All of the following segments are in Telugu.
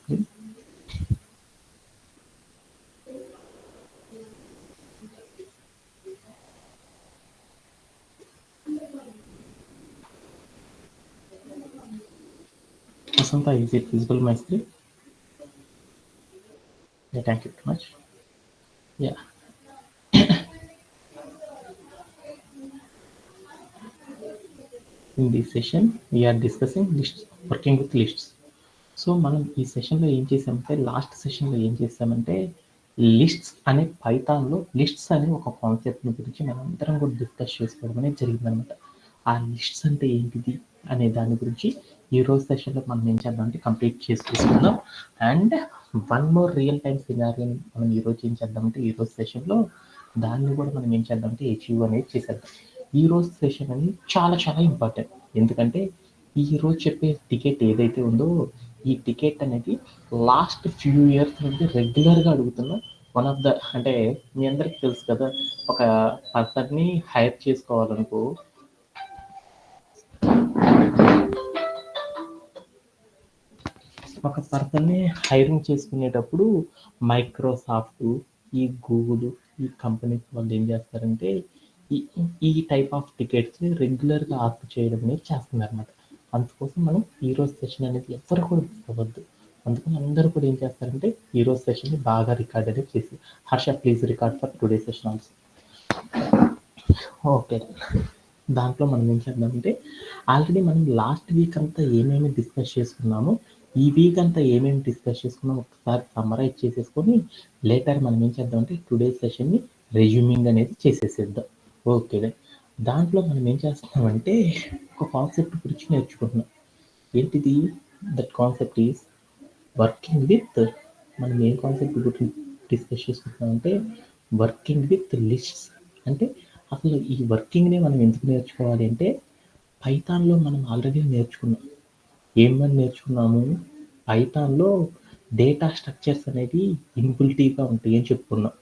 screen. Vasanta, is it visible my screen? Yeah, thank you very much. Yeah. In this session, we are discussing lists, working with lists. So మనం ఈ సెషన్లో ఏం చేసామంటే లాస్ట్ సెషన్లో ఏం చేసామంటే లిస్ట్స్ అనే పైథాన్లో లిస్ట్స్ అనే ఒక కాన్సెప్ట్ని గురించి మనం అందరం కూడా డిస్కస్ చేసుకోవడం అనేది జరిగిందనమాట. ఆ లిస్ట్స్ అంటే ఏంటిది అనే దాని గురించి ఈరోజు సెషన్లో మనం ఏం చేద్దామంటే కంప్లీట్ చేసుకుందాం. And one more real time scenario మనం ఈరోజు ఏం చేద్దామంటే ఈరోజు సెషన్లో దాన్ని కూడా మనం ఏం చేద్దామంటే అచీవ్ అనేది చేసేద్దాం. ఈరోజు సెషన్ అనేది చాలా చాలా ఇంపార్టెంట్. ఎందుకంటే ఈరోజు చెప్పే టికెట్ ఏదైతే ఉందో ఈ టికెట్ అనేది లాస్ట్ ఫ్యూ ఇయర్స్ నుండి రెగ్యులర్గా అడుగుతున్న వన్ ఆఫ్ ద, అంటే మీ అందరికి తెలుసు కదా, ఒక పర్సన్ని హైర్ చేసుకోవాలనుకో ఒక పర్సన్ని హైరింగ్ చేసుకునేటప్పుడు మైక్రోసాఫ్ట్, ఈ గూగుల్, ఈ కంపెనీస్ వాళ్ళు ఏం చేస్తారంటే ఈ టైప్ ఆఫ్ టికెట్స్ని రెగ్యులర్గా ఆఫ్ చేయడం అనేది చేస్తున్నారు అన్నమాట. అందుకోసం మనం ఈరోజు సెషన్ అనేది ఎవరు కూడా మిస్ అవ్వద్దు. అందుకని అందరూ కూడా ఏం చేస్తారంటే ఈరోజు సెషన్ని బాగా రికార్డ్ అనేది చేసి, Harsha please record for today session also. Okay, దాంట్లో మనం ఏం చేద్దామంటే ఆల్రెడీ మనం లాస్ట్ వీక్ అంతా ఏమేమి డిస్కస్ చేసుకున్నామో ఈ వీక్ అంతా ఏమేమి డిస్కస్ చేసుకున్నాం ఒకసారి సమ్మరైజ్ చేసేసుకొని లేటర్ మనం ఏం చేద్దామంటే టుడే సెషన్ని రెజ్యూమింగ్ అనేది చేసేసేద్దాం. ఓకే, దాంట్లో మనం ఏం చేస్తున్నామంటే ఒక కాన్సెప్ట్ గురించి నేర్చుకుంటున్నాం. ఏంటిది? That concept is working with, మనం ఏ కాన్సెప్ట్ గురించి డిస్కస్ చేసుకుంటున్నామంటే వర్కింగ్ విత్ లిస్ట్స్. అంటే అసలు ఈ వర్కింగ్ని మనం ఎందుకు నేర్చుకోవాలి అంటే పైథాన్లో మనం ఆల్రెడీ నేర్చుకున్నాం. ఏమని నేర్చుకున్నాము? పైథాన్లో డేటా స్ట్రక్చర్స్ అనేది ఇన్బిల్ట్గా ఉంటాయి అని చెప్పుకున్నాం.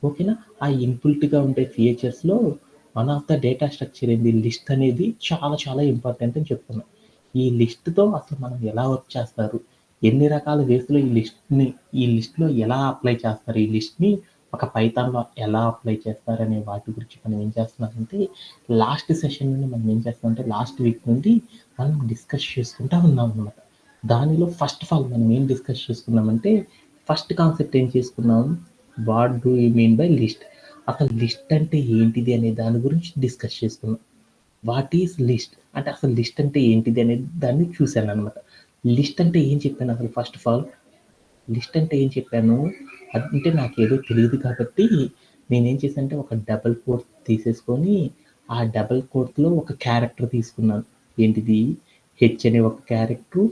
ఓకేనా? ఆ ఇన్బిల్ట్గా ఉండే ఫీచర్స్లో one of the data structure ఏంది? లిస్ట్ అనేది చాలా చాలా ఇంపార్టెంట్ అని చెప్తున్నాం. ఈ లిస్ట్తో అసలు మనం ఎలా వర్క్ చేస్తారు, ఎన్ని రకాల వేస్లో ఈ లిస్ట్లో ఎలా అప్లై చేస్తారు, ఈ లిస్ట్ని ఒక పైథాన్లో ఎలా అప్లై చేస్తారు అనే వాటి గురించి మనం ఏం చేస్తున్నామంటే లాస్ట్ సెషన్ నుండి మనం ఏం చేస్తున్నామంటే లాస్ట్ వీక్ నుండి మనం డిస్కస్ చేసుకుంటూ ఉన్నాం అనమాట. దానిలో ఫస్ట్ ఆఫ్ ఆల్ మనం ఏం డిస్కస్ చేసుకున్నామంటే ఫస్ట్ కాన్సెప్ట్ ఏం చేసుకున్నాం? What do you mean by list? అసలు లిస్ట్ అంటే ఏంటిది అనే దాని గురించి డిస్కస్ చేసుకున్నాం. వాట్ ఈజ్ లిస్ట్ అంటే అసలు లిస్ట్ అంటే ఏంటిది అనేది దాన్ని చూశాను అనమాట. లిస్ట్ అంటే ఏం చెప్పాను అసలు? ఫస్ట్ ఆఫ్ ఆల్ లిస్ట్ అంటే ఏం చెప్పాను అంటే నాకు ఏదో తెలియదు కాబట్టి నేనేం చేశానంటే ఒక డబుల్ కోట్ తీసేసుకొని ఆ డబుల్ కోట్లో ఒక క్యారెక్టర్ తీసుకున్నాను. ఏంటిది? హెచ్ అనే ఒక క్యారెక్టర్,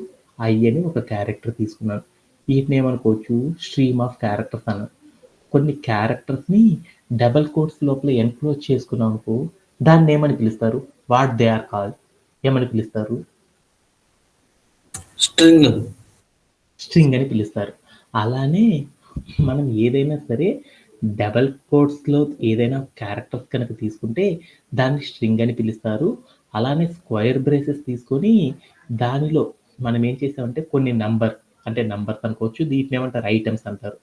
ఐ అనే ఒక క్యారెక్టర్ తీసుకున్నాను. వీటిని ఏమనుకోవచ్చు? స్ట్రీమ్ ఆఫ్ క్యారెక్టర్స్ అన్నాను. కొన్ని క్యారెక్టర్స్ని డబల్ కోట్స్ లోపల ఎన్క్లోజ్ చేసుకున్నాం అనుకో, దాన్ని ఏమని పిలుస్తారు? What they are called. ఏమని పిలుస్తారు? స్ట్రింగ్ అని పిలుస్తారు. అలానే మనం ఏదైనా సరే డబల్ కోట్స్లో ఏదైనా క్యారెక్టర్స్ కనుక తీసుకుంటే దాన్ని స్ట్రింగ్ అని పిలుస్తారు. అలానే స్క్వేర్ బ్రేసెస్ తీసుకొని దానిలో మనం ఏం చేసామంటే కొన్ని నంబర్, అంటే నంబర్స్ అనుకోవచ్చు, దీంట్లో ఏమంటారు? ఐటమ్స్ అంటారు.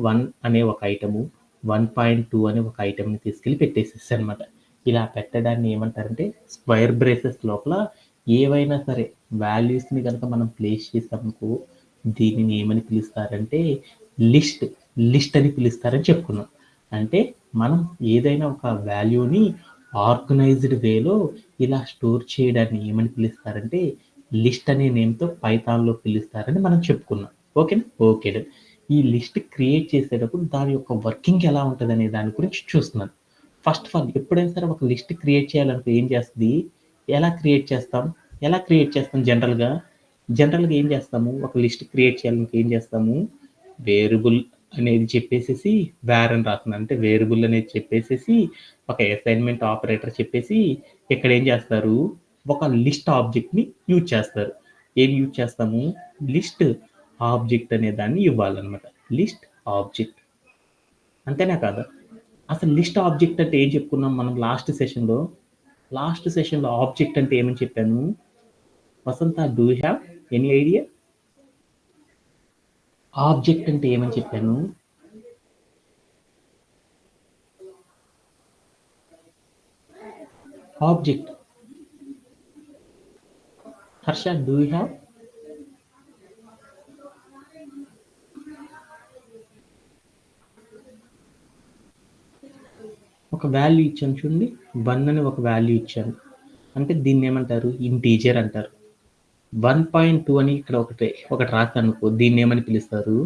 1 అనే ఒక ఐటము, 1.2 అనే ఒక ఐటమ్ని తీసుకెళ్ళి పెట్టేసేసి అనమాట. ఇలా పెట్టడాన్ని ఏమంటారంటే స్క్వేర్ బ్రేసెస్ లోపల ఏవైనా సరే వాల్యూస్ని కనుక మనం ప్లేస్ చేసామనుకో దీనిని ఏమని పిలుస్తారంటే లిస్ట్ అని పిలుస్తారని చెప్పుకున్నాం. అంటే మనం ఏదైనా ఒక వాల్యూని ఆర్గనైజ్డ్ వేలో ఇలా స్టోర్ చేయడాన్ని ఏమని పిలుస్తారంటే లిస్ట్ అనే నేమ్తో పైథాన్లో పిలుస్తారని మనం చెప్పుకున్నాం. ఓకేనా? ఓకే. ఈ లిస్ట్ క్రియేట్ చేసేటప్పుడు దాని యొక్క వర్కింగ్ ఎలా ఉంటుంది అనే దాని గురించి చూస్తున్నాను. ఫస్ట్ ఆఫ్ ఆల్ ఎప్పుడైనా సరే ఒక లిస్ట్ క్రియేట్ చేయాలంటే ఏం చేస్తుంది? ఎలా క్రియేట్ చేస్తాం? జనరల్గా ఏం చేస్తాము? ఒక లిస్ట్ క్రియేట్ చేయాలంటే ఏం చేస్తాము? వేరియబుల్ అనేది చెప్పేసేసి వేర్ అని రాస్తున్నాను. అంటే వేరియబుల్ అనేది చెప్పేసేసి ఒక అసైన్మెంట్ ఆపరేటర్ చెప్పేసి ఇక్కడ ఏం చేస్తారు? ఒక లిస్ట్ ఆబ్జెక్ట్ని యూజ్ చేస్తారు. ఏం యూజ్ చేస్తాము? లిస్ట్ ఆబ్జెక్ట్ అనే దాన్ని ఇవ్వాలన్నమాట. లిస్ట్ ఆబ్జెక్ట్, అంతేనా కాదా? అసలు లిస్ట్ ఆబ్జెక్ట్ అంటే ఏం చెప్పుకున్నాం మనం లాస్ట్ సెషన్లో? ఆబ్జెక్ట్ అంటే ఏమని చెప్పాను? Vasantha, do you have any idea? Object అంటే ఏమని చెప్పాను? Object. Harsha, do you have? ఒక వాల్యూ ఇచ్చాను చూడండి, 1 అని ఒక వాల్యూ ఇచ్చాను. అంటే దీన్ని ఏమంటారు? ఇంటీజర్ అంటారు. 1.2 అని ఇక్కడ ఒకటి రాసానుకో, దీన్ని ఏమని పిలుస్తారు?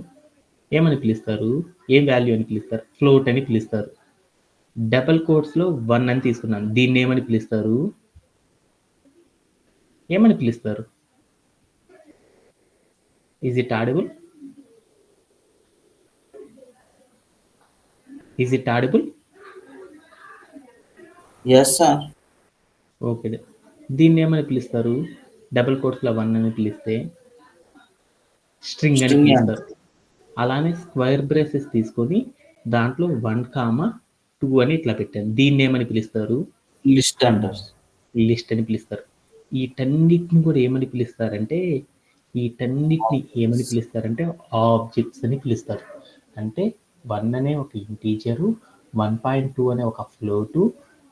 ఏం వాల్యూ అని పిలుస్తారు? ఫ్లోట్ అని పిలుస్తారు. డబల్ కోట్స్లో 1 అని తీసుకున్నాను, దీన్ని ఏమని పిలుస్తారు? Is it audible? Yes sir. Okay, దీన్ని ఏమని పిలుస్తారు? డబల్ కోట్స్లో 1 అని పిలిస్తే స్ట్రింగ్ అని పిలుస్తారు. అలానే స్క్వేర్ బ్రేసెస్ తీసుకొని దాంట్లో 1, 2 అని ఇట్లా పెట్టాను, దీన్ని ఏమని పిలుస్తారు? లిస్ట్ అంటారు. లిస్ట్ అని పిలుస్తారు. వీటన్నిటిని కూడా ఏమని పిలుస్తారంటే ఆబ్జెక్ట్స్ అని పిలుస్తారు. అంటే 1 అనే ఒక ఇంటీజరు, 1.2 అనే ఒక ఫ్లోటు,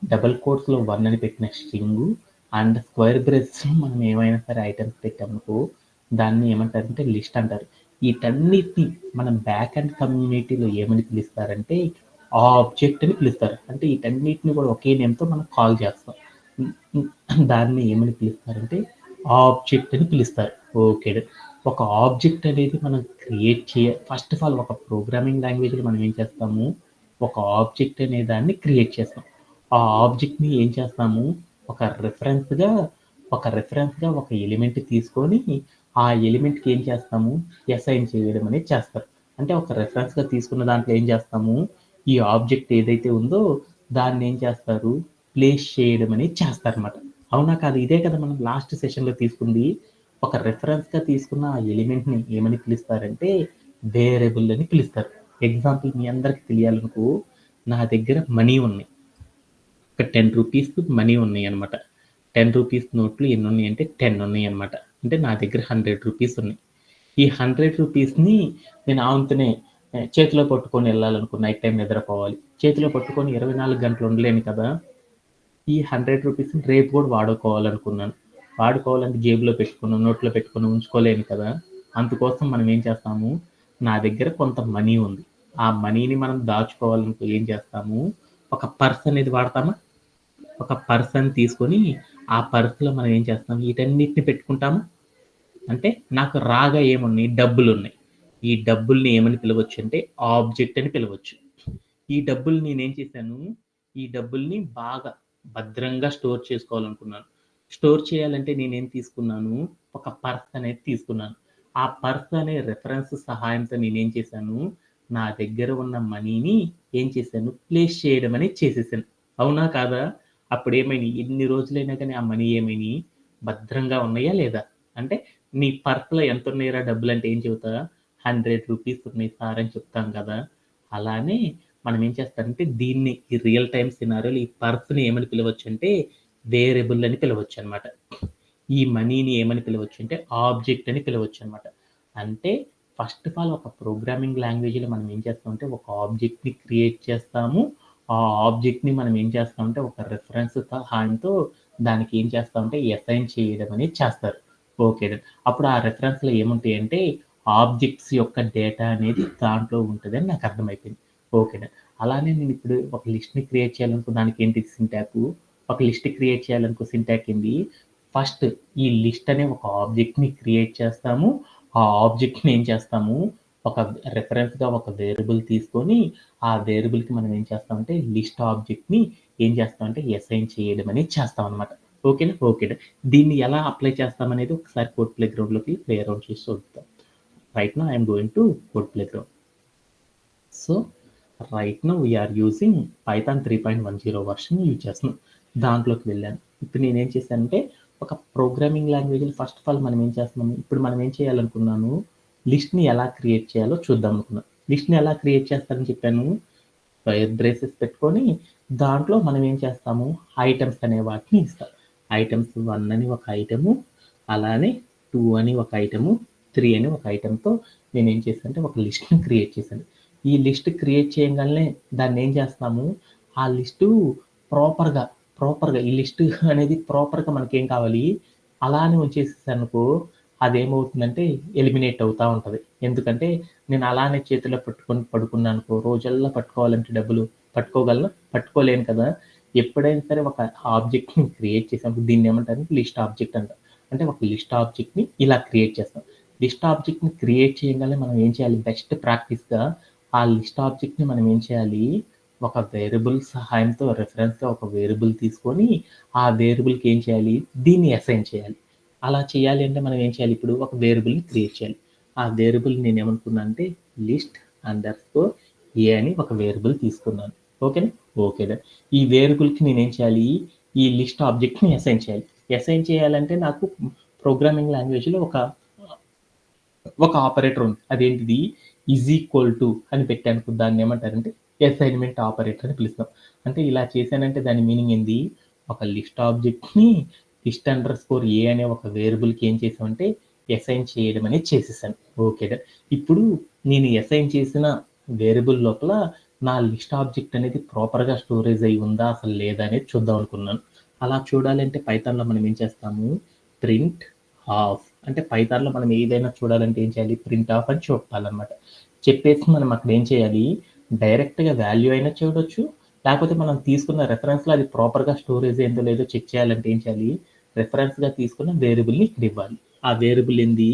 డబల్ కోట్స్లో 1 అని పెట్టిన స్ట్రింగు, అండ్ స్క్వేర్ బ్రేసెస్ మనం ఏమైనా సరే ఐటమ్స్ పెట్టామనుకో దాన్ని ఏమంటారంటే లిస్ట్ అంటారు. వీటన్నిటిని మనం బ్యాక్ అండ్ కమ్యూనిటీలో ఏమని పిలుస్తారంటే ఆబ్జెక్ట్ అని పిలుస్తారు. అంటే వీటన్నిటిని కూడా ఒకే నేమ్తో మనం కాల్ చేస్తాం. దాన్ని ఏమని పిలుస్తారంటే ఆబ్జెక్ట్ అని పిలుస్తారు. ఓకే, ఒక ఆబ్జెక్ట్ అనేది మనం ఫస్ట్ ఆఫ్ ఆల్ ఒక ప్రోగ్రామింగ్ లాంగ్వేజ్లో మనం ఏం చేస్తాము? ఒక ఆబ్జెక్ట్ అనే దాన్ని క్రియేట్ చేస్తాం. ఆ ఆబ్జెక్ట్ని ఏం చేస్తాము? ఒక రెఫరెన్స్గా ఒక ఎలిమెంట్ తీసుకొని ఆ ఎలిమెంట్కి ఏం చేస్తాము? అసైన్ చేయడం అనేది చేస్తారు. అంటే ఒక రెఫరెన్స్గా తీసుకున్న దాంట్లో ఏం చేస్తాము? ఈ ఆబ్జెక్ట్ ఏదైతే ఉందో దాన్ని ఏం చేస్తారు? ప్లేస్ చేయడం అనేది చేస్తారనమాట. అవునా కాదు? ఇదే కదా మనం లాస్ట్ సెషన్లో తీసుకుంది. ఒక రెఫరెన్స్గా తీసుకున్న ఆ ఎలిమెంట్ని ఏమని పిలుస్తారంటే వేరియబుల్ అని పిలుస్తారు. ఎగ్జాంపుల్ మీ అందరికి తెలియాలనుకో, నా దగ్గర మనీ ఉన్నాయి, ఒక 10 రూపీస్ మనీ ఉన్నాయి అనమాట. 10 రూపీస్ నోట్లు ఎన్ని ఉన్నాయి అంటే 10 ఉన్నాయి అనమాట. అంటే నా దగ్గర 100 రూపీస్ ఉన్నాయి. ఈ 100 రూపీస్ని నేను ఆవంతనే చేతిలో పట్టుకొని వెళ్ళాలనుకో, నైట్ టైం నిద్రపోవాలి, చేతిలో పట్టుకొని 24 గంటలు ఉండలేను కదా. ఈ 100 రూపీస్ని రేపు కూడా వాడుకోవాలంటే జేబులో పెట్టుకుని నోట్లో పెట్టుకుని ఉంచుకోలేను కదా. అందుకోసం మనం ఏం చేస్తాము? నా దగ్గర కొంత మనీ ఉంది, ఆ మనీని మనం దాచుకోవాలనుకో ఏం చేస్తాము? ఒక పర్స్ అనేది వాడతామా? ఒక పర్సన్ తీసుకొని ఆ పర్సులో మనం ఏం చేస్తాం? వీటన్నిటిని పెట్టుకుంటాము. అంటే నాకు రాగా ఏమున్నాయి? డబ్బులు ఉన్నాయి. ఈ డబ్బుల్ని ఏమని పిలవచ్చు అంటే ఆబ్జెక్ట్ అని పిలవచ్చు. ఈ డబ్బుల్ని నేనేం చేశాను? ఈ డబ్బుల్ని బాగా భద్రంగా స్టోర్ చేసుకోవాలనుకున్నాను. స్టోర్ చేయాలంటే నేనేం తీసుకున్నాను? ఒక పర్స్ అనేది తీసుకున్నాను. ఆ పర్స్ అనే రెఫరెన్స్ సహాయంతో నేనేం చేశాను? నా దగ్గర ఉన్న మనీని ఏం చేశాను? ప్లేస్ చేయడం అనేది చేసేసాను. అవునా కాదా? అప్పుడు ఏమైనాయి? ఎన్ని రోజులైనా కానీ ఆ మనీ ఏమైనాయి? భద్రంగా ఉన్నాయా లేదా? అంటే నీ పర్స్లో ఎంత ఉన్నాయిరా డబ్బులు అంటే ఏం చెబుతా? 100 రూపీస్ ఉన్నాయి సార్ అని చెప్తాం కదా. అలానే మనం ఏం చేస్తారంటే దీన్ని ఈ రియల్ టైమ్ సినారియోలో ఈ పర్స్ని ఏమని పిలవచ్చు అంటే వేరియబుల్ అని పిలవచ్చు అనమాట. ఈ మనీని ఏమని పిలవచ్చు అంటే ఆబ్జెక్ట్ అని పిలవచ్చు అనమాట. అంటే ఫస్ట్ ఆఫ్ ఆల్ ఒక ప్రోగ్రామింగ్ లాంగ్వేజ్లో మనం ఏం చేస్తామంటే ఒక ఆబ్జెక్ట్ని క్రియేట్ చేస్తాము. ఆ ఆబ్జెక్ట్ని మనం ఏం చేస్తామంటే ఒక రెఫరెన్స్ సహాయంతో దానికి ఏం చేస్తామంటే అసైన్ చేయడం అనేది చేస్తారు. ఓకే, అప్పుడు ఆ రెఫరెన్స్లో ఏముంటాయి అంటే ఆబ్జెక్ట్స్ యొక్క డేటా అనేది దాంట్లో ఉంటుందని నాకు అర్థమైపోయింది. ఓకే, అలానే నేను ఇప్పుడు ఒక లిస్ట్ని క్రియేట్ చేయాలనుకో దానికి ఏంటి సింటాకు? ఒక లిస్ట్ క్రియేట్ చేయాలనుకో సింటాక్ ఏంది? ఫస్ట్ ఈ లిస్ట్ అనే ఒక ఆబ్జెక్ట్ని క్రియేట్ చేస్తాము. ఆ ఆబ్జెక్ట్ని ఏం చేస్తాము? ఒక రెఫరెన్స్గా ఒక వేరియబుల్ తీసుకొని ఆ వేరియబుల్కి మనం ఏం చేస్తామంటే లిస్ట్ ఆబ్జెక్ట్ని ఏం చేస్తామంటే అసైన్ చేయడం అనేది చేస్తాం అనమాట. ఓకేనా? ఓకే, దీన్ని ఎలా అప్లై చేస్తామనేది ఒకసారి కోడ్ ప్లే గ్రౌండ్లోకి ప్లే అరౌండ్ చేసి చూద్దాం. Right now I'm going to code play ground. So right now we're using Python 3.10 version use చేస్తున్నాం. దాంట్లోకి వెళ్ళాను. ఇప్పుడు నేనేం చేశానంటే ఒక ప్రోగ్రామింగ్ లాంగ్వేజ్లో ఫస్ట్ ఆఫ్ ఆల్ మనం ఏం చేస్తున్నాము? ఇప్పుడు మనం ఏం చేయాలనుకున్నాను? లిస్ట్ని ఎలా క్రియేట్ చేయాలో చూద్దాం అనుకున్నాను. లిస్ట్ని ఎలా క్రియేట్ చేస్తారని చెప్పాను? స్క్వేర్ బ్రేసెస్ పెట్టుకొని దాంట్లో మనం ఏం చేస్తాము? ఐటమ్స్ అనే వాటిని ఇస్తాం. ఐటమ్స్ 1 అని ఒక ఐటము, అలానే 2 అని ఒక ఐటము, 3 అని ఒక ఐటమ్తో నేనేం చేశానంటే ఒక లిస్ట్‌ని క్రియేట్ చేశాను. ఈ లిస్ట్ క్రియేట్ చేయంగాల్నే దాన్నేం చేస్తున్నాము, ఆ లిస్టు ప్రాపర్‌గా, ప్రాపర్‌గా ఈ లిస్ట్ అనేది ప్రాపర్‌గా మనకేం కావాలి, అలానే ఉంచేసేసాననుకో అదేమవుతుందంటే ఎలిమినేట్ అవుతా ఉంటది. ఎందుకంటే నేను అలానే చేతిలో పట్టుకొని పడుకున్నాననుకో, రోజల్లా పట్టుకోవాలంటే డబ్బులు పట్టుకోగలనా? పట్టుకోలేను కదా! ఎప్పుడైనా సరే ఒక ఆబ్జెక్ట్‌ని క్రియేట్ చేసినప్పుడు దీన్నేమంటారంటే లిస్ట్ ఆబ్జెక్ట్ అంటారు. అంటే ఒక లిస్ట్ ఆబ్జెక్ట్‌ని ఇలా క్రియేట్ చేస్తాం. లిస్ట్ ఆబ్జెక్ట్‌ని క్రియేట్ చేయంగానే మనం ఏం చేయాలి, బెస్ట్ ప్రాక్టీస్‌గా ఆ లిస్ట్ ఆబ్జెక్ట్‌ని మనం ఏం చేయాలి, ఒక వేరియబుల్ సహాయంతో రిఫరెన్స్‌గా ఒక వేరియబుల్ తీసుకొని, ఆ వేరియబుల్‌కి ఏం చేయాలి, దీన్ని అసైన్ చేయాలి. అలా చేయాలి అంటే మనం ఏం చేయాలి, ఇప్పుడు ఒక వేరియబుల్‌ని క్రియేట్ చేయాలి. ఆ వేరియబుల్ నేనేమనుకున్నా అంటే లిస్ట్ అండర్‌స్కోర్ ఏ అని ఒక వేరియబుల్ తీసుకున్నాను. ఓకేనా? Okay done. ఈ వేరియబుల్‌కి నేనేం చేయాలి, ఈ లిస్ట్ ఆబ్జెక్ట్‌ని అసైన్ చేయాలి. అసైన్ చేయాలంటే నాకు ప్రోగ్రామింగ్ లాంగ్వేజ్‌లో ఒక ఆపరేటర్ ఉంది. అదేంటిది ఈజ్ ఈక్వల్ టు అని పెట్టానుకో దాన్నేమంటారంటే అసైన్‌మెంట్ ఆపరేటర్ అని పిలుస్తాం. అంటే ఇలా చేశానంటే దాని మీనింగ్ ఏంది? ఒక లిస్ట్ ఆబ్జెక్ట్‌ని లిస్ట్ అండర్ స్కోర్ ఏ అనే ఒక వేరియబుల్‌కి ఏం చేసామంటే అసైన్ చేయడం అనేది చేసేసాను. Okay done. ఇప్పుడు నేను అసైన్ చేసిన వేరియబుల్ లోపల నా లిస్ట్ ఆబ్జెక్ట్ అనేది ప్రాపర్‌గా స్టోరేజ్ అయ్యి ఉందా? అసలు లేదా? అనేది చూద్దాం అనుకున్నాను. అలా చూడాలంటే పైథాన్‌లో మనం ఏం చేస్తాము, ప్రింట్ ఆఫ్ అంటే పైథాన్‌లో మనం ఏదైనా చూడాలంటే ఏం చేయాలి, ప్రింట్ ఆఫ్ అని చెప్పాలన్నమాట. చెప్పేసి మనం అక్కడ ఏం చేయాలి, డైరెక్ట్‌గా వాల్యూ అయినా చూడొచ్చు. లేకపోతే మనం తీసుకున్న రిఫరెన్స్‌లో అది ప్రాపర్‌గా స్టోరేజ్ అయిందో లేదో చెక్ చేయాలంటే ఏం చేయాలి, రిఫరెన్స్‌గా తీసుకున్న వేరియబుల్‌ని ఇక్కడ ఇవ్వాలి. ఆ వేరియబుల్ ఏంది,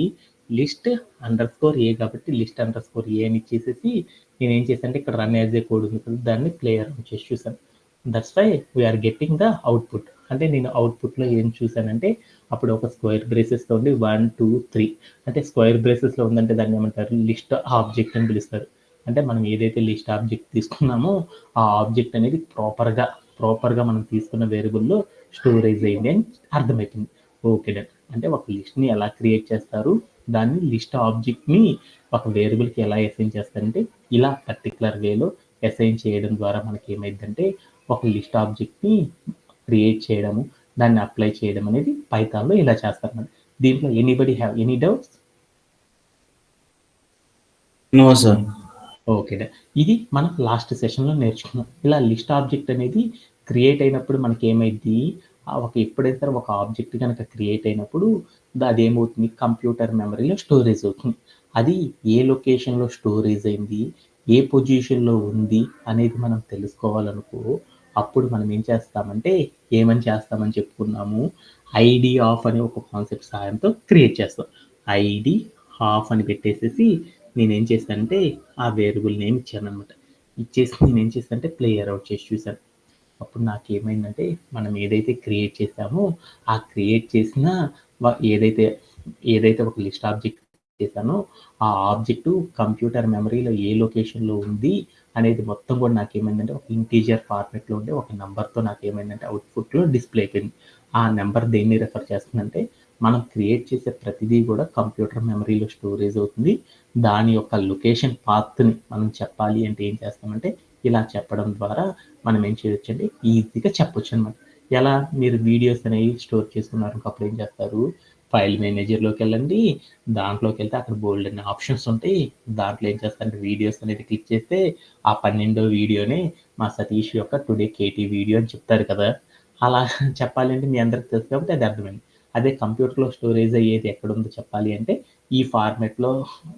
లిస్ట్ అండర్ స్కోర్ ఏ కాబట్టి లిస్ట్ అండర్ స్కోర్ ఏ అని ఇచ్చేసేసి నేనేం చేశానంటే ఇక్కడ రన్ యాజ్ ఏ కోడ్ ఉంది కదా, దాన్ని ప్లే అరౌండ్ చేసి చూసాను. That's why we're getting the output. అంటే నేను అవుట్‌పుట్‌లో ఏం చూసానంటే అప్పుడు ఒక స్క్వేర్ బ్రేసెస్‌తో ఉండి 1, 2, 3 అంటే స్క్వేర్ బ్రేసెస్‌లో ఉందంటే దాన్ని ఏమంటారు, లిస్ట్ ఆబ్జెక్ట్ అని పిలుస్తారు. అంటే మనం ఏదైతే లిస్ట్ ఆబ్జెక్ట్ తీసుకున్నామో ఆ ఆబ్జెక్ట్ అనేది ప్రాపర్‌గా మనం తీసుకున్న వేరియబుల్‌లో స్టోరేజ్ అయింది అని అర్థమైతుంది. Okay done. అంటే ఒక లిస్ట్‌ని ఎలా క్రియేట్ చేస్తారు, దాన్ని లిస్ట్ ఆబ్జెక్ట్‌ని ఒక వేరియబుల్‌కి ఎలా అసైన్ చేస్తారంటే ఇలా పర్టిక్యులర్ వేలో అసైన్ చేయడం ద్వారా మనకి ఏమైద్దంటే ఒక లిస్ట్ ఆబ్జెక్ట్‌ని క్రియేట్ చేయడము, దాన్ని అప్లై చేయడం అనేది పైథాన్‌లో ఇలా చేస్తారన్నమాట. దీంట్లో anybody have any doubts? No, sir. Okay done. ఇది మనం లాస్ట్ సెషన్‌లో నేర్చుకున్నాం. ఇలా లిస్ట్ ఆబ్జెక్ట్ అనేది క్రియేట్ అయినప్పుడు మనకేమైద్ది, ఒక ఎప్పుడైతే సరే ఒక ఆబ్జెక్ట్ గనక క్రియేట్ అయినప్పుడు అదేమవుతుంది, కంప్యూటర్ మెమరీలో స్టోరేజ్ అవుతుంది. అది ఏ లొకేషన్‌లో స్టోరేజ్ అయింది, ఏ పొజిషన్‌లో ఉంది అనేది మనం తెలుసుకోవాలనుకో, అప్పుడు మనం ఏం చేస్తామంటే, ఏమని చేస్తామని చెప్పుకున్నాము, ఐడీ ఆఫ్ అనే ఒక కాన్సెప్ట్ సహాయంతో క్రియేట్ చేస్తాం. ఐడీ ఆఫ్ అని పెట్టేసేసి నేనేం చేశానంటే ఆ వేరియబుల్ నేమ్ ఇచ్చాననమాట. ఇచ్చేసి నేనేం చేశానంటే ప్లే అరౌండ్ చేసి చూసాను. అప్పుడు నాకేమైందంటే మనం ఏదైతే క్రియేట్ చేసామో ఆ క్రియేట్ చేసిన ఏదైతే ఏదైతే ఒక లిస్ట్ ఆబ్జెక్ట్ చేశానో ఆ ఆబ్జెక్ట్ కంప్యూటర్ మెమరీలో ఏ లొకేషన్‌లో ఉంది అనేది మొత్తం కూడా నాకేమైందంటే ఒక ఇంటీజర్ ఫార్మాట్‌లో ఉండే ఒక నంబర్‌తో నాకేమైందంటే అవుట్‌పుట్‌లో డిస్‌ప్లే అయిపోయింది. ఆ నంబర్ దేన్ని రిఫర్ చేస్తుందంటే మనం క్రియేట్ చేసే ప్రతిదీ కూడా కంప్యూటర్ మెమరీలో స్టోరేజ్ అవుతుంది. దాని యొక్క లొకేషన్ పాత్‌ని మనం చెప్పాలి అంటే ఏం చేస్తామంటే ఇలా చెప్పడం ద్వారా మనం ఏం చేయొచ్చంటే ఈజీగా చెప్పొచ్చనమాట. ఎలా, మీరు వీడియోస్ అనేవి స్టోర్ చేసుకున్నారనుకో అప్పుడు ఏం చేస్తారు, ఫైల్ మేనేజర్‌లోకెళ్ళండి. దాంట్లోకెళ్తే అక్కడ బోలెడన్ని ఆప్షన్స్ ఉంటాయి. దాంట్లో ఏం చేస్తారంటే వీడియోస్ అనేది క్లిక్ చేస్తే ఆ 12వ వీడియోనే మా సతీష్ యొక్క టుడే కేటీ వీడియో అని చెప్తారు కదా! అలా చెప్పాలంటే మీ అందరికి తెలుసు కాబట్టి అది అర్థమైంది. అదే కంప్యూటర్‌లో స్టోరేజ్ అయ్యేది ఎక్కడుందో చెప్పాలి అంటే ఈ ఫార్మాట్‌లో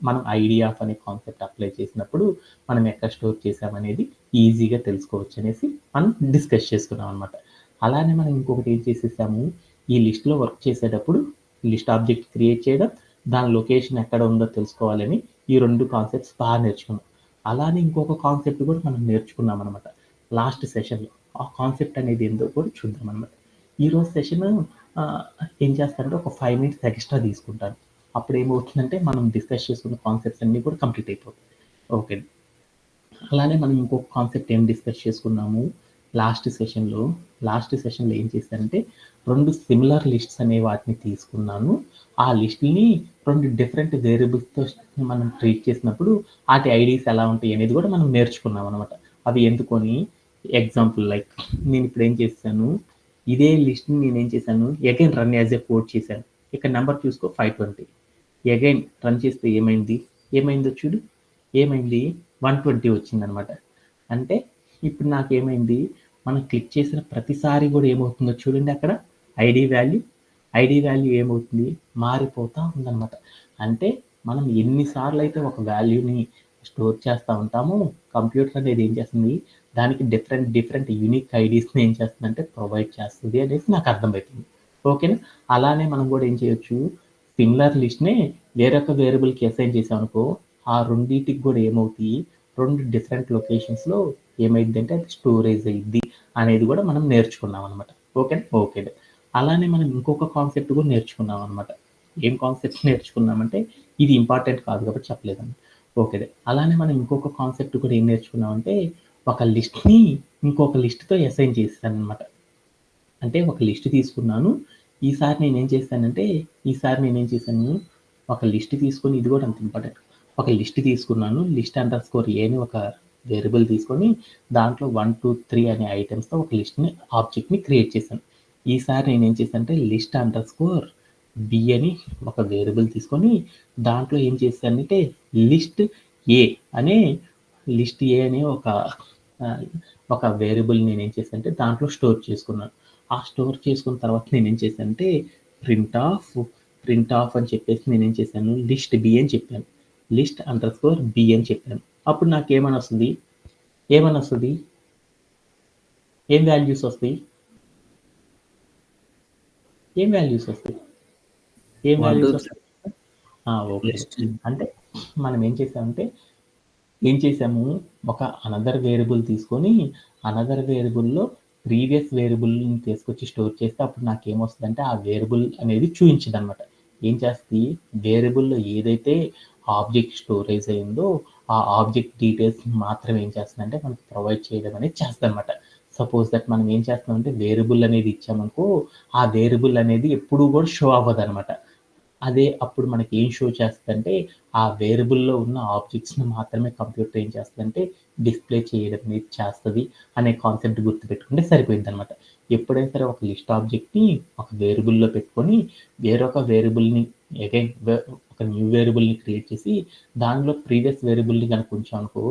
మనం ఐడీఎఫ్ అనే కాన్సెప్ట్ అప్లై చేసినప్పుడు మనం ఎక్కడ స్టోర్ చేసామనేది ఈజీగా తెలుసుకోవచ్చనేసి మనం డిస్కస్ చేసుకున్నాం అనమాట. అలానే మనం ఇంకొకటి ఏం చేసేసాము, ఈ లిస్ట్‌లో వర్క్ చేసేటప్పుడు లిస్ట్ ఆబ్జెక్ట్ క్రియేట్ చేయడం, దాని లొకేషన్ ఎక్కడ ఉందో తెలుసుకోవాలని ఈ 2 కాన్సెప్ట్స్ నేర్చుకున్నాం. అలానే ఇంకొక కాన్సెప్ట్ కూడా మనం నేర్చుకున్నామనమాట లాస్ట్ సెషన్‌లో. ఆ కాన్సెప్ట్ అనేది ఏందో కూడా చూద్దామనమాట. ఈరోజు సెషన్ ఆహ్, ఏం చేస్తానంటే ఒక 5 మినిట్స్ ఎక్స్‌ట్రా తీసుకుంటాను. అప్పుడేమవుతుందంటే మనం డిస్కస్ చేసుకున్న కాన్సెప్ట్స్ అన్నీ కూడా కంప్లీట్ అయిపోతాయి. ఓకే. అలానే మనం ఇంకొక కాన్సెప్ట్ ఏం డిస్కస్ చేసుకున్నాము లాస్ట్ సెషన్‌లో ఏం చేశానంటే 2 సిమిలర్ లిస్ట్స్ అనే వాటిని తీసుకున్నాను. ఆ లిస్ట్‌ని 2 డిఫరెంట్ వేరియబుల్స్‌తో మనం ట్రీట్ చేసినప్పుడు ఆటి ఐడీస్ ఎలా ఉంటాయి అనేది కూడా మనం నేర్చుకున్నామనమాట. అవి ఎందుకని, ఎగ్జాంపుల్ లైక్ నేనిప్పుడు ఏం చేశాను, ఇదే లిస్ట్‌ని నేనేం చేశాను, again run as a code చేశాను. ఇక్కడ నంబర్ చూసుకో 520. అగైన్ రన్ చేస్తే ఏమైంది, ఏమైందో చూడు, ఏమైంది 120 వచ్చిందనమాట. అంటే ఇప్పుడు నాకేమైంది, మనం క్లిక్ చేసిన ప్రతిసారి కూడా ఏమవుతుందో చూడండి అక్కడ ఐడి వాల్యూ ఏమవుతుంది, మారిపోతూ ఉందన్నమాట. అంటే మనం ఎన్నిసార్లు అయితే ఒక వాల్యూని స్టోర్ చేస్తూ ఉంటామో కంప్యూటర్ అనేది ఏం చేస్తుంది, దానికి డిఫరెంట్ యూనిక్ ఐడీస్ని ఏం చేస్తుందంటే ప్రొవైడ్ చేస్తుంది అనేసి నాకు అర్థమవుతుంది. ఓకేనా. అలానే మనం కూడా ఏం చేయొచ్చు, సిమిలర్ లిస్ట్నే వేరొక వేరియబుల్కి అసైన్ చేసామనుకో, ఆ రెండింటికి కూడా ఏమవుతాయి, రెండు డిఫరెంట్ లొకేషన్స్లో ఏమైందంటే అది స్టోరేజ్ అయ్యిద్ది అనేది కూడా మనం నేర్చుకున్నాం అనమాట. ఓకే. అలానే మనం ఇంకొక కాన్సెప్ట్ కూడా నేర్చుకున్నాం అనమాట. ఏం కాన్సెప్ట్ నేర్చుకున్నామంటే, ఇది ఇంపార్టెంట్ కాదు కాబట్టి చెప్పలేదండి. ఓకే. అలానే మనం ఇంకొక కాన్సెప్ట్ కూడా ఏం నేర్చుకున్నామంటే, ఒక లిస్ట్ని ఇంకొక లిస్ట్తో అసైన్ చేస్తాను అనమాట. అంటే ఒక లిస్ట్ తీసుకున్నాను, ఈసారి నేనేం చేశాను, ఒక లిస్ట్ తీసుకొని, ఇది కూడా అంత ఇంపార్టెంట్, ఒక లిస్ట్ తీసుకున్నాను, లిస్ట్ అండర్ స్కోర్ ఏ అని ఒక వేరియబుల్ తీసుకొని దాంట్లో 1, 2, 3 అనే ఐటమ్స్తో ఒక లిస్ట్ని ఆబ్జెక్ట్ని క్రియేట్ చేశాను. ఈసారి నేనేం చేశానంటే లిస్ట్ అండర్ స్కోర్ బి అని ఒక వేరియబుల్ తీసుకొని దాంట్లో ఏం చేశానంటే లిస్ట్ ఏ అనే ఒక వేరియబుల్ నేనేం చేశానంటే దాంట్లో స్టోర్ చేసుకున్నాను. ఆ స్టోర్ చేసుకున్న తర్వాత నేనేం చేశానంటే ప్రింట్ ఆఫ్ అని చెప్పేసి నేనేం చేశాను, లిస్ట్ బి అని చెప్పాను, లిస్ట్ అండర్ స్కోర్ బి అని చెప్పాను. అప్పుడు నాకు ఏమని వస్తుంది, ఏం వాల్యూస్ వస్తాయి, One, two, three. Okay. List. అంటే మనం ఏం చేసాము, ఒక అనదర్ వేరియబుల్ తీసుకొని అనదర్ వేరియబుల్లో ప్రీవియస్ వేరియబుల్ని తీసుకొచ్చి స్టోర్ చేస్తే అప్పుడు నాకేమొస్తుందంటే ఆ వేరియబుల్ అనేది చూపించదనమాట. ఏం చేస్తుంది, వేరియబుల్లో ఏదైతే ఆబ్జెక్ట్ స్టోరేజ్ అయిందో ఆ ఆబ్జెక్ట్ డీటెయిల్స్ మాత్రమే ఏం చేస్తుందంటే మనకు ప్రొవైడ్ చేయడం అనేది చేస్తుందన్నమాట. సపోజ్ దట్ మనం ఏం చేస్తామంటే వేరియబుల్ అనేది ఇచ్చామనుకో, ఆ వేరియబుల్ అనేది ఎప్పుడూ కూడా షో అవ్వదనమాట. అదే అప్పుడు మనకి ఏం షో చేస్తుందంటే ఆ వేరియబుల్లో ఉన్న ఆబ్జెక్ట్స్ని మాత్రమే కంప్యూటర్ ఏం చేస్తుందంటే డిస్ప్లే చేయడం అనేది చేస్తుంది అనే కాన్సెప్ట్ గుర్తుపెట్టుకుంటే సరిపోయింది అనమాట. ఎప్పుడైనా సరే ఒక లిస్ట్ ఆబ్జెక్ట్ని ఒక వేరియబుల్లో పెట్టుకొని వేరొక వేరియబుల్ని అగైన్ ఒక న్యూ వేరియబుల్ని క్రియేట్ చేసి దానిలో ప్రీవియస్ వేరియబుల్ని కనుక ఉంచామనుకో,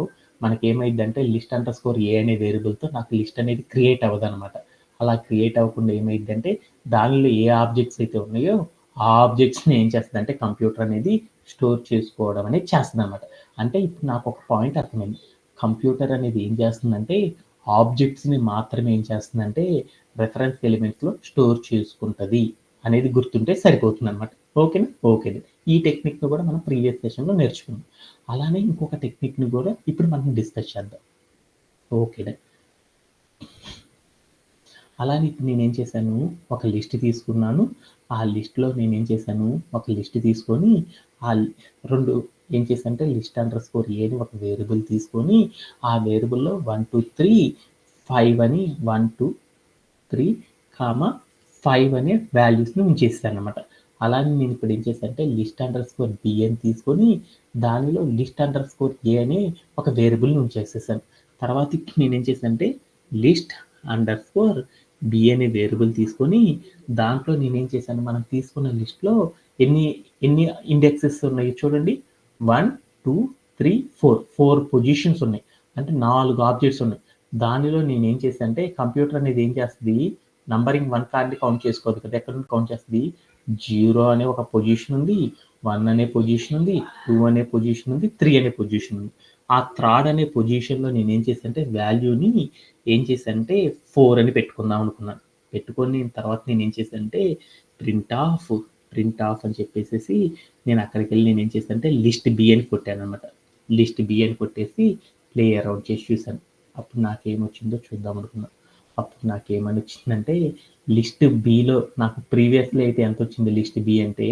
మనకి ఏమైందంటే లిస్ట్ అండర్ స్కోర్ ఏ అనే వేరియబుల్తో నాకు లిస్ట్ అనేది క్రియేట్ అవ్వదు అనమాట. అలా క్రియేట్ అవ్వకుండా ఏమైందంటే దానిలో ఏ ఆబ్జెక్ట్స్ అయితే ఉన్నాయో ఆ ఆబ్జెక్ట్స్ని ఏం చేస్తుందంటే కంప్యూటర్ అనేది స్టోర్ చేసుకోవడం అనేది చేస్తుంది అనమాట. అంటే ఇప్పుడు నాకు ఒక పాయింట్ అర్థమైంది, కంప్యూటర్ అనేది ఏం చేస్తుందంటే ఆబ్జెక్ట్స్ని మాత్రమే ఏం చేస్తుందంటే రెఫరెన్స్ ఎలిమెంట్స్లో స్టోర్ చేసుకుంటుంది అనేది గుర్తుంటే సరిపోతుంది అనమాట. ఓకేనా. ఈ టెక్నిక్ను కూడా మనం ప్రీవియస్ సెషన్లో నేర్చుకున్నాం. అలానే ఇంకొక టెక్నిక్ని కూడా ఇప్పుడు మనం డిస్కస్ చేద్దాం. ఓకేనా. అలానే ఇప్పుడు నేనేం చేశాను, ఒక లిస్ట్ తీసుకున్నాను, ఆ లిస్ట్లో నేనేం చేశాను, ఒక లిస్ట్ తీసుకొని ఆ రెండు ఏం చేశానంటే లిస్ట్ అండర్ స్కోర్ ఏ అని ఒక వేరియబుల్ తీసుకొని ఆ వేరియబుల్లో 1, 2, 3, 5 అని 1, 2, 3, 5 అనే వాల్యూస్ని ఉంచేస్తాను అనమాట. అలానే నేను ఇప్పుడు ఏం చేశానంటే లిస్ట్ అండర్ స్కోర్ బి అని తీసుకొని దానిలో లిస్ట్ అండర్ స్కోర్ ఏ అనే ఒక వేరియబుల్ని ఉంచేసేసాను. తర్వాత ఇప్పుడు నేనేం చేశానంటే లిస్ట్ అండర్ స్కోర్ బి అనే వేరియబుల్ తీసుకొని దాంట్లో నేనేం చేశాను, మనం తీసుకున్న లిస్ట్లో ఎన్ని ఎన్ని ఇండెక్సెస్ ఉన్నాయి చూడండి, 1, 2, 3, 4 పొజిషన్స్ ఉన్నాయి. అంటే 4 ఆబ్జెక్ట్స్ ఉన్నాయి. దానిలో నేనేం చేశాను అంటే కంప్యూటర్ అనేది ఏం చేస్తుంది, నంబరింగ్ 1 కార్డ్ని కౌంట్ చేసుకోవద్దు కదా, ఎక్కడ నుండి కౌంట్ చేస్తుంది, 0 అనే ఒక పొజిషన్ ఉంది, 1 అనే పొజిషన్ ఉంది, 2 అనే పొజిషన్ ఉంది, 3 అనే పొజిషన్ ఉంది. ఆ థర్డ్ అనే పొజిషన్లో నేనేం చేశానంటే వాల్యూని ఏం చేశానంటే 4 అని పెట్టుకుందాం అనుకున్నాను. పెట్టుకొని తర్వాత నేనేం చేశానంటే ప్రింట్ ఆఫ్ అని చెప్పేసేసి నేను అక్కడికి వెళ్ళి నేనేం చేశానంటే లిస్ట్ బి అని కొట్టాను అనమాట. లిస్ట్ బి అని కొట్టేసి ప్లే అరౌండ్ చేసి చూశాను. అప్పుడు నాకేమొచ్చిందో చూద్దాం అనుకున్నాను. అప్పుడు నాకేమని వచ్చిందంటే లిస్ట్ బిలో నాకు ప్రీవియస్లో అయితే ఎంత వచ్చింది, లిస్ట్ బి అంటే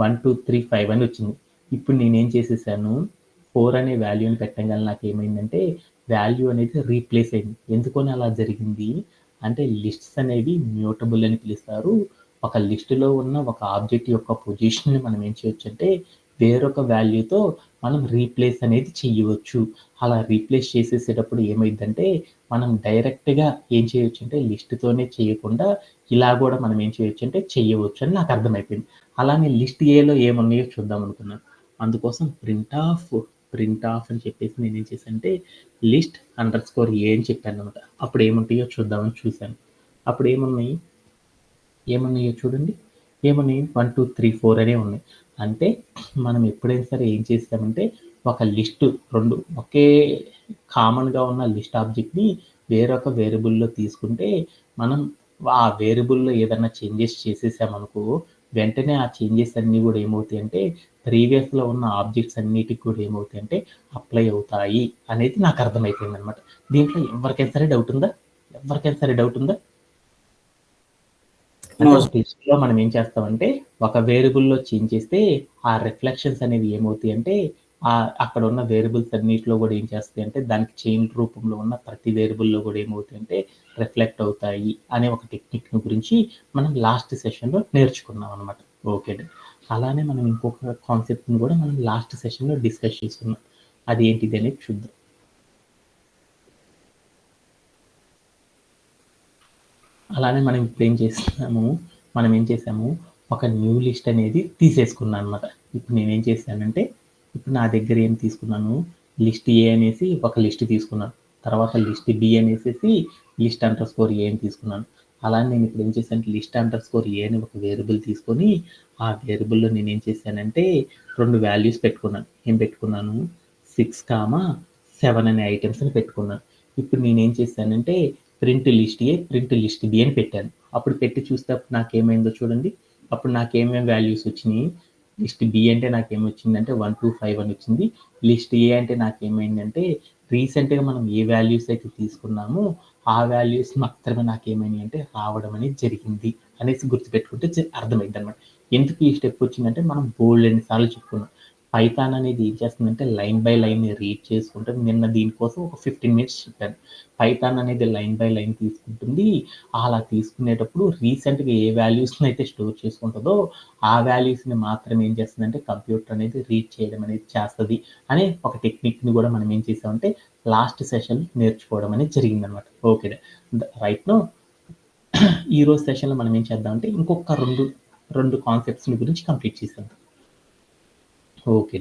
1, 2, 3, 5 అని వచ్చింది. ఇప్పుడు నేనేం చేసేసాను, 4 అనే వాల్యూని పెట్టగానే నాకేమైందంటే వాల్యూ అనేది రీప్లేస్ అయింది. ఎందుకని అలా జరిగింది అంటే లిస్ట్స్ అనేవి మ్యూటబుల్ అని పిలుస్తారు. ఒక లిస్టులో ఉన్న ఒక ఆబ్జెక్ట్ యొక్క పొజిషన్ని మనం ఏం చేయొచ్చు అంటే వేరొక వాల్యూతో మనం రీప్లేస్ అనేది చేయవచ్చు. అలా రీప్లేస్ చేసేసేటప్పుడు ఏమైందంటే మనం డైరెక్ట్గా ఏం చేయొచ్చు అంటే లిస్ట్తోనే చేయకుండా ఇలా కూడా మనం ఏం చేయొచ్చు అంటే చేయవచ్చు అని నాకు అర్థమైపోయింది. అలానే లిస్ట్ ఏలో ఏమున్నాయో చూద్దాం అనుకున్నాను. అందుకోసం ప్రింట్ ఆఫ్ అని చెప్పేసి నేనేం చేశానంటే లిస్ట్ అండర్ స్కోర్ ఏ అని చెప్పాను అనమాట. అప్పుడు ఏముంటాయో చూద్దామని చూశాను. అప్పుడు ఏమున్నాయో చూడండి. ఏమున్నాయి 1, 2, 3, 4 అనే ఉన్నాయి. అంటే మనం ఎప్పుడైనా సరే ఏం చేస్తామంటే ఒక లిస్టు 2 ఒకే కామన్‌గా ఉన్న లిస్ట్ ఆబ్జెక్ట్‌ని వేరొక వేరియబుల్‌లో తీసుకుంటే మనం ఆ వేరియబుల్‌లో ఏదన్నా చేంజెస్ చేసేసామనుకో వెంటనే ఆ చేంజెస్ అన్నీ గూడా ఏమవుతాయంటే ప్రీవియస్‌లో ఉన్న ఆబ్జెక్ట్స్ అన్నిటికి కూడా ఏమవుతాయంటే అప్లై అవుతాయి అనేది నాకు అర్థమైపోయిందనమాట. దీంట్లో ఎవరికైనా సరే డౌట్ ఉందా? ఎవరికైనా సరే డౌట్ ఉందా? అంటే ఒక లిస్ట్‌లో మనం ఏం చేస్తామంటే ఒక వేరియబుల్‌లో చేంజ్ చేస్తే ఆ రిఫ్లెక్షన్స్ అనేవి ఏమవుతాయంటే అక్కడ ఉన్న వేరియబుల్స్ అన్నిటిలో కూడా ఏం చేస్తాయంటే దానికి చైన్ రూపంలో ఉన్న ప్రతి వేరియబుల్‌లో కూడా ఏమవుతాయంటే రిఫ్లెక్ట్ అవుతాయి అనే ఒక టెక్నిక్‌ని గురించి మనం లాస్ట్ సెషన్‌లో నేర్చుకున్నాం అనమాట. ఓకే. అలానే మనం ఇంకొక కాన్సెప్ట్‌ని కూడా మనం లాస్ట్ సెషన్‌లో డిస్కస్ చేసుకున్నాం. అది ఏంటిది అనేది చూద్దాం. అలానే మనం ఏం చేసాము ఒక న్యూ లిస్ట్ అనేది తీసేసుకున్నాను అనమాట. ఇప్పుడు నేనేం చేశానంటే ఇప్పుడు నా దగ్గర ఏం తీసుకున్నాను లిస్ట్ ఏ అనేసి ఒక లిస్ట్ తీసుకున్నాను. తర్వాత లిస్ట్ బి అనేసేసి లిస్ట్ అండర్ స్కోర్ ఏ అని తీసుకున్నాను. అలానే నేను ఇప్పుడు ఏం చేశాను లిస్ట్ అండర్ స్కోర్ ఏ అని ఒక వేరియబుల్ తీసుకొని ఆ వేరియబుల్‌లో నేనేం చేశానంటే 2 వాల్యూస్ పెట్టుకున్నాను. ఏం పెట్టుకున్నాను 6, 7 అనే ఐటెమ్స్‌ని పెట్టుకున్నాను. ఇప్పుడు నేనేం చేశానంటే ప్రింట్ లిస్ట్ ఏ, ప్రింట్ లిస్ట్ బి అని పెట్టాను. అప్పుడు పెట్టి చూస్తే అప్పుడు నాకేమైందో చూడండి. అప్పుడు నాకేమేం వాల్యూస్ వచ్చినియి. లిస్ట్ బి అంటే నాకేమొచ్చిందంటే 1, 2, 5 అని వచ్చింది. లిస్ట్ ఏ అంటే నాకేమైందంటే రీసెంట్‌గా మనం ఏ వాల్యూస్ అయితే తీసుకున్నామో ఆ వాల్యూస్ మాత్రమే నాకేమైనాయి అంటే రావడం అనేది జరిగింది అనేసి గుర్తుపెట్టుకుంటే అర్థమైద్దనమాట. ఎందుకు ఈ స్టెప్ వచ్చిందంటే మనం బోలెడన్ని సార్లు చెప్పుకున్నాం. పైథాన్ అనేది ఏం చేస్తుందంటే లైన్ బై లైన్ రీడ్ చేసుకుంటే నిన్న దీనికోసం ఒక 15 మినిట్స్ చెప్పాను. పైథాన్ అనేది లైన్ బై లైన్ తీసుకుంటుంది. అలా తీసుకునేటప్పుడు రీసెంట్‌గా ఏ వాల్యూస్‌ని అయితే స్టోర్ చేసుకుంటదో ఆ వాల్యూస్‌ని మాత్రమే ఏం చేస్తుందంటే కంప్యూటర్ అనేది రీడ్ చేయడం అనేది చేస్తది అనే ఒక టెక్నిక్‌ని కూడా మనం ఏం చేసామంటే లాస్ట్ సెషన్ నేర్చుకోవడం అనేది జరిగిందనమాట. ఓకే. రైట్ నౌ ఈరోజు సెషన్‌లో మనం ఏం చేద్దామంటే ఇంకొక 2 కాన్సెప్ట్స్‌ని గురించి కంప్లీట్ చేసేద్దాం. ఓకే.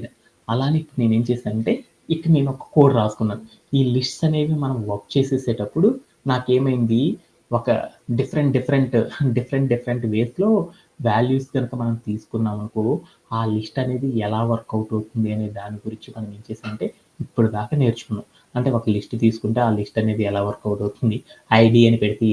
అలానే ఇప్పుడు నేనేం చేశానంటే, ఇక్కడ నేను ఒక కోడ్ రాసుకున్నాను. ఈ లిస్ట్స్ అనేవి మనం వర్క్ చేసేసేటప్పుడు నాకేమైంది, ఒక డిఫరెంట్ వేస్‌లో వాల్యూస్ గనక మనం తీసుకున్నామనుకో, ఆ లిస్ట్ అనేది ఎలా వర్కౌట్ అవుతుంది అనే దాని గురించి మనం ఏం చేసామంటే, ఇప్పటిదాకా నేర్చుకున్నాం. అంటే ఒక లిస్ట్ తీసుకుంటే, ఆ లిస్ట్ అనేది ఎలా వర్కౌట్ అవుతుంది, ఐడీ అని పెడితే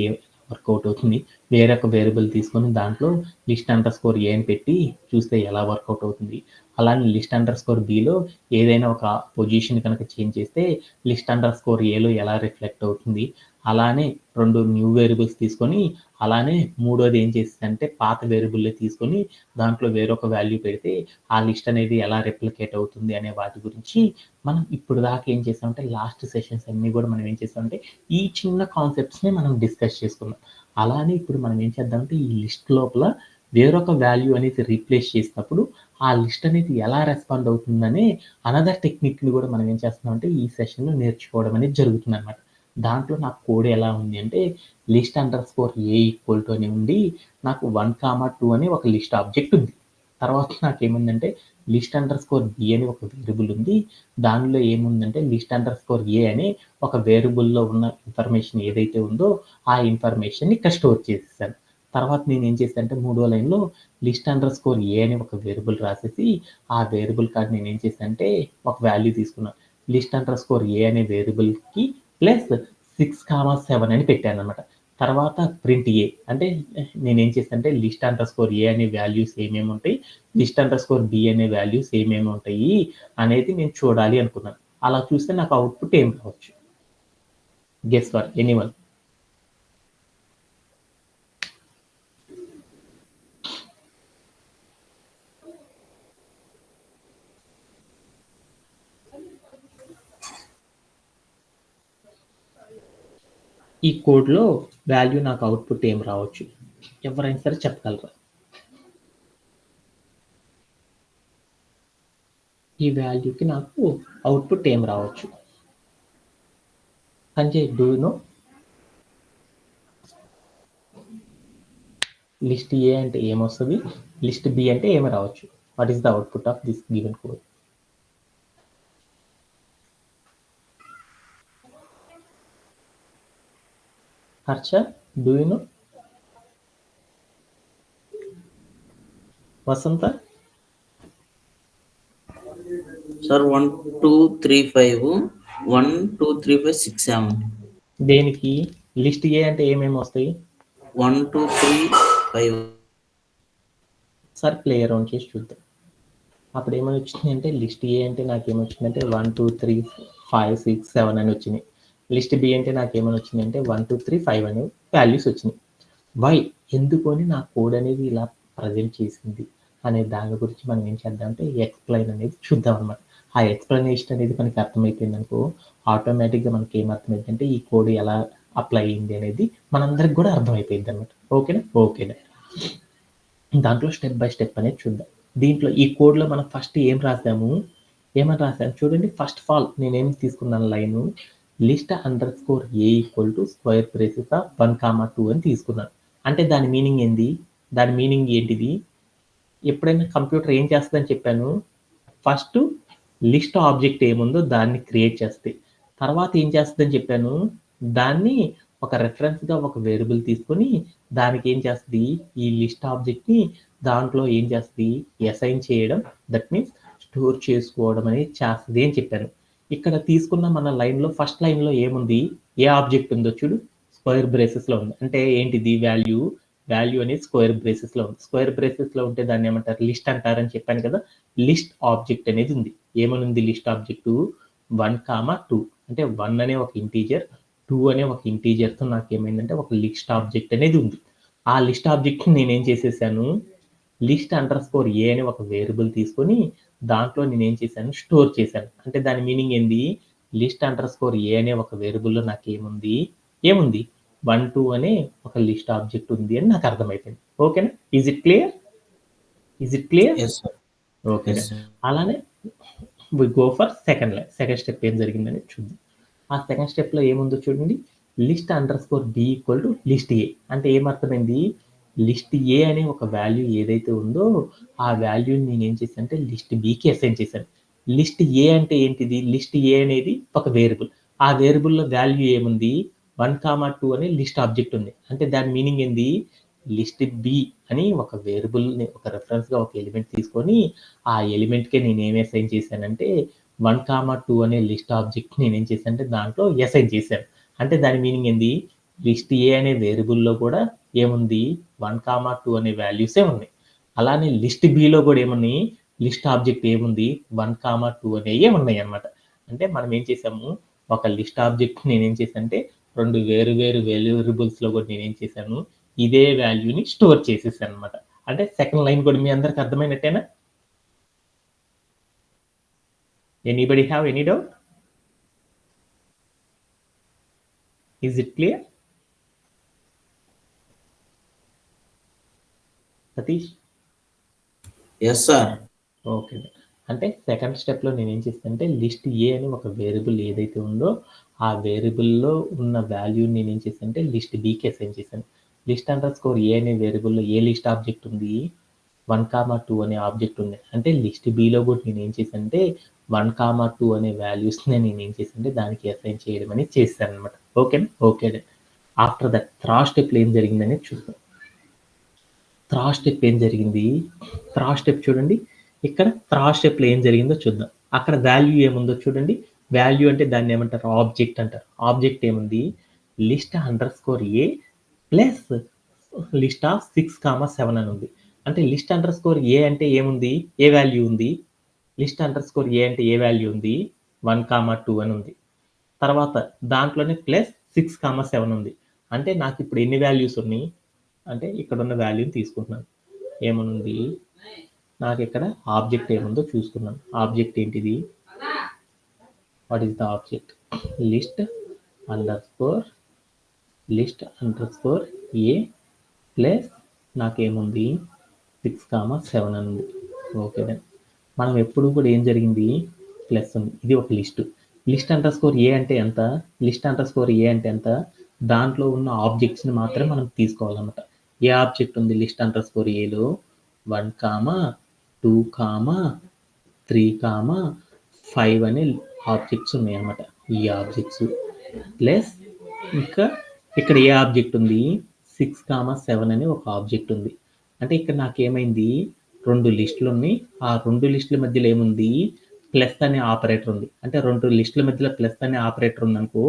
వర్కౌట్ అవుతుంది. వేరొక వేరియబుల్ తీసుకొని దాంట్లో లిస్ట్ అండర్ స్కోర్ ఏ అని పెట్టి చూస్తే ఎలా వర్కౌట్ అవుతుంది. అలానే లిస్ట్ అండర్ స్కోర్ బిలో ఏదైనా ఒక పొజిషన్ కనుక చేంజ్ చేస్తే లిస్ట్ అండర్ స్కోర్ ఏలో ఎలా రిఫ్లెక్ట్ అవుతుంది. అలానే 2 న్యూ వేరియబుల్స్ తీసుకొని అలానే మూడోది ఏం చేసేదంటే పాత వేరియబుల్‌ని తీసుకొని దాంట్లో వేరొక వాల్యూ పెడితే ఆ లిస్ట్ అనేది ఎలా రెప్లికేట్ అవుతుంది అనే వాటి గురించి మనం ఇప్పటిదాకా ఏం చేసామంటే లాస్ట్ సెషన్స్ అన్నీ కూడా మనం ఏం చేసామంటే ఈ చిన్న కాన్సెప్ట్స్‌ని మనం డిస్కస్ చేసుకున్నాం. అలానే ఇప్పుడు మనం ఏం చేద్దామంటే ఈ లిస్ట్ లోపల వేరొక వాల్యూ అనేది రీప్లేస్ చేసినప్పుడు ఆ లిస్ట్ అనేది ఎలా రెస్పాండ్ అవుతుందనే అనదర్ టెక్నిక్‌ని కూడా మనం ఏం చేస్తున్నామంటే ఈ సెషన్‌లో నేర్చుకోవడం అనేది జరుగుతుందనమాట. దాంట్లో నాకు కోడ్ ఎలా ఉంది అంటే list underscore A equal to అని ఉండి నాకు 1, 2 అని ఒక లిస్ట్ ఆబ్జెక్ట్ ఉంది. తర్వాత నాకేముందంటే లిస్ట్ అండర్ స్కోర్ బి అని ఒక వేరియబుల్ ఉంది. దానిలో ఏముందంటే లిస్ట్ అండర్ స్కోర్ ఏ అని ఒక వేరియబుల్‌లో ఉన్న ఇన్ఫర్మేషన్ ఏదైతే ఉందో ఆ ఇన్ఫర్మేషన్‌ని ఇక్కడ స్టోర్ చేసేసాను. తర్వాత నేనేం చేశానంటే మూడో లైన్‌లో లిస్ట్ అండర్ స్కోర్ ఏ అని ఒక వేరియబుల్ రాసేసి ఆ వేరియబుల్ కాడ నేనేం చేశానంటే ఒక వాల్యూ తీసుకున్నాను. లిస్ట్ అండర్ స్కోర్ ఏ అనే వేరియబుల్‌కి ప్లస్ 6, 7 అని పెట్టాననమాట. తర్వాత ప్రింట్ ఏ అంటే నేనేం చేశానంటే లిస్ట్ అండర్ స్కోర్ ఏ అనే వాల్యూస్ ఏమేమి ఉంటాయి, లిస్ట్ అండర్ స్కోర్ బి అనే వాల్యూస్ ఏమేమి ఉంటాయి అనేది నేను చూడాలి అనుకున్నాను. అలా చూస్తే నాకు అవుట్‌పుట్ ఏం రావచ్చు? Guess for anyone. ఈ కోడ్‌లో వాల్యూ నాకు అవుట్‌పుట్ ఏం రావచ్చు? ఎవరైనా సరే చెప్పగలరా? ఈ వాల్యూకి నాకు అవుట్‌పుట్ ఏం రావచ్చు? Sanjay do you know? List A అంటే ఏమొస్తది? లిస్ట్ బి అంటే ఏమి రావచ్చు? What is the output of this given code? Harsha, do you know? Vasantha? Sir 1 2 3 5 1 2 3 5 6 7 దేనికి? లిస్ట్ ఏ అంటే ఏమేమి వస్తాయి? 1 2 3 5 సార్ ప్లే అరౌండ్ చేసి చూద్దాం. అప్పుడు ఏమని వచ్చింది అంటే లిస్ట్ ఏ అంటే నాకు ఏమొచ్చిందంటే 1 2 3 5 6 7 అని వచ్చినాయి. లిస్ట్ బి అంటే నాకు ఏమని వచ్చిందంటే 1 2 3 5 అనే వాల్యూస్ వచ్చినాయి. వై, ఎందుకొని నా కోడ్ అనేది ఇలా ప్రజెంట్ చేసింది అనే దాని గురించి మనం ఏం చేద్దాం అంటే ఎక్స్ప్లెయిన్ అనేది చూద్దాం అనమాట. ఆ ఎక్స్ప్లెనేషన్ అనేది మనకి అర్థమైపోయింది అనుకో, ఆటోమేటిక్గా మనకి ఏం అర్థమైందంటే ఈ కోడ్ ఎలా అప్లై అయింది అనేది మనందరికి కూడా అర్థమైపోయింది అనమాట. ఓకేనా? ఓకేనా. దాంట్లో స్టెప్ బై స్టెప్ అనేది చూద్దాం. దీంట్లో ఈ కోడ్లో మనం ఫస్ట్ ఏం రాసాము, ఏమని రాసాము చూడండి. ఫస్ట్ ఆఫ్ ఆల్ నేనేం తీసుకున్నాను line, list underscore A equal to square braces of 1, 2 అని తీసుకున్నాను. అంటే దాని మీనింగ్ ఏంది? దాని మీనింగ్ ఏంటిది? ఎప్పుడైనా కంప్యూటర్ ఏం చేస్తుందని చెప్పాను, ఫస్ట్ లిస్ట్ ఆబ్జెక్ట్ ఏముందో దాన్ని క్రియేట్ చేస్తాయి. తర్వాత ఏం చేస్తుందని చెప్పాను, దాన్ని ఒక రెఫరెన్స్గా ఒక వేరియబుల్ తీసుకొని దానికి ఏం చేస్తుంది, ఈ లిస్ట్ ఆబ్జెక్ట్ని దాంట్లో ఏం చేస్తుంది, అసైన్ చేయడం, దట్ మీన్స్ స్టోర్ చేసుకోవడం అనేది చేస్తుంది అని చెప్పాను. ఇక్కడ తీసుకున్న మన లైన్లో ఫస్ట్ లైన్లో ఏముంది, ఏ ఆబ్జెక్ట్ ఉందో చూడు, స్క్వేర్ బ్రేసెస్లో ఉంది. అంటే ఏంటిది వాల్యూ, వాల్యూ అనేది స్క్వేర్ బ్రేసెస్లో ఉంది. స్క్వేర్ బ్రేసెస్లో ఉంటే దాన్ని ఏమంటారు, లిస్ట్ అంటారని చెప్పాను కదా. లిస్ట్ ఆబ్జెక్ట్ అనేది ఉంది. ఏమని ఉంది లిస్ట్ ఆబ్జెక్టు, 1, 2 అంటే 1 అనే ఒక ఇంటీజర్, 2 అనే ఒక ఇంటీజర్తో నాకు ఏమైందంటే ఒక లిస్ట్ ఆబ్జెక్ట్ అనేది ఉంది. ఆ లిస్ట్ ఆబ్జెక్ట్ నేనేం చేసేసాను, లిస్ట్ అండర్ స్కోర్ ఏ అనే ఒక వేరియబుల్ తీసుకొని దాంట్లో నేనేం చేశాను, స్టోర్ చేశాను. అంటే దాని మీనింగ్ ఏంది, లిస్ట్ అండర్ స్కోర్ ఏ అనే ఒక వేరియబుల్లో నాకు ఏముంది, 1 2 అనే ఒక లిస్ట్ ఆబ్జెక్ట్ ఉంది అని నాకు అర్థమైపోయింది. ఓకేనా? Is it clear? Is it clear? yes sir okay. yes sir అలానే we go for second line. Second step ఏం జరిగిందని చూద్దాం. ఆ సెకండ్ స్టెప్లో ఏముందో చూడండి, list underscore B equal to list A. అంటే ఏమర్థమైంది, లిస్ట్ ఏ అనే ఒక వాల్యూ ఏదైతే ఉందో ఆ వాల్యూని నేను ఏం చేశాను అంటే లిస్ట్ బికి అసైన్ చేశాను. లిస్ట్ ఏ అంటే ఏంటిది, లిస్ట్ ఏ అనేది ఒక వేరియబుల్. ఆ వేరియబుల్లో వాల్యూ ఏముంది, 1, 2 అనే లిస్ట్ ఆబ్జెక్ట్ ఉంది. అంటే దాని మీనింగ్ ఏంది, లిస్ట్ బి అని ఒక వేరియబుల్ని ఒక రెఫరెన్స్గా ఒక ఎలిమెంట్ తీసుకొని ఆ ఎలిమెంట్కే నేను ఏమి అసైన్ చేశానంటే 1, 2 అనే లిస్ట్ ఆబ్జెక్ట్ నేను ఏం చేశానంటే దాంట్లో అసైన్ చేశాను. అంటే దాని మీనింగ్ ఏంది, లిస్ట్ ఏ అనే వేరియబుల్లో కూడా ఏముంది, 1, 2 అనే వాల్యూసే ఉన్నాయి. అలానే లిస్ట్ బిలో కూడా ఏమున్నాయి, లిస్ట్ ఆబ్జెక్ట్ ఏముంది, 1, 2 అనేవి ఉన్నాయి అనమాట. అంటే మనం ఏం చేసాము, ఒక లిస్ట్ ఆబ్జెక్ట్ నేనేం చేశానంటే రెండు వేరు వేరు వేరియబుల్స్లో కూడా నేనేం చేశాను, ఇదే వాల్యూని స్టోర్ చేసేసాను అనమాట. అంటే సెకండ్ లైన్ కూడా మీ అందరికి అర్థమైనట్టేనా? Anybody have any doubt? Is it clear? Satish? yes sir okay. అంటే సెకండ్ స్టెప్లో నేను ఏం చేస్తానంటే లిస్ట్ ఏ అని ఒక వేరియబుల్ ఏదైతే ఉందో ఆ వేరియబుల్లో ఉన్న వాల్యూని నేను ఏం చేశానంటే లిస్ట్ బికి అసైన్ చేశాను. లిస్ట్ అండర్ స్కోర్ ఏ అనే వేరియబుల్లో ఏ లిస్ట్ ఆబ్జెక్ట్ ఉంది, 1, 2 అనే ఆబ్జెక్ట్ ఉంది. అంటే లిస్ట్ బిలో కూడా నేను ఏం చేశానంటే 1, 2 అనే వాల్యూస్ని నేను ఏం చేశానంటే దానికి అసైన్ చేయడం అనేది చేశాను అనమాట. ఓకేనా? ఓకే. ఆఫ్టర్ దట్ థర్డ్ స్టెప్లో ఏం జరిగిందనేది చూద్దాం. థర్డ్ స్టెప్ ఏం జరిగింది, థర్డ్ స్టెప్ చూడండి. ఇక్కడ థర్డ్ స్టెప్లో ఏం జరిగిందో చూద్దాం. అక్కడ వాల్యూ ఏముందో చూడండి. వాల్యూ అంటే దాన్ని ఏమంటారు, ఆబ్జెక్ట్ అంటారు. ఆబ్జెక్ట్ ఏముంది, list underscore A plus list of 6, 7 అని ఉంది. అంటే లిస్ట్ అండర్ స్కోర్ ఏ అంటే ఏముంది, ఏ వాల్యూ ఉంది, లిస్ట్ అండర్ స్కోర్ ఏ అంటే ఏ వాల్యూ ఉంది, 1, 2 అని ఉంది. తర్వాత దాంట్లోనే ప్లస్ 6, 7 ఉంది. అంటే నాకు ఇప్పుడు ఎన్ని వాల్యూస్ ఉన్నాయి అంటే ఇక్కడ ఉన్న వాల్యూని తీసుకుంటున్నాను. ఏమనుంది, నాకు ఇక్కడ ఆబ్జెక్ట్ ఏముందో చూసుకున్నాను. ఆబ్జెక్ట్ ఏంటిది, what is the object, list underscore A plus నాకేముంది 6, 7 అని ఉంది. ఓకే. మనం ఎప్పుడు కూడా ఏం జరిగింది, ప్లస్ ఉంది. ఇది ఒక లిస్ట్ అండర్ స్కోర్ ఏ అంటే ఎంత, లిస్ట్ అండర్ స్కోర్ ఏ అంటే ఎంత, దాంట్లో ఉన్న ఆబ్జెక్ట్స్ని మాత్రమే మనం తీసుకోవాలన్నమాట. ఏ ఆబ్జెక్ట్ ఉంది లిస్ట్ అండర్ స్కోర్ ఏలో, 1, 2, 3, 5 అనే ఆబ్జెక్ట్స్ ఉన్నాయన్నమాట. ఈ ఆబ్జెక్ట్స్ ప్లస్ ఇంకా ఇక్కడ ఏ ఆబ్జెక్ట్ ఉంది 6,7 అని ఒక ఆబ్జెక్ట్ ఉంది. అంటే ఇక్కడ నాకేమైంది 2 లిస్టులు ఉన్నాయి. ఆ 2 లిస్టుల మధ్యలో ఏముంది ప్లస్ అనే ఆపరేటర్ ఉంది. అంటే 2 లిస్టుల మధ్యలో ప్లస్ అనే ఆపరేటర్ ఉందనుకో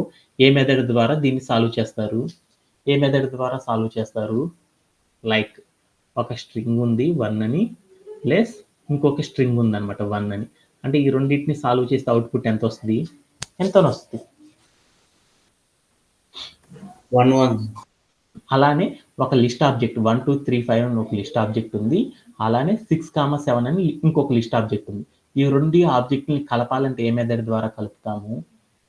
ఏ మెథడ్ ద్వారా దీన్ని సాల్వ్ చేస్తారు? ఏ మెథడ్ ద్వారా సాల్వ్ చేస్తారు? లైక్ ఒక స్ట్రింగ్ ఉంది 1 అని ప్లస్ ఇంకొక స్ట్రింగ్ ఉందన్నమాట 1 అని. అంటే ఈ రెండింటిని సాల్వ్ చేస్తే అవుట్పుట్ ఎంత వస్తుంది? ఎంత వస్తుంది? 1 1. అలానే ఒక లిస్ట్ ఆబ్జెక్ట్ 1 2 3 5 అని ఒక లిస్ట్ ఆబ్జెక్ట్ ఉంది. అలానే 6,7 అని ఇంకొక లిస్ట్ ఆబ్జెక్ట్ ఉంది. ఈ రెండు ఆబ్జెక్ట్ని కలపాలంటే ఏ మెథడ్ ద్వారా కలుపుతాము?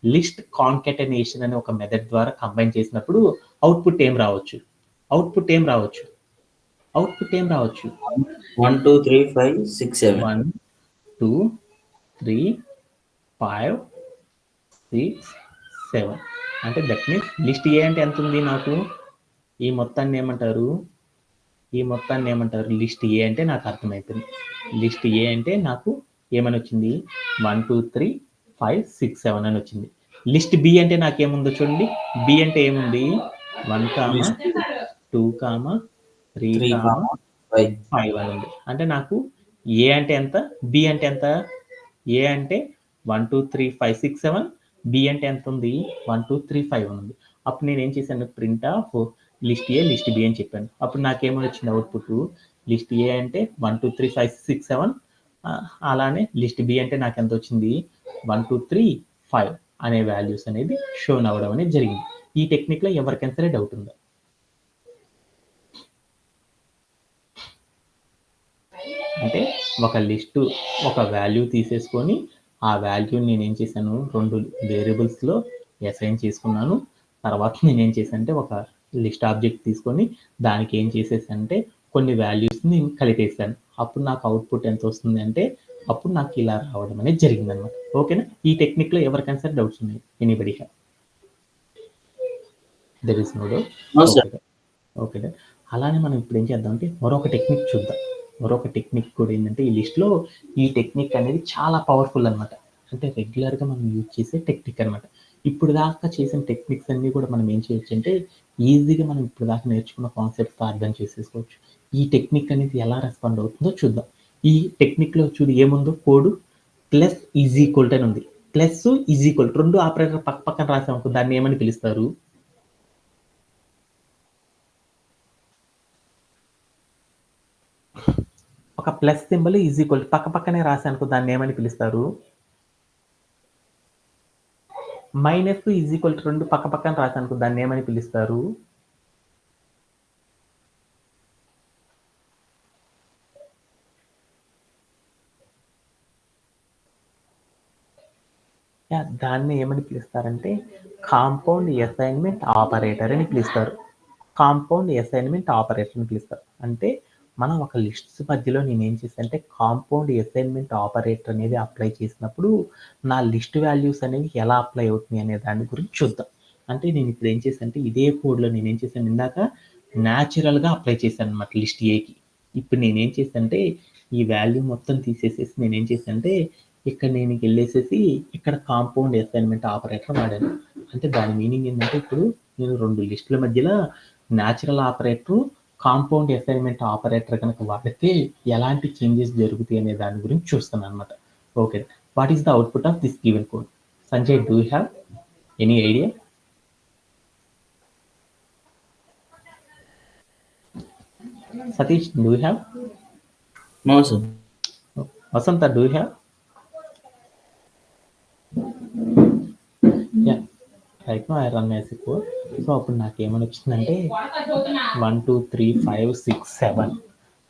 లిస్ట్ కాన్కెటనేషన్ అనే ఒక మెథడ్ ద్వారా కంబైన్ చేసినప్పుడు అవుట్పుట్ ఏం రావచ్చు? అవుట్పుట్ ఏం రావచ్చు? అవుట్పుట్ ఏం రావచ్చు? 1 2 3 5 6 7. 1 2 3 5 6 7. అంటే దట్ మీన్స్ లిస్ట్ ఏ అంటే ఎంత ఉంది నాకు? ఈ మొత్తాన్ని ఏమంటారు? ఈ మొత్తాన్ని ఏమంటారు? లిస్ట్ ఏ అంటే నాకు అర్థమవుతుంది. లిస్ట్ ఏ అంటే నాకు ఏమని వచ్చింది? 1 2 3 5 6 7 అని వచ్చింది. లిస్ట్ బి అంటే నాకేముందో చూడండి. బి అంటే ఏముంది? 1 కామా 2 కామా 3 3 కామా 5. 5 అని ఉంది. అంటే నాకు ఏ అంటే ఎంత? బి అంటే ఎంత? ఏ అంటే 1 2 3 5 6 7. బి అంటే ఎంత ఉంది? 1 2 3 5 ఉంది. అప్పుడు నేను ఏం చేశాను? Print of list A list B అని చెప్పాను. అప్పుడు నాకేమని వచ్చింది అవుట్పుట్? లిస్ట్ ఏ అంటే 1 2 3 5 6 7. అలానే లిస్ట్ బి అంటే నాకు ఎంత వచ్చింది? 1 2 3 5 అనే వాల్యూస్ అనేది షోన్ అవ్వడం అనేది జరిగింది. ఈ టెక్నిక్ లో ఎవరికైనా సరే డౌట్ ఉందా? అంటే ఒక లిస్టు ఒక వాల్యూ తీసేసుకొని ఆ వాల్యూని నేను ఏం చేశాను? 2 వేరియబుల్స్లో అసైన్ చేసుకున్నాను. తర్వాత నేను ఏం చేశాను అంటే ఒక లిస్ట్ ఆబ్జెక్ట్ తీసుకొని దానికి ఏం చేసేసానంటే కొన్ని వాల్యూస్ని కలిపేసాను. అప్పుడు నాకు అవుట్పుట్ ఎంత వస్తుంది అంటే అప్పుడు నాకు ఇలా రావడం అనేది జరిగింది అనమాట. ఓకేనా? ఈ టెక్నిక్లో ఎవరికైనా సరే డౌట్స్ ఉన్నాయి? Anybody have? There is no doubt. No, sir. Okay. అలానే మనం ఇప్పుడు ఏం చేద్దాం అంటే మరొక టెక్నిక్ చూద్దాం. మరొక టెక్నిక్ కూడా ఏంటంటే ఈ లిస్ట్లో ఈ టెక్నిక్ అనేది చాలా పవర్ఫుల్ అనమాట. అంటే రెగ్యులర్గా మనం యూజ్ చేసే టెక్నిక్ అనమాట. ఇప్పుడు దాకా చేసిన టెక్నిక్స్ అన్నీ కూడా మనం ఏం చేయొచ్చు అంటే ఈజీగా మనం ఇప్పుడు దాకా నేర్చుకున్న కాన్సెప్ట్తో అర్థం చేసేసుకోవచ్చు. ఈ టెక్నిక్ అనేది ఎలా రెస్పాండ్ అవుతుందో చూద్దాం. ఈ టెక్నిక్లో చూడు ఏముందో code plus is equal to అని ఉంది. ప్లస్ ఈజ్ ఈక్వల్ 2 ఆపరేటర్ పక్క పక్కన రాసామనుకో దాన్ని ఏమని పిలుస్తారు? ఒక ప్లస్ సింబల్ ఈజ్ ఈక్వల్ పక్క పక్కనే రాశానుకో దాన్ని ఏమని పిలుస్తారు? మైనస్ ఈజ్ ఈక్వల్ 2 పక్క పక్కన రాశానుకో దాన్ని ఏమని పిలుస్తారు? దాన్ని ఏమని పిలుస్తారంటే కాంపౌండ్ అసైన్మెంట్ ఆపరేటర్ అని పిలుస్తారు. కాంపౌండ్ అసైన్మెంట్ ఆపరేటర్ అని పిలుస్తారు. అంటే మనం ఒక లిస్ట్స్ మధ్యలో నేను ఏం చేశాను అంటే కాంపౌండ్ అసైన్మెంట్ ఆపరేటర్ అనేది అప్లై చేసినప్పుడు నా లిస్ట్ వాల్యూస్ అనేవి ఎలా అప్లై అవుతున్నాయి అనే దాని గురించి చూద్దాం. అంటే నేను ఇప్పుడు ఏం చేశాను అంటే ఇదే కోడ్లో నేను ఏం చేశాను ఇందాక న్యాచురల్గా అప్లై చేశాను అనమాట లిస్ట్ ఏకి. ఇప్పుడు నేనేం చేశానంటే ఈ వాల్యూ మొత్తం తీసేసేసి నేనేం చేశానంటే ఇక్కడ నేను వెళ్ళేసేసి ఇక్కడ కాంపౌండ్ అసైన్మెంట్ ఆపరేటర్ వాడాను. అంటే దాని మీనింగ్ ఏంటంటే ఇప్పుడు నేను 2 లిస్టుల మధ్యలో natural operator compound assignment operator కనుక వాడితే ఎలాంటి చేంజెస్ జరుగుతాయి అనే దాని గురించి చూస్తాను అనమాట. Okay. What is the output of this given code? Sanjay, do you have any idea? Satish, do you have? No, sir. Vasanta, do you have? Yeah. Right now I run as a code. So అప్పుడు నాకు ఏమని వచ్చిందంటే 1 2 3 5 6 7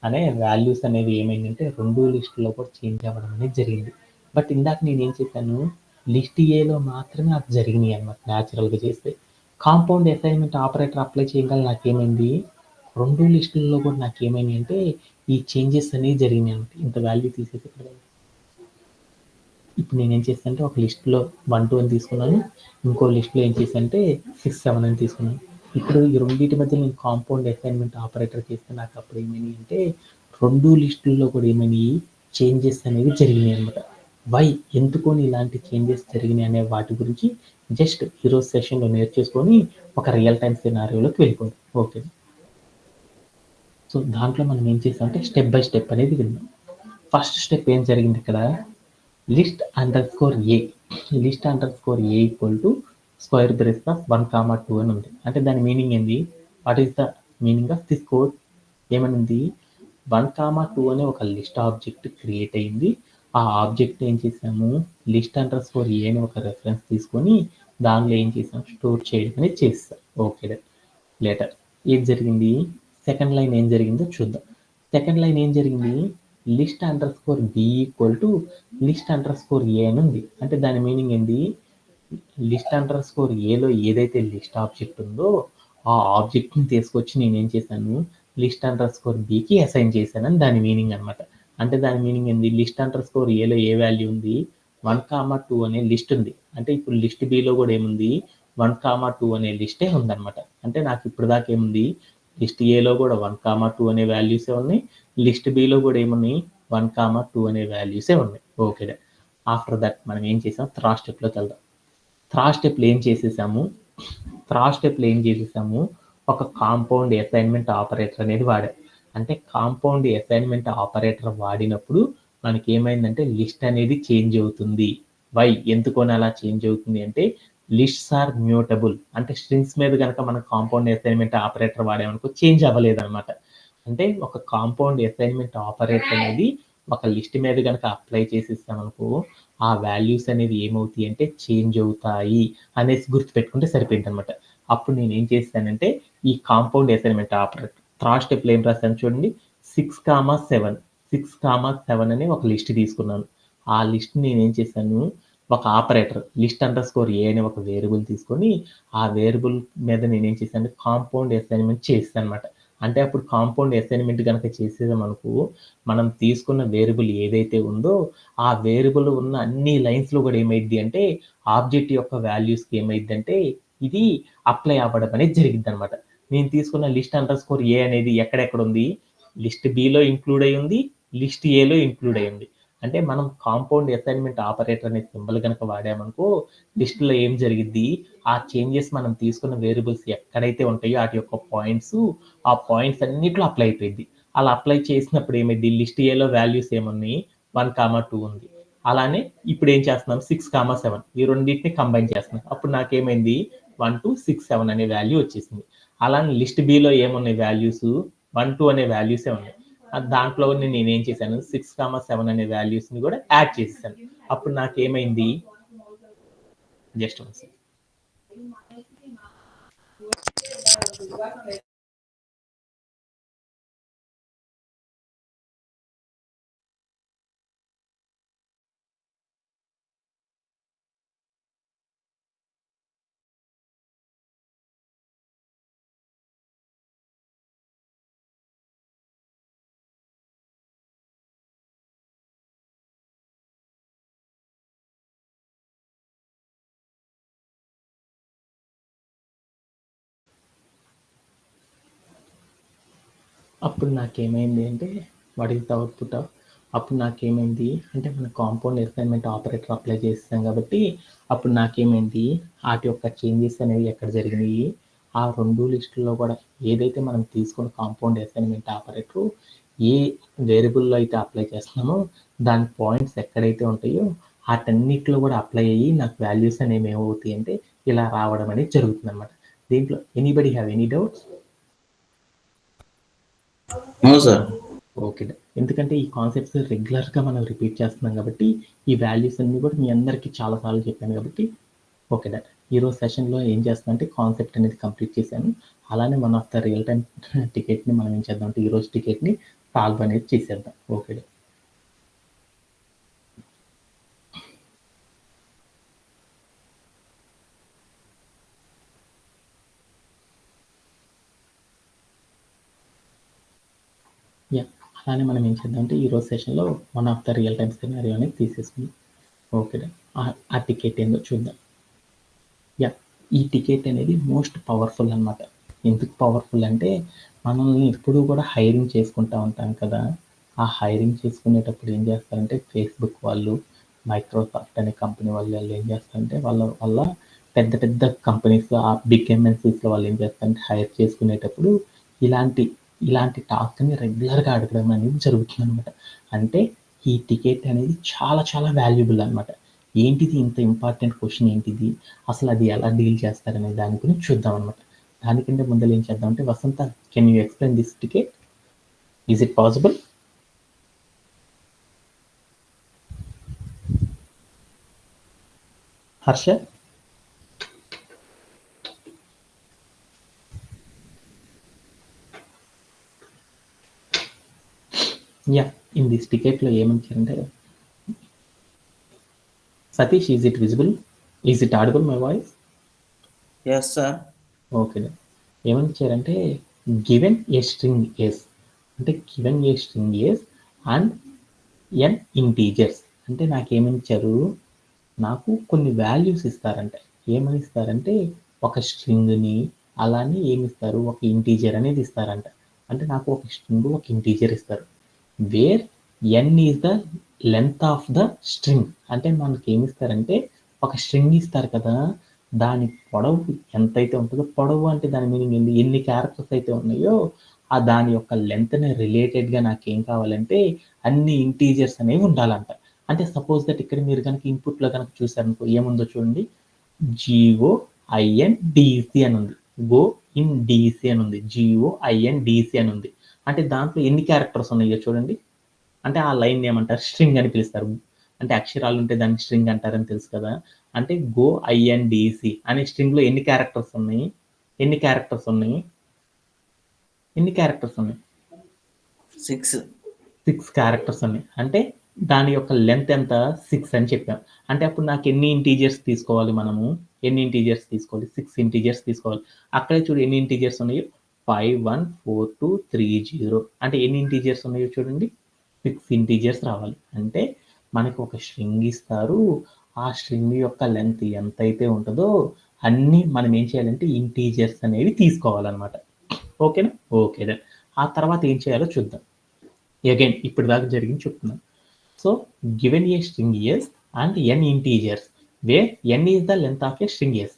అనే వాల్యూస్ అనేవి ఏమైందంటే 2 లిస్టులో కూడా చేంజ్ అవ్వడం అనేది జరిగింది. బట్ ఇందాక నేను ఏం చెప్పాను లిస్ట్ ఏలో మాత్రమే అది జరిగినాయి అనమాట న్యాచురల్గా చేస్తే. కాంపౌండ్ అసైన్మెంట్ ఆపరేటర్ అప్లై చేయగల నాకేమైంది 2 లిస్టుల్లో కూడా నాకేమైంది అంటే ఈ చేంజెస్ అనేవి జరిగినాయి అనమాట. ఇంత వాల్యూ తీసేసి ఇప్పుడు నేను ఏం చేస్తానంటే ఒక లిస్ట్లో 1 2 అని తీసుకున్నాను. ఇంకో లిస్ట్లో ఏం చేశానంటే 6 7 అని తీసుకున్నాను. ఇప్పుడు ఈ రెండింటి మధ్య నేను కాంపౌండ్ అసైన్మెంట్ ఆపరేటర్ చేస్తే నాకు అప్పుడు ఏమైనాయి అంటే 2 లిస్టుల్లో కూడా ఏమైనాయి చేంజెస్ అనేవి జరిగినాయి అనమాట. వై ఎందుకొని ఇలాంటి చేంజెస్ జరిగినాయి అనే వాటి గురించి జస్ట్ ఈరోజు సెషన్లో నేర్చేసుకొని ఒక రియల్ టైం సినారియోలోకి వెళ్ళిపోతాం. ఓకే, సో దాంట్లో మనం ఏం చేసామంటే స్టెప్ బై స్టెప్ అనేది విన్నాం. ఫస్ట్ స్టెప్ ఏం జరిగింది ఇక్కడ, list underscore A equal to square brace of 1, 2 అని ఉంది. అంటే దాని మీనింగ్ ఏంది, what is the meaning of this code? ఏమనింది, 1, 2 అనే ఒక లిస్ట్ ఆబ్జెక్ట్ క్రియేట్ అయింది. ఆ ఆబ్జెక్ట్ ఏం చేసాము, లిస్ట్ అండర్ స్కోర్ ఏ అని ఒక రెఫరెన్స్ తీసుకొని దానిలో ఏం చేసాం, స్టోర్ చేయడం అనేది చేస్తాం. ఓకే, లేటర్ ఏం జరిగింది, సెకండ్ లైన్ ఏం జరిగిందో చూద్దాం. సెకండ్ లైన్ ఏం జరిగింది, list underscore B equal to list underscore A అని ఉంది. అంటే దాని మీనింగ్ ఏంది, లిస్ట్ అండర్ స్కోర్ ఏలో ఏదైతే లిస్ట్ ఆబ్జెక్ట్ ఉందో ఆ ఆబ్జెక్ట్ని తీసుకొచ్చి నేను ఏం చేశాను, లిస్ట్ అండర్ స్కోర్ బికి అసైన్ చేశానని దాని మీనింగ్ అనమాట. అంటే దాని మీనింగ్ ఏంది, లిస్ట్ అండర్ స్కోర్ ఏలో ఏ వాల్యూ ఉంది, 1, 2 అనే లిస్ట్ ఉంది. అంటే ఇప్పుడు లిస్ట్ బిలో కూడా ఏముంది, 1, 2 అనే లిస్టే ఉందన్నమాట. అంటే నాకు ఇప్పుడు దాకా ఏముంది, లిస్ట్ ఏలో కూడా 1, 2 అనే వాల్యూసే ఉన్నాయి, లిస్ట్ బిలో కూడా ఏమున్నాయి, 1, 2 అనే వాల్యూసే ఉన్నాయి. ఓకే, ఆఫ్టర్ దట్ మనం ఏం చేసాం, థర్డ్ స్టెప్లోకి వెళ్దాం. థర్డ్ స్టెప్లో ఏం చేసేసాము, ఒక కాంపౌండ్ అసైన్మెంట్ ఆపరేటర్ అనేది వాడాం. అంటే కాంపౌండ్ అసైన్మెంట్ ఆపరేటర్ వాడినప్పుడు మనకి ఏమైందంటే లిస్ట్ అనేది చేంజ్ అవుతుంది. వై ఎందుకొని అలా చేంజ్ అవుతుంది అంటే, లిస్ట్స్ ఆర్ మ్యూటబుల్. అంటే స్ట్రింగ్స్ మీద కనుక మనం కాంపౌండ్ అసైన్మెంట్ ఆపరేటర్ వాడామనుకో చేంజ్ అవ్వలేదన్నమాట. అంటే ఒక కాంపౌండ్ అసైన్మెంట్ ఆపరేటర్ అనేది ఒక లిస్ట్ మీద కనుక అప్లై చేసేస్తామనుకో ఆ వాల్యూస్ అనేది ఏమవుతాయి అంటే చేంజ్ అవుతాయి అనేసి గుర్తుపెట్టుకుంటే సరిపోయింది అనమాట. అప్పుడు నేను ఏం చేస్తానంటే ఈ కాంపౌండ్ అసైన్మెంట్ ఆపరేటర్ థర్డ్ స్టెప్లో ఏం రాస్తాను చూడండి, 6, 7 అనే ఒక లిస్ట్ తీసుకున్నాను. ఆ లిస్ట్ నేను ఏం చేశాను, ఒక ఆపరేటర్ లిస్ట్ అండర్ స్కోర్ ఏ అనే ఒక వేరియబుల్ తీసుకొని ఆ వేరియబుల్ మీద నేను ఏం చేశాను, కాంపౌండ్ అసైన్మెంట్ చేస్తాను అనమాట. అంటే అప్పుడు కాంపౌండ్ అసైన్మెంట్ కనుక చేసేదామనుకో మనం తీసుకున్న వేరియబుల్ ఏదైతే ఉందో ఆ వేరియబుల్ ఉన్న అన్ని లైన్స్లో కూడా ఏమైంది అంటే ఆబ్జెక్ట్ యొక్క వాల్యూస్కి ఏమైంది అంటే ఇది అప్లై అవ్వడం అనేది జరిగింది అనమాట. నేను తీసుకున్న లిస్ట్ అండర్ స్కోర్ ఏ అనేది ఎక్కడెక్కడ ఉంది, లిస్ట్ బిలో ఇంక్లూడ్ అయి ఉంది, లిస్ట్ ఏలో ఇంక్లూడ్ అయి ఉంది. అంటే మనం కాంపౌండ్ అసైన్మెంట్ ఆపరేటర్ అనే సింబల్ కనుక వాడామనుకో లిస్ట్లో ఏం జరిగింది, ఆ చేంజెస్ మనం తీసుకున్న వేరియబుల్స్ ఎక్కడైతే ఉంటాయో వాటి యొక్క పాయింట్స్ ఆ పాయింట్స్ అన్నిట్లో అప్లై అయిపోయింది. అలా అప్లై చేసినప్పుడు ఏమైంది, లిస్ట్ ఏలో వాల్యూస్ ఏమున్నాయి, 1, 2 ఉంది. అలానే ఇప్పుడు ఏం చేస్తున్నాం, 6, 7 ఈ రెండింటిని కంబైన్ చేస్తున్నాం. అప్పుడు నాకేమైంది, 1, 2, 6, 7 అనే వాల్యూ వచ్చేసింది. అలానే లిస్ట్ బిలో ఏమున్నాయి వాల్యూస్, 1, 2 అనే వాల్యూసే ఉన్నాయి. దాంట్లో నేను ఏం చేశాను, 6, 7 అనే వాల్యూస్ ని కూడా యాడ్ చేసేసాను. అప్పుడు నాకేమైంది, జస్ట్ వన్ సెకండ్. అప్పుడు నాకేమైంది అంటే what is the output of, అప్పుడు నాకేమైంది అంటే మన కాంపౌండ్ అసైన్మెంట్ ఆపరేటర్ అప్లై చేస్తాం కాబట్టి అప్పుడు నాకేమైంది, వాటి యొక్క చేంజెస్ అనేవి ఎక్కడ జరిగినాయి, ఆ రెండు లిస్టుల్లో కూడా ఏదైతే మనం తీసుకున్న కాంపౌండ్ అసైన్మెంట్ ఆపరేటర్ ఏ వేరియబుల్లో అయితే అప్లై చేస్తున్నామో దాని పాయింట్స్ ఎక్కడైతే ఉంటాయో వాటన్నిటిలో కూడా అప్లై అయ్యి నాకు వాల్యూస్ అనేవి ఏమవుతాయి అంటే ఇలా రావడం అనేది జరుగుతుంది అనమాట. దీంట్లో anybody have any doubts? Sir. Okay, ఎందుకంటే ఈ కాన్సెప్ట్స్ రెగ్యులర్గా మనం రిపీట్ చేస్తున్నాం కాబట్టి ఈ వాల్యూస్ అన్ని కూడా మీ అందరికీ చాలాసార్లు చెప్పాను కాబట్టి ఓకే డా. ఈరోజు సెషన్లో ఏం చేస్తానంటే కాన్సెప్ట్ అనేది కంప్లీట్ చేశాను. అలానే one of the real time టికెట్ని మనం ఏం చేద్దాం అంటే ఈరోజు టికెట్ని సాల్వ్ అనేది చేసేద్దాం. ఓకే డా. యా, అలానే మనం ఏం చేద్దాం అంటే ఈరోజు సెషన్లో one of the real time scenario అనేది తీసేసుకుందాం. ఓకే డా. ఆ టికెట్ ఏందో చూద్దాం. యా, ఈ టికెట్ అనేది మోస్ట్ పవర్ఫుల్ అనమాట. ఎందుకు పవర్ఫుల్ అంటే మనల్ని ఎప్పుడూ కూడా హైరింగ్ చేసుకుంటూ ఉంటాం కదా, ఆ హైరింగ్ చేసుకునేటప్పుడు ఏం చేస్తారంటే ఫేస్బుక్ వాళ్ళు మైక్రోసాఫ్ట్ అనే కంపెనీ వాళ్ళు ఏం చేస్తారంటే వాళ్ళ పెద్ద పెద్ద కంపెనీస్, ఆ బిగ్ ఎంఎన్సీస్లో వాళ్ళు ఏం చేస్తారంటే హైర్ చేసుకునేటప్పుడు ఇలాంటి ఇలాంటి టాస్క్ని రెగ్యులర్గా అడగడం అనేది జరుగుతుంది అనమాట. అంటే ఈ టికెట్ అనేది చాలా చాలా వాల్యుబుల్ అనమాట. ఏంటిది ఇంత ఇంపార్టెంట్ క్వశ్చన్ ఏంటిది, అసలు అది ఎలా డీల్ చేస్తారనే దాని గురించి చూద్దాం అనమాట. దానికంటే ముందర ఏం చేద్దామంటే, Vasantha, can you explain this ticket? Is it possible? Harsha? Yeah, in this టికెట్లో ఏమంటారంటే, Satish, is it visible? Is it audible my voice? Yes sir. Okay. ఏమంటారంటే, గివెన్ ఏ స్ట్రింగ్ ఎస్, అంటే given a string yes and N integers, అంటే నాకేమిచ్చారు, నాకు కొన్ని వాల్యూస్ ఇస్తారంట. ఏమని ఇస్తారంటే ఒక స్ట్రింగ్ని, అలానే ఏమిస్తారు, ఒక ఇంటీజర్ అనేది ఇస్తారంట. అంటే నాకు ఒక స్ట్రింగ్, ఒక ఇంటీజర్ ఇస్తారు. Where n is the length of the string, అంటే మనకి ఏమిస్తారంటే ఒక స్ట్రింగ్ ఇస్తారు కదా, దాని పొడవు ఎంతైతే ఉంటుందో, పొడవు అంటే దాని మీనింగ్ ఏంటి, ఎన్ని క్యారెక్టర్స్ అయితే ఉన్నాయో ఆ దాని యొక్క లెంత్ని రిలేటెడ్గా నాకేం కావాలంటే అన్ని ఇంటీజర్స్ అనేవి ఉండాలంట. అంటే సపోజ్ దట్ ఇక్కడ మీరు కనుక ఇన్పుట్లో కనుక చూసారనుకో, ఏముందో చూడండి, GOINDC అని ఉంది, గో ఇన్ డిసి అని ఉంది, GOINDC అని ఉంది. అంటే దాంట్లో ఎన్ని క్యారెక్టర్స్ ఉన్నాయో చూడండి. అంటే ఆ లైన్ ఏమంటారు, స్ట్రింగ్ అని పిలుస్తారు. అంటే అక్షరాలు ఉంటే దాన్ని స్ట్రింగ్ అంటారని తెలుసు కదా. అంటే GOINDC అనే స్ట్రింగ్లో ఎన్ని క్యారెక్టర్స్ ఉన్నాయి, ఎన్ని క్యారెక్టర్స్ ఉన్నాయి, ఎన్ని క్యారెక్టర్స్ ఉన్నాయి? 6 క్యారెక్టర్స్ ఉన్నాయి. అంటే దాని యొక్క లెంత్ ఎంత, 6 అని చెప్పాం. అంటే అప్పుడు నాకు ఎన్ని ఇంటీజర్స్ తీసుకోవాలి, మనము ఎన్ని ఇంటీజర్స్ తీసుకోవాలి, 6 ఇంటీజర్స్ తీసుకోవాలి. అక్కడే చూడు ఎన్ని ఇంటీజర్స్ ఉన్నాయో, 5 1 4 2 3 0. అంటే ఎన్ని ఇంటీజర్స్ ఉన్నాయో చూడండి, 6 ఇంటీజర్స్ రావాలి. అంటే మనకు ఒక స్ట్రింగ్ ఇస్తారు, ఆ స్ట్రింగ్ యొక్క లెంత్ ఎంతైతే ఉంటుందో అన్నీ మనం ఏం చేయాలంటే ఇంటీజర్స్ అనేవి తీసుకోవాలన్నమాట. ఓకేనా? ఓకే. దెన్ ఆ తర్వాత ఏం చేయాలో చూద్దాం. అగైన్ ఇప్పుడు దాకా జరిగింది చెప్తున్నాను. So given a string yes and n integers where n is the length of a string yes.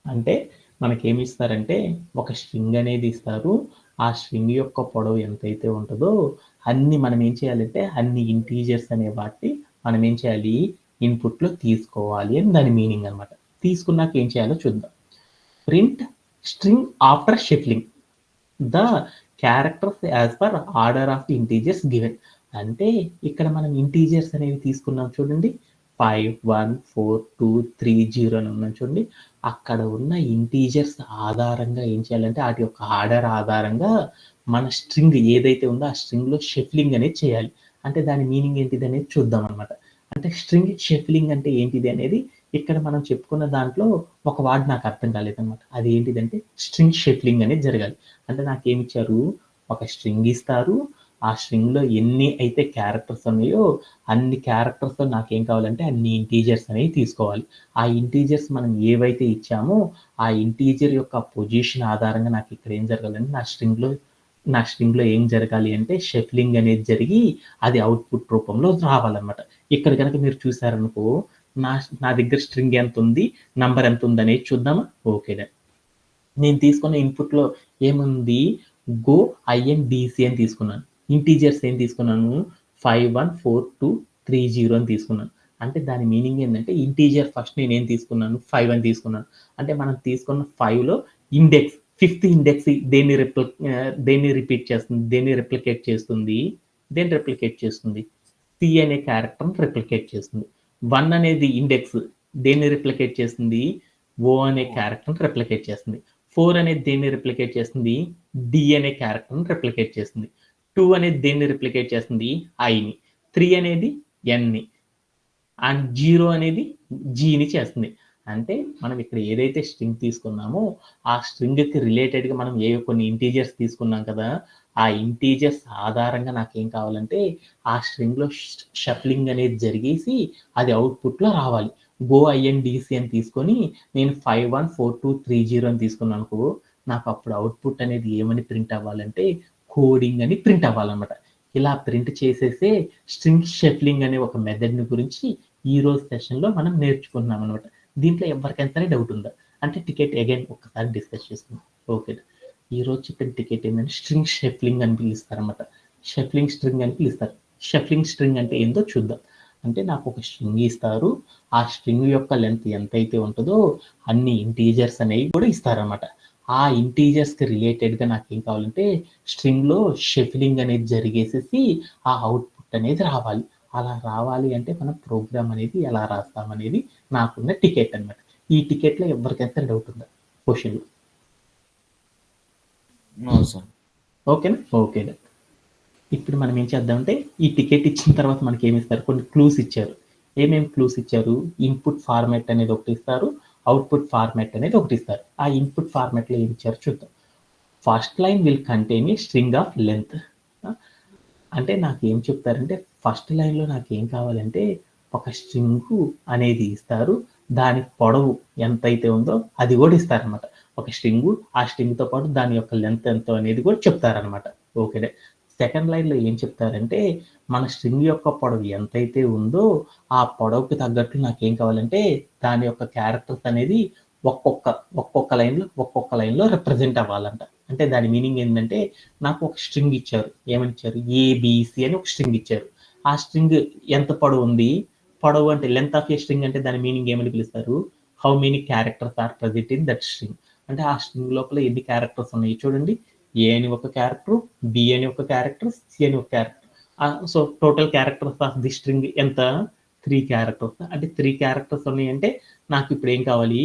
అంటే మనకేమి ఇస్తారంటే ఒక స్ట్రింగ్ అనేది ఇస్తారు, ఆ స్ట్రింగ్ యొక్క పొడవు ఎంతైతే ఉంటుందో అన్ని మనం ఏం చేయాలంటే అన్ని ఇంటీజర్స్ అనే వాటిని మనం ఏం చేయాలి, ఇన్పుట్లో తీసుకోవాలి అని దాని మీనింగ్ అనమాట. తీసుకున్నాక ఏం చేయాలో చూద్దాం. Print string after shuffling the characters as per order of integers given. అంటే ఇక్కడ మనం ఇంటీజర్స్ అనేవి తీసుకున్నాం చూడండి, 5 1 4 2 3 0 అని ఉన్నాం చూడండి. అక్కడ ఉన్న ఇంటీజర్స్ ఆధారంగా ఏం చేయాలంటే వాటి యొక్క ఆర్డర్ ఆధారంగా మన స్ట్రింగ్ ఏదైతే ఉందో ఆ స్ట్రింగ్లో షఫ్లింగ్ అనేది చేయాలి. అంటే దాని మీనింగ్ ఏంటిది అనేది చూద్దాం అనమాట. అంటే స్ట్రింగ్ షఫ్లింగ్ అంటే ఏంటిది అనేది ఇక్కడ మనం చెప్పుకున్న దాంట్లో ఒక వర్డ్ నాకు అర్థం కాలేదన్నమాట. అది ఏంటిదంటే స్ట్రింగ్ షఫ్లింగ్ అనేది జరగాలి. అంటే నాకేమి ఇచ్చారు, ఒక స్ట్రింగ్ ఇస్తారు, ఆ స్ట్రింగ్లో ఎన్ని అయితే క్యారెక్టర్స్ ఉన్నాయో అన్ని క్యారెక్టర్స్తో నాకేం కావాలంటే అన్ని ఇంటీజర్స్ అనేవి తీసుకోవాలి. ఆ ఇంటీజర్స్ మనం ఏవైతే ఇచ్చామో ఆ ఇంటీజర్ యొక్క పొజిషన్ ఆధారంగా నాకు ఇక్కడ ఏం జరగాలంటే నా స్ట్రింగ్లో ఏం జరగాలి అంటే షఫ్లింగ్ అనేది జరిగి అది అవుట్పుట్ రూపంలో రావాలన్నమాట. ఇక్కడ కనుక మీరు చూసారనుకో, నా దగ్గర స్ట్రింగ్ ఎంత ఉంది, నంబర్ ఎంత ఉంది అనేది చూద్దామా? ఓకే. నేను తీసుకున్న ఇన్పుట్లో ఏముంది, GOINDC అని తీసుకున్నాను. ఇంటీజర్స్ ఏం తీసుకున్నాను, 5 1 4 2 3 0 అని తీసుకున్నాను. అంటే దాని మీనింగ్ ఏంటంటే ఇంటీజర్ ఫస్ట్ నేను ఏం తీసుకున్నాను, 5 అని తీసుకున్నాను. అంటే మనం తీసుకున్న 5లో ఇండెక్స్, 5th ఇండెక్స్ దేన్ని రిపీట్ చేస్తుంది, దేన్ని రెప్లికేట్ చేస్తుంది, దేన్ని రెప్లికేట్ చేస్తుంది, సి అనే క్యారెక్టర్ని రెప్లికేట్ చేస్తుంది. 1 అనేది ఇండెక్స్ దేన్ని రెప్లికేట్ చేస్తుంది, ఓ అనే క్యారెక్టర్ని రెప్లికేట్ చేస్తుంది. 4 అనేది దేన్ని రెప్లికేట్ చేస్తుంది, డి అనే క్యారెక్టర్ని రెప్లికేట్ చేస్తుంది. 2 అనేది దేన్ని రెప్లికేట్ చేస్తుంది, ఐని. 3 అనేది ఎన్ని, అండ్ 0 అనేది జీని చేస్తుంది. అంటే మనం ఇక్కడ ఏదైతే స్ట్రింగ్ తీసుకున్నామో ఆ స్ట్రింగ్కి రిలేటెడ్గా మనం కొన్ని ఇంటీజర్స్ తీసుకున్నాం కదా, ఆ ఇంటీజర్స్ ఆధారంగా నాకేం కావాలంటే ఆ స్ట్రింగ్లో షఫ్లింగ్ అనేది జరిగేసి అది అవుట్పుట్లో రావాలి. GOINDC అని తీసుకొని నేను 5 1 4 2 3 0 అని తీసుకున్నాను అనుకో, నాకు అప్పుడు అవుట్పుట్ అనేది ఏమని ప్రింట్ అవ్వాలంటే కోడింగ్ అని ప్రింట్ అవ్వాలన్నమాట. ఇలా ప్రింట్ చేసేసే స్ట్రింగ్ షఫ్లింగ్ అనే ఒక మెథడ్ని గురించి ఈ రోజు సెషన్లో మనం నేర్చుకున్నాం అనమాట. దీంట్లో ఎవరికైనా సరే డౌట్ ఉందా? అంటే టికెట్ అగైన్ ఒక్కసారి డిస్కస్ చేసుకుందాం. ఓకే, ఈ రోజు చెప్పిన టికెట్ ఏంటంటే స్ట్రింగ్ షఫ్లింగ్ అని పిలుస్తారు అనమాట. షఫ్లింగ్ స్ట్రింగ్ అని పిలుస్తారు. షఫ్లింగ్ స్ట్రింగ్ అంటే ఏందో చూద్దాం. అంటే నాకు ఒక స్ట్రింగ్ ఇస్తారు, ఆ స్ట్రింగ్ యొక్క లెంత్ ఎంతైతే ఉంటుందో అన్ని ఇంటీజర్స్ అనేవి కూడా ఇస్తారనమాట. ఆ ఇంటీజర్స్కి రిలేటెడ్గా నాకు ఏం కావాలంటే స్ట్రింగ్లో షఫ్లింగ్ అనేది జరిగేసేసి ఆ అవుట్పుట్ అనేది రావాలి. అలా రావాలి అంటే మనం ప్రోగ్రామ్ అనేది ఎలా రాస్తాం అనేది నాకున్న టికెట్ అనమాట. ఈ టికెట్లో ఎవరికైతే డౌట్ ఉందా క్వశ్చన్? No sir. ఓకేనా? ఓకే. ఇప్పుడు మనం ఏం చేద్దామంటే ఈ టికెట్ ఇచ్చిన తర్వాత మనకి ఏమి ఇస్తారు? కొన్ని క్లూస్ ఇచ్చారు. ఏమేమి క్లూస్ ఇచ్చారు? ఇన్పుట్ ఫార్మాట్ అనేది ఒకటి ఇస్తారు, అవుట్పుట్ ఫార్మాట్ అనేది ఒకటి ఇస్తారు. ఆ ఇన్పుట్ ఫార్మాట్లో ఏమి ఇచ్చారు చూద్దాం. First line will contain a string of length. అంటే నాకు ఏం చెప్తారంటే ఫస్ట్ లైన్లో నాకు ఏం కావాలంటే ఒక స్ట్రింగ్ అనేది ఇస్తారు, దాని పొడవు ఎంతైతే ఉందో అది కూడా ఇస్తారనమాట. ఒక స్ట్రింగ్, ఆ స్ట్రింగ్తో పాటు దాని యొక్క లెంత్ ఎంతో అనేది కూడా చెప్తారనమాట. ఓకే. సెకండ్ లైన్లో ఏం చెప్తారంటే మన స్ట్రింగ్ యొక్క పొడవు ఎంతైతే ఉందో ఆ పొడవుకి తగ్గట్టు నాకు ఏం కావాలంటే దాని యొక్క క్యారెక్టర్స్ అనేది ఒక్కొక్క లైన్లో రిప్రజెంట్ అవ్వాలంట. అంటే దాని మీనింగ్ ఏంటంటే నాకు ఒక స్ట్రింగ్ ఇచ్చారు. ఏమని ఇచ్చారు? ఏబిసి అని ఒక స్ట్రింగ్ ఇచ్చారు. ఆ స్ట్రింగ్ ఎంత పొడవు ఉంది? పొడవు అంటే లెంత్ ఆఫ్ ఏ స్ట్రింగ్ అంటే దాని మీనింగ్ ఏమని పిలుస్తారు? How many characters are present in that string. అంటే ఆ స్ట్రింగ్ లోపల ఎన్ని క్యారెక్టర్స్ ఉన్నాయి చూడండి. ఏ అని ఒక క్యారెక్టర్, బి అని ఒక క్యారెక్టర్, సి అని ఒక character. So total characters of the string ఎంత? 3 క్యారెక్టర్స్. అంటే 3 క్యారెక్టర్స్ ఉన్నాయంటే నాకు ఇప్పుడు ఏం కావాలి?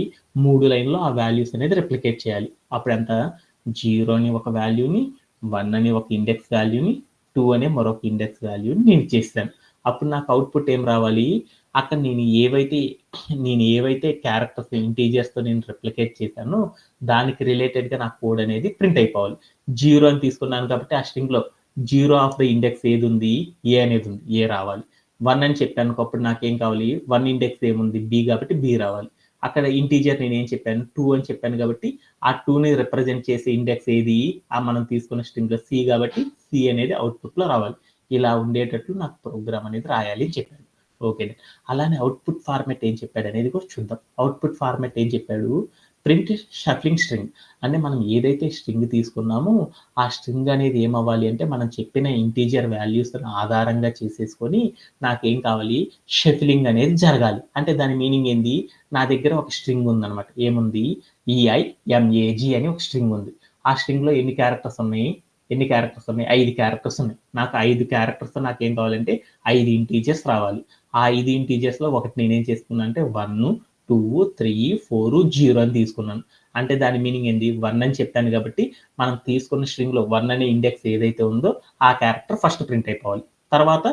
3 లైన్లో ఆ వాల్యూస్ అనేది రెప్లికేట్ చేయాలి. అప్పుడు ఎంత? 0 అని ఒక వాల్యూని, 1 అని ఒక ఇండెక్స్ వాల్యూని, 2 అనే మరొక ఇండెక్స్ వాల్యూని నేను ఇచ్చేసాను. అప్పుడు నాకు అవుట్పుట్ ఏం రావాలి? అక్కడ నేను ఏవైతే క్యారెక్టర్స్ ఇంటీజర్స్తో నేను రెప్లికేట్ చేశానో దానికి రిలేటెడ్గా నా కోడ్ అనేది ప్రింట్ అయిపోవాలి. 0 అని తీసుకున్నాను కాబట్టి ఆ స్ట్రింగ్లో 0 ఆఫ్ ద ఇండెక్స్ ఏది ఉంది? ఏ అనేది ఉంది, ఏ రావాలి. 1 అని చెప్పాను అప్పుడు నాకేం కావాలి? 1 ఇండెక్స్ ఏముంది? బి కాబట్టి బి రావాలి. అక్కడ ఇంటీజర్ నేను ఏం చెప్పాను? 2 అని చెప్పాను కాబట్టి ఆ 2ని రిప్రజెంట్ చేసే ఇండెక్స్ ఏది? ఆ మనం తీసుకున్న స్ట్రింగ్లో సి కాబట్టి సి అనేది అవుట్పుట్లో రావాలి. ఇలా ఉండేటట్లు నాకు ప్రోగ్రామ్ అనేది రాయాలి అని చెప్పాను. ఓకే. అలానే అవుట్పుట్ ఫార్మాట్ ఏం చెప్పాడు అనేది కూడా చూద్దాం. అవుట్పుట్ ఫార్మాట్ ఏం చెప్పాడు? Print shuffling string. అంటే మనం ఏదైతే స్ట్రింగ్ తీసుకున్నామో ఆ స్ట్రింగ్ అనేది ఏమవ్వాలి అంటే మనం చెప్పిన ఇంటీజర్ వాల్యూస్ ఆధారంగా చేసేసుకొని నాకేం కావాలి? షఫ్లింగ్ అనేది జరగాలి. అంటే దాని మీనింగ్ ఏంది? నా దగ్గర ఒక స్ట్రింగ్ ఉందన్నమాట. ఏముంది? EIMAG అని ఒక స్ట్రింగ్ ఉంది. ఆ స్ట్రింగ్లో ఎన్ని క్యారెక్టర్స్ ఉన్నాయి? 5 క్యారెక్టర్స్ ఉన్నాయి. నాకు 5 క్యారెక్టర్స్ నాకేం కావాలంటే 5 ఇంటీజర్స్ రావాలి. ఆ 5 ఇంటీజర్స్లో ఒకటి నేనేం చేసుకున్నా అంటే 1, 2, 3, 4, 0 అని తీసుకున్నాను. అంటే దాని మీనింగ్ ఏంది? 1 అని చెప్పాను కాబట్టి మనం తీసుకున్న స్ట్రింగ్లో 1 అనే ఇండెక్స్ ఏదైతే ఉందో ఆ క్యారెక్టర్ ఫస్ట్ ప్రింట్ అయిపోవాలి. తర్వాత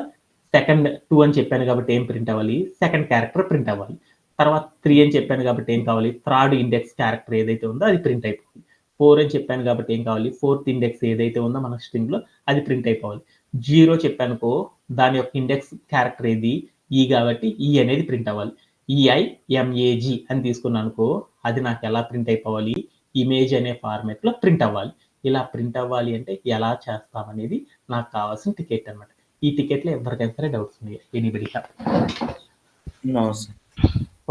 సెకండ్ 2 అని చెప్పాను కాబట్టి ఏం ప్రింట్ అవ్వాలి? సెకండ్ క్యారెక్టర్ ప్రింట్ అవ్వాలి. తర్వాత 3 అని చెప్పాను కాబట్టి ఏం కావాలి? థర్డ్ ఇండెక్స్ క్యారెక్టర్ ఏదైతే ఉందో అది ప్రింట్ అయిపోవాలి. 4 అని చెప్పాను కాబట్టి ఏం కావాలి? ఫోర్త్ ఇండెక్స్ ఏదైతే ఉందో మన స్ట్రింగ్లో అది ప్రింట్ అయిపోవాలి. 0 చెప్పానుకో దాని యొక్క ఇండెక్స్ క్యారెక్టర్ ఏది? ఈ కాబట్టి ఈ అనేది ప్రింట్ అవ్వాలి. EIMAG అని తీసుకున్నానుకో అది నాకు ఎలా ప్రింట్ అయిపోవాలి? ఇమేజ్ అనే ఫార్మాట్లో ప్రింట్ అవ్వాలి. ఇలా ప్రింట్ అవ్వాలి అంటే ఎలా చేస్తామనేది నాకు కావాల్సిన టికెట్ అనమాట. ఈ టికెట్లో ఎవరికైనా సరే డౌట్స్ ఉన్నాయి? Anybody have? No sir.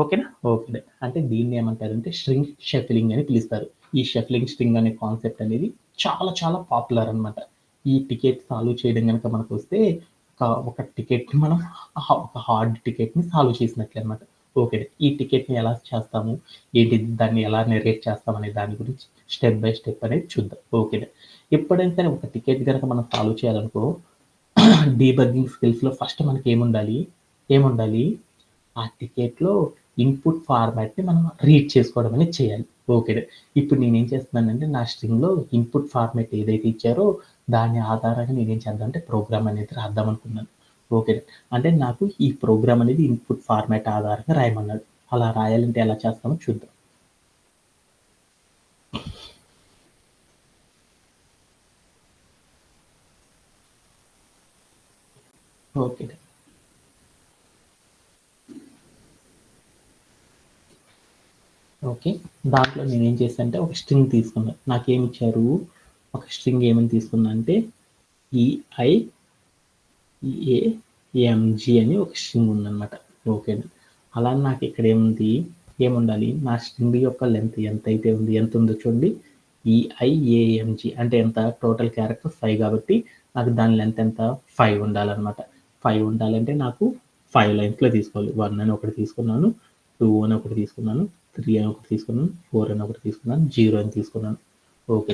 ఓకేనా? ఓకే. అంటే దీన్ని ఏమంటారంటే స్ట్రింగ్ షఫ్లింగ్ అని పిలుస్తారు. ఈ షఫ్లింగ్ స్ట్రింగ్ అనే కాన్సెప్ట్ అనేది చాలా చాలా పాపులర్ అనమాట. ఈ టికెట్ సాల్వ్ చేయడం కనుక మనకు వస్తే ఒక టికెట్ని మనం ఒక హార్డ్ టికెట్ని సాల్వ్ చేసినట్లే అనమాట. ఓకే. ఈ టికెట్ని ఎలా చేస్తాము, ఏంటి, దాన్ని ఎలా నెరేట్ చేస్తాం అనే దాని గురించి స్టెప్ బై స్టెప్ అనేది చూద్దాం. ఓకే. ఎప్పుడైనా సరే ఒక టికెట్ కనుక మనం సాల్వ్ చేయాలనుకో డీబగ్గింగ్ స్కిల్స్లో ఫస్ట్ మనకి ఏముండాలి? ఆ టికెట్లో ఇన్పుట్ ఫార్మాట్ని మనం రీడ్ చేసుకోవడం అనేది చేయాలి. ఓకే. ఇప్పుడు నేనేం చేస్తున్నానంటే నా స్ట్రింగ్లో ఇన్పుట్ ఫార్మాట్ ఏదైతే ఇచ్చారో దాని ఆధారంగా నేనేం చేద్దామంటే ప్రోగ్రామ్ అనేది రాద్దాం అనుకున్నాను. ఓకే. అంటే నాకు ఈ ప్రోగ్రామ్ అనేది ఇన్పుట్ ఫార్మాట్ ఆధారంగా రాయమన్నాడు. అలా రాయాలంటే ఎలా చేస్తామో చూద్దాం. ఓకే. ఓకే. దాంట్లో నేనేం చేశాను అంటే ఒక స్ట్రింగ్ తీసుకున్నాను. నాకేమి ఇచ్చారు? ఒక స్ట్రింగ్ ఏమని తీసుకున్నా అంటే EIMAG EAMG అని ఒక స్ట్రింగ్ ఉందన్నమాట. ఓకే. అలా నాకు ఇక్కడ ఏముండాలి, నా స్ట్రింగ్ యొక్క లెంత్ ఎంత ఉందో చూడండి, EIAMG అంటే ఎంత, టోటల్ క్యారెక్టర్ 5 కాబట్టి నాకు దాని లెంత్ ఎంత, 5 ఉండాలన్నమాట. 5 ఉండాలంటే నాకు 5 లైన్స్లో తీసుకోవాలి. 1 అని ఒకటి తీసుకున్నాను, 2 అని ఒకటి తీసుకున్నాను, 3 అని ఒకటి తీసుకున్నాను, 4 అని ఒకటి తీసుకున్నాను, 0 అని తీసుకున్నాను. ఓకే.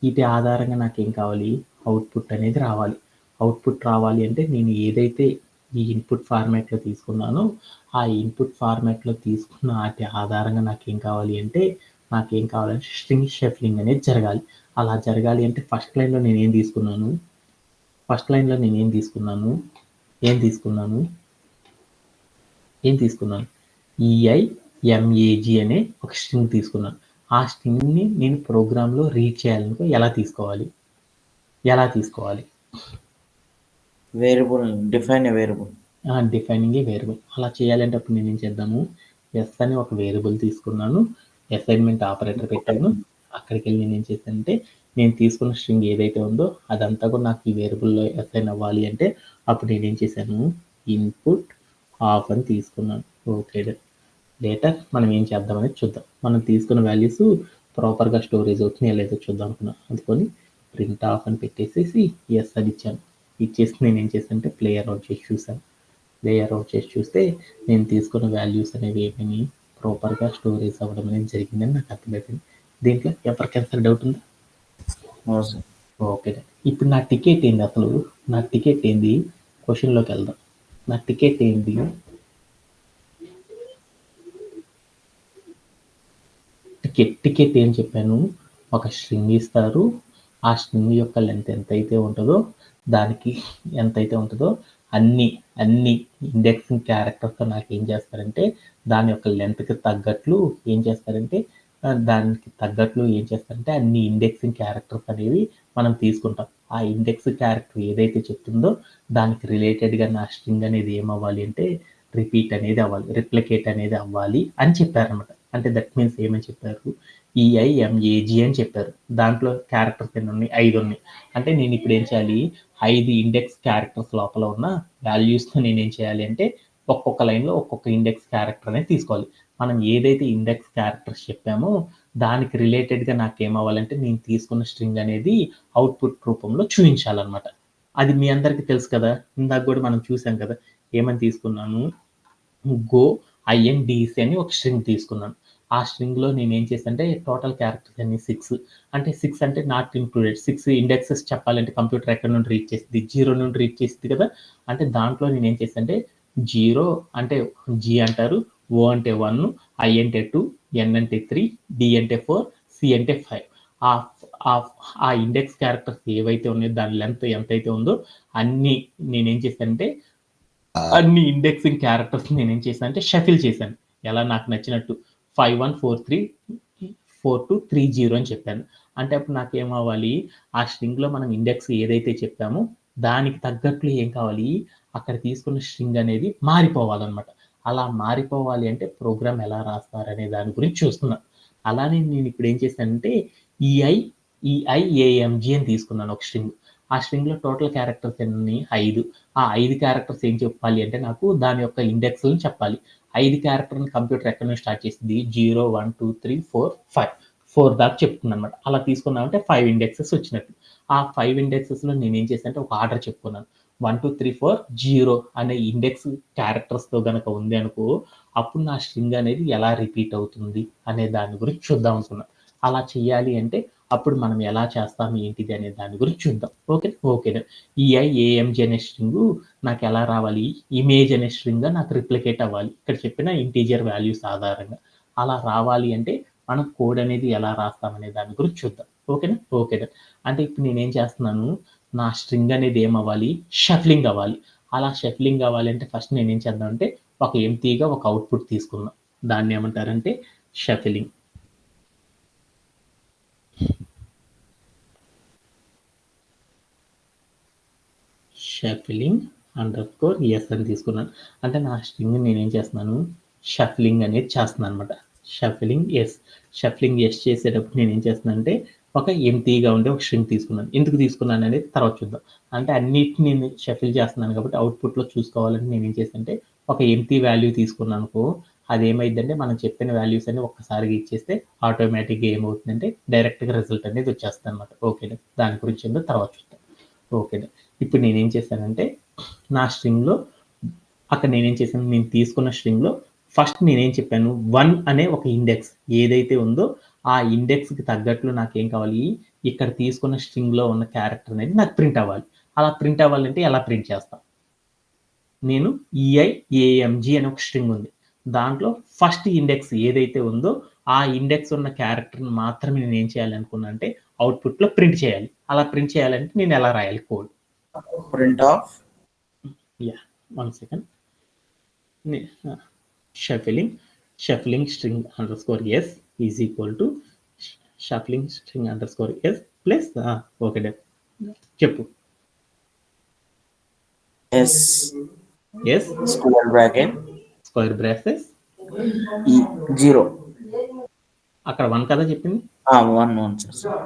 వీటి ఆధారంగా నాకేం కావాలి, అవుట్పుట్ అనేది రావాలి. అవుట్పుట్ రావాలి అంటే నేను ఏదైతే ఈ ఇన్పుట్ ఫార్మాట్లో తీసుకున్నానో ఆ ఇన్పుట్ ఫార్మాట్లో తీసుకున్న వాటి ఆధారంగా నాకేం కావాలంటే స్ట్రింగ్ షఫ్లింగ్ అనేది జరగాలి. అలా జరగాలి అంటే ఫస్ట్ లైన్లో నేను ఏం తీసుకున్నాను, EIMAG అనే ఒక స్ట్రింగ్ తీసుకున్నాను. ఆ స్ట్రింగ్ని నేను ప్రోగ్రాంలో రీడ్ చేయాలనుకో ఎలా తీసుకోవాలి, వేరియబుల్, డిఫైన్ వేరియబుల్, డిఫైనింగ్ ఏ వేరియబుల్. అలా చేయాలంటే అప్పుడు నేను ఏం చేద్దాము, ఎస్ అని ఒక వేరియబుల్ తీసుకున్నాను, అసైన్మెంట్ ఆపరేటర్ పెట్టాను. అక్కడికి వెళ్ళి నేను ఏం చేశానంటే నేను తీసుకున్న స్ట్రింగ్ ఏదైతే ఉందో అదంతా కూడా నాకు ఈ వేరియబుల్లో అసైన్ అవ్వాలి అంటే అప్పుడు నేను ఏం చేశాను, ఇన్పుట్ ఆఫ్ అని తీసుకున్నాను. ఓకే. లేటర్ మనం ఏం చేద్దామనేది చూద్దాం. మనం తీసుకున్న వాల్యూస్ ప్రాపర్గా స్టోరేజ్ అవుతున్నాయా లేదో చూద్దాం అనుకున్నాను. అందుకొని ప్రింట్ ఆఫ్ అని పెట్టేసేసి ఎస్ అని ఇచ్చాను. ఇచ్చేసి నేను ఏం చేశానంటే ప్లేయర్ అవుట్ చేసి చూస్తే నేను తీసుకున్న వాల్యూస్ అనేవి ఏమని ప్రాపర్గా స్టోరేజ్ అవ్వడం అనేది జరిగిందని నాకు అర్థమైపోయింది. దీంట్లో ఎవరికైనా డౌట్ ఉందా? ఓకే. ఇప్పుడు నా టికెట్ ఏంది, అసలు నా టికెట్ ఏంది, క్వశ్చన్లోకి వెళ్దాం. నా టికెట్ ఏంది, టికెట్ ఏం చెప్పాను, ఒక స్ట్రింగ్ ఇస్తారు, ఆ స్ట్రింగ్ యొక్క లెంత్ ఎంతైతే ఉంటుందో అన్ని ఇండెక్సింగ్ క్యారెక్టర్స్తో నాకు ఏం చేస్తారంటే దాని యొక్క లెంత్కి తగ్గట్లు అన్ని ఇండెక్సింగ్ క్యారెక్టర్స్ అనేవి మనం తీసుకుంటాం. ఆ ఇండెక్స్ క్యారెక్టర్ ఏదైతే చెప్తుందో దానికి రిలేటెడ్గా నా స్ట్రింగ్ అనేది ఏమవ్వాలి అంటే రిప్లికేట్ అనేది అవ్వాలి అని చెప్పారనమాట. అంటే దట్ మీన్స్ ఏమని చెప్పారు, EIMAG అని చెప్పారు. దాంట్లో క్యారెక్టర్స్ ఎన్ని ఉన్నాయి, 5 ఉన్నాయి. అంటే నేను ఇప్పుడు ఏం చేయాలి, 5 ఇండెక్స్ క్యారెక్టర్స్ లోపల ఉన్న వాల్యూస్తో నేను ఏం చేయాలి అంటే ఒక్కొక్క లైన్లో ఒక్కొక్క ఇండెక్స్ క్యారెక్టర్ అనేది తీసుకోవాలి. మనం ఏదైతే ఇండెక్స్ క్యారెక్టర్స్ చెప్పామో దానికి రిలేటెడ్గా నాకు ఏమవ్వాలంటే నేను తీసుకున్న స్ట్రింగ్ అనేది అవుట్పుట్ రూపంలో చూపించాలన్నమాట. అది మీ అందరికీ తెలుసు కదా, ఇందాక కూడా మనం చూసాం కదా, ఏమని తీసుకున్నాను, గో INDC అని ఒక స్ట్రింగ్ తీసుకున్నాను. ఆ స్ట్రింగ్లో నేను ఏం చేశానంటే టోటల్ క్యారెక్టర్స్ అన్ని 6 అంటే నాట్ ఇంక్లూడెడ్ 6 ఇండెక్సెస్ చెప్పాలంటే కంప్యూటర్ ఎక్కడ నుండి రీడ్ చేసింది, 0 నుండి రీడ్ చేసింది కదా. అంటే దాంట్లో నేను ఏం చేశానంటే 0 అంటే G అంటారు, O అంటే 1, I అంటే 2, N అంటే 3, D అంటే 4, C అంటే 5. ఆ ఇండెక్స్ క్యారెక్టర్స్ ఏవైతే ఉన్నాయో దాని లెంత్ ఎంతైతే ఉందో నేనేం చేశానంటే అన్ని ఇండెక్సింగ్ క్యారెక్టర్స్ నేనేం చేశాను అంటే షఫిల్ చేశాను, ఎలా నాకు నచ్చినట్టు 51434230 అని చెప్పాను. అంటే అప్పుడు నాకు ఏమవ్వాలి, ఆ స్ట్రింగ్లో మనం ఇండెక్స్ ఏదైతే చెప్పామో దానికి తగ్గట్లు ఏం కావాలి, అక్కడ తీసుకున్న స్ట్రింగ్ అనేది మారిపోవాలన్నమాట. అలా మారిపోవాలి అంటే ప్రోగ్రామ్ ఎలా రాస్తారనే దాని గురించి చూస్తున్నాను. అలానే నేను ఇప్పుడు ఏం చేశానంటే EIAMG అని తీసుకున్నాను ఒక స్ట్రింగ్. ఆ స్ట్రింగ్లో టోటల్ క్యారెక్టర్స్ ఎన్ని, 5. ఆ 5 క్యారెక్టర్స్ ఏం చెప్పాలి అంటే నాకు దాని యొక్క ఇండెక్స్లను చెప్పాలి. 5 క్యారెక్టర్ని కంప్యూటర్ ఎక్కడి నుంచి స్టార్ట్ చేసింది, 0 1 2 3 4 5 4 దాకా చెప్తుంది అనమాట. అలా తీసుకున్నామంటే 5 ఇండెక్సెస్ వచ్చినట్టు. ఆ 5 ఇండెక్సెస్లో నేను ఏం చేశానంటే ఒక ఆర్డర్ చెప్పుకున్నాను. 1 2 3 4 0 అనే ఇండెక్స్ క్యారెక్టర్స్తో కనుక ఉంది అనుకో అప్పుడు నా స్ట్రింగ్ అనేది ఎలా రిపీట్ అవుతుంది అనే దాని గురించి చూద్దాం అనుకున్నాను. అలా చేయాలి అంటే అప్పుడు మనం ఎలా చేస్తాం ఏంటిది అనే దాని గురించి చూద్దాం. ఓకే. EIAMG అనే స్ట్రింగ్ నాకు ఎలా రావాలి, ఇమేజ్ అనే స్ట్రింగ్ నాకు రిప్లికేట్ అవ్వాలి ఇక్కడ చెప్పిన ఇంటీజర్ వాల్యూస్ ఆధారంగా. అలా రావాలి అంటే మనం కోడ్ అనేది ఎలా రాస్తాం అనే దాని గురించి చూద్దాం. ఓకేనా. అంటే ఇప్పుడు నేనేం చేస్తున్నాను, నా స్ట్రింగ్ అనేది ఏమవ్వాలి, షఫ్లింగ్ అవ్వాలి. అలా షఫ్లింగ్ అవ్వాలి అంటే ఫస్ట్ నేనేం చేద్దాం అంటే ఒక ఎంప్టీగా ఒక అవుట్పుట్ తీసుకుందాం. దాన్ని ఏమంటారంటే షఫ్లింగ్. షఫ్లింగ్ _s అని తీసుకున్నాను. అంటే నా స్ట్రింగ్ నేనేం చేస్తున్నాను, షఫ్లింగ్ అనేది చేస్తున్నాను అనమాట. షఫ్లింగ్ ఎస్ చేసేటప్పుడు నేను ఏం చేస్తున్నాను అంటే ఒక ఎంప్టీగా ఉండే ఒక స్ట్రింగ్ తీసుకున్నాను. ఎందుకు తీసుకున్నాను అనేది తర్వాత చూద్దాం. అంటే అన్నిటిని నేను షఫిల్ చేస్తున్నాను కాబట్టి అవుట్‌పుట్‌లో చూసుకోవాలని నేనేం చేశానంటే ఒక ఎంప్టీ వాల్యూ తీసుకున్నాననుకో అదేమైద్దంటే మనం చెప్పిన వాల్యూస్ అన్ని ఒక్కసారిగా ఇచ్చేస్తే ఆటోమేటిక్‌గా ఏమవుతుందంటే డైరెక్ట్‌గా రిజల్ట్ అనేది వచ్చేస్తదనమాట. ఓకేనా. దాని గురించి ఏందో తర్వాత చూద్దాం. ఓకేనా. ఇప్పుడు నేనేం చేశానంటే నా స్ట్రింగ్‌లో అక్కడ నేనేం చేశాను నేను తీసుకున్న స్ట్రింగ్‌లో ఫస్ట్ నేనేం చెప్పాను 1 అనే ఒక ఇండెక్స్ ఏదైతే ఉందో ఆ ఇండెక్స్‌కి తగ్గట్లు నాకేం కావాలి ఇక్కడ తీసుకున్న స్ట్రింగ్‌లో ఉన్న క్యారెక్టర్ అనేది నాకు ప్రింట్ అవ్వాలి. అలా ప్రింట్ అవ్వాలంటే ఎలా ప్రింట్ చేస్తా? నేను EIAMG అనే ఒక స్ట్రింగ్ ఉంది. దాంట్లో ఫస్ట్ ఇండెక్స్ ఏదైతే ఉందో ఆ ఇండెక్స్ ఉన్న క్యారెక్టర్‌ని మాత్రమే నేనేం చేయాలనుకున్నా అంటే అవుట్‌పుట్‌లో ప్రింట్ చేయాలి. అలా ప్రింట్ చేయాలంటే నేను ఎలా రాయాలి code? Print of yeah! 1 second. shuffling string underscore s is equal to shuffling string underscore s plus okay done చెప్పు S S square bracket square brackets 0 అక్కడ 1 కదా చెప్పింది 1 సార్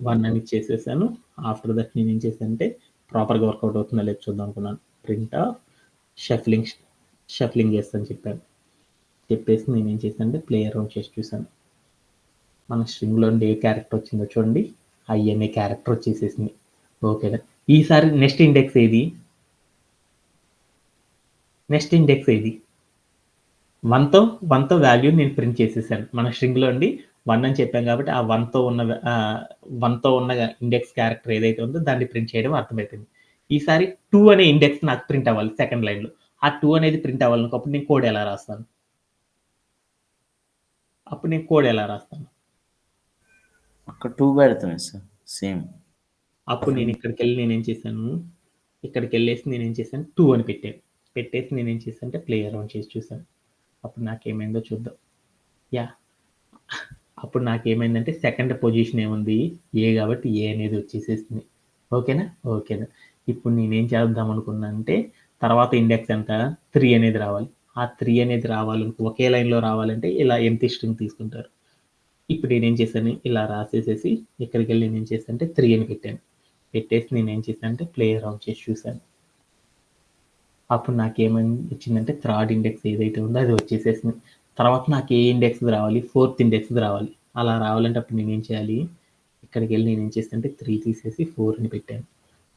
1 అని చేసేసాను. ఆఫ్టర్ దట్ నేను ఏం చేశానంటే ప్రాపర్గా వర్కౌట్ అవుతుందా లేదు చూద్దాం అనుకున్నాను. ప్రింట్ ఆఫ్ షఫ్లింగ్ చేస్తాను చెప్పాను. చెప్పేసి నేను ఏం చేశానంటే ప్లే అరౌండ్ చేసి చూసాను. మన స్ట్రింగ్లో ఏ క్యారెక్టర్ వచ్చిందో చూడండి ఐ అనే క్యారెక్టర్ వచ్చేసేసింది. ఓకేనా. ఈసారి నెక్స్ట్ ఇండెక్స్ ఏది 1తో వాల్యూ నేను ప్రింట్ చేసేసాను. మన స్ట్రింగ్లో అండి 1 అని చెప్పాం కాబట్టి ఆ 1తో ఉన్న ఇండెక్స్ క్యారెక్టర్ ఏదైతే ఉందో దాన్ని ప్రింట్ చేయడం అర్థమైపోయింది. ఈసారి 2 అనే ఇండెక్స్ నాకు ప్రింట్ అవ్వాలి సెకండ్ లైన్లో. ఆ 2 అనేది ప్రింట్ అవ్వాలనుకో అప్పుడు నేను కోడ్ ఎలా రాస్తాను? అక్కడ 2 పెడతాం సార్ సేమ్. అప్పుడు నేను నేనేం చేశాను ఇక్కడికెళ్ళేసి నేనేం చేశాను 2 అని పెట్టాను. పెట్టేసి నేనేం చేశాను అంటే ప్లే అరౌండ్ చేసి చూసాను. అప్పుడు నాకేమైందో చూద్దాం. యాహ్! అప్పుడు నాకేమైందంటే సెకండ్ పొజిషన్ ఏముంది ఏ కాబట్టి ఏ అనేది వచ్చేసేసింది. ఓకేనా. ఇప్పుడు నేనేం చేద్దాం అనుకున్నా అంటే తర్వాత ఇండెక్స్ ఎంత 3 అనేది రావాలి. ఆ 3 అనేది ఒకే లైన్‌లో రావాలంటే ఇలా ఎంప్టీ స్ట్రింగ్ తీసుకుంటారు. ఇప్పుడు నేనేం చేశాను ఇలా రాసేసేసి ఇక్కడికెళ్ళి నేనేం చేశానంటే 3 అని పెట్టాను. పెట్టేసి నేనేం చేశానంటే ప్లే అరౌండ్ చేసి చూసాను. అప్పుడు నాకేమని వచ్చిందంటే థర్డ్ ఇండెక్స్ ఏదైతే ఉందో అది వచ్చేసేసింది. తర్వాత నాకు ఏ ఇండెక్స్ రావాలి 4th ఇండెక్స్ రావాలి. అలా రావాలంటే అప్పుడు నేనేం చేయాలి ఇక్కడికెళ్ళి నేనేం చేశానంటే 3 తీసేసి 4 అని పెట్టాను.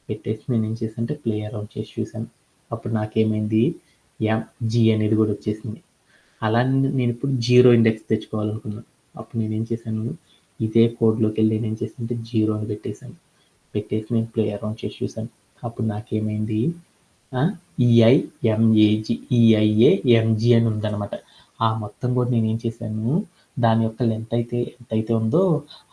పెట్టేసి నేనేం చేశానంటే ప్లే అరౌండ్ చేసి చూసాను. అప్పుడు నాకేమైంది జీ అనేది కూడా వచ్చేసింది. అలా నేను ఇప్పుడు 0 ఇండెక్స్ తెచ్చుకోవాలనుకున్నాను. అప్పుడు నేనేం చేశాను ఇదే కోడ్లోకి వెళ్ళి నేనేం చేశానంటే 0 అని పెట్టేశాను. పెట్టేసి నేను ప్లే అరౌండ్ చేసి చూసాను. అప్పుడు నాకేమైంది EIAMG అని ఉందన్నమాట. ఆ మొత్తం కూడా నేనేం చేశాను దాని యొక్క లెంత్ ఎంతైతే ఉందో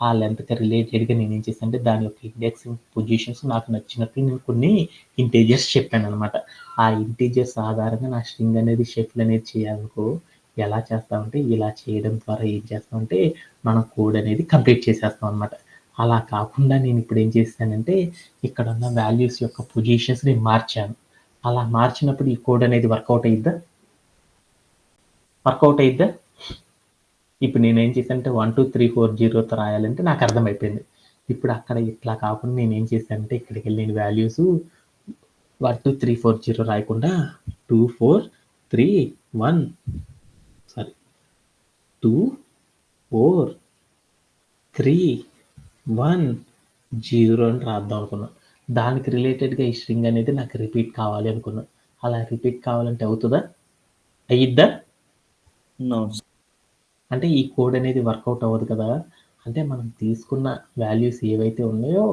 ఆ లెంత్‌కి రిలేటెడ్‌గా నేనేం చేశానంటే దాని యొక్క ఇండెక్స్ పొజిషన్స్ నాకు నచ్చినట్లు నేను కొన్ని ఇంటీజర్స్ చెప్పానన్నమాట. ఆ ఇంటీజర్స్ ఆధారంగా నా స్ట్రింగ్ అనేది షఫుల్ అనేది చేయాలనుకో ఎలా చేస్తామంటే ఇలా చేయడం ద్వారా ఏం చేస్తామంటే మనం కోడ్ అనేది కంప్లీట్ చేసేస్తాం అన్నమాట. అలా కాకుండా నేను ఇప్పుడు ఏం చేశానంటే ఇక్కడ ఉన్న వాల్యూస్ యొక్క పొజిషన్స్‌ని మార్చాను. అలా మార్చినప్పుడు ఈ కోడ్ అనేది వర్కౌట్ అయ్యిద్దా? ఇప్పుడు నేనేం చేశానంటే 1, 2, 3, 4, 0తో రాయాలంటే నాకు అర్థమైపోయింది. ఇప్పుడు అక్కడ ఇట్లా కాకుండా నేనేం చేశానంటే ఇక్కడికెళ్ళి నేను వాల్యూస్ 1, 2, 3, 4, 0 రాయకుండా 2, 4, 3, 1 సారీ 2, 4, 3, 1, 0 అని రాద్దాం అనుకున్నాను. దానికి రిలేటెడ్‌గా ఈ స్ట్రింగ్ అనేది నాకు రిపీట్ కావాలి అనుకున్నాను. అలా రిపీట్ కావాలంటే అవుతదా? అయ్యిద్దా? నో. అంటే ఈ కోడ్ అనేది వర్కౌట్ అవ్వదు కదా! అంటే మనం తీసుకున్న వాల్యూస్ ఏవైతే ఉన్నాయో,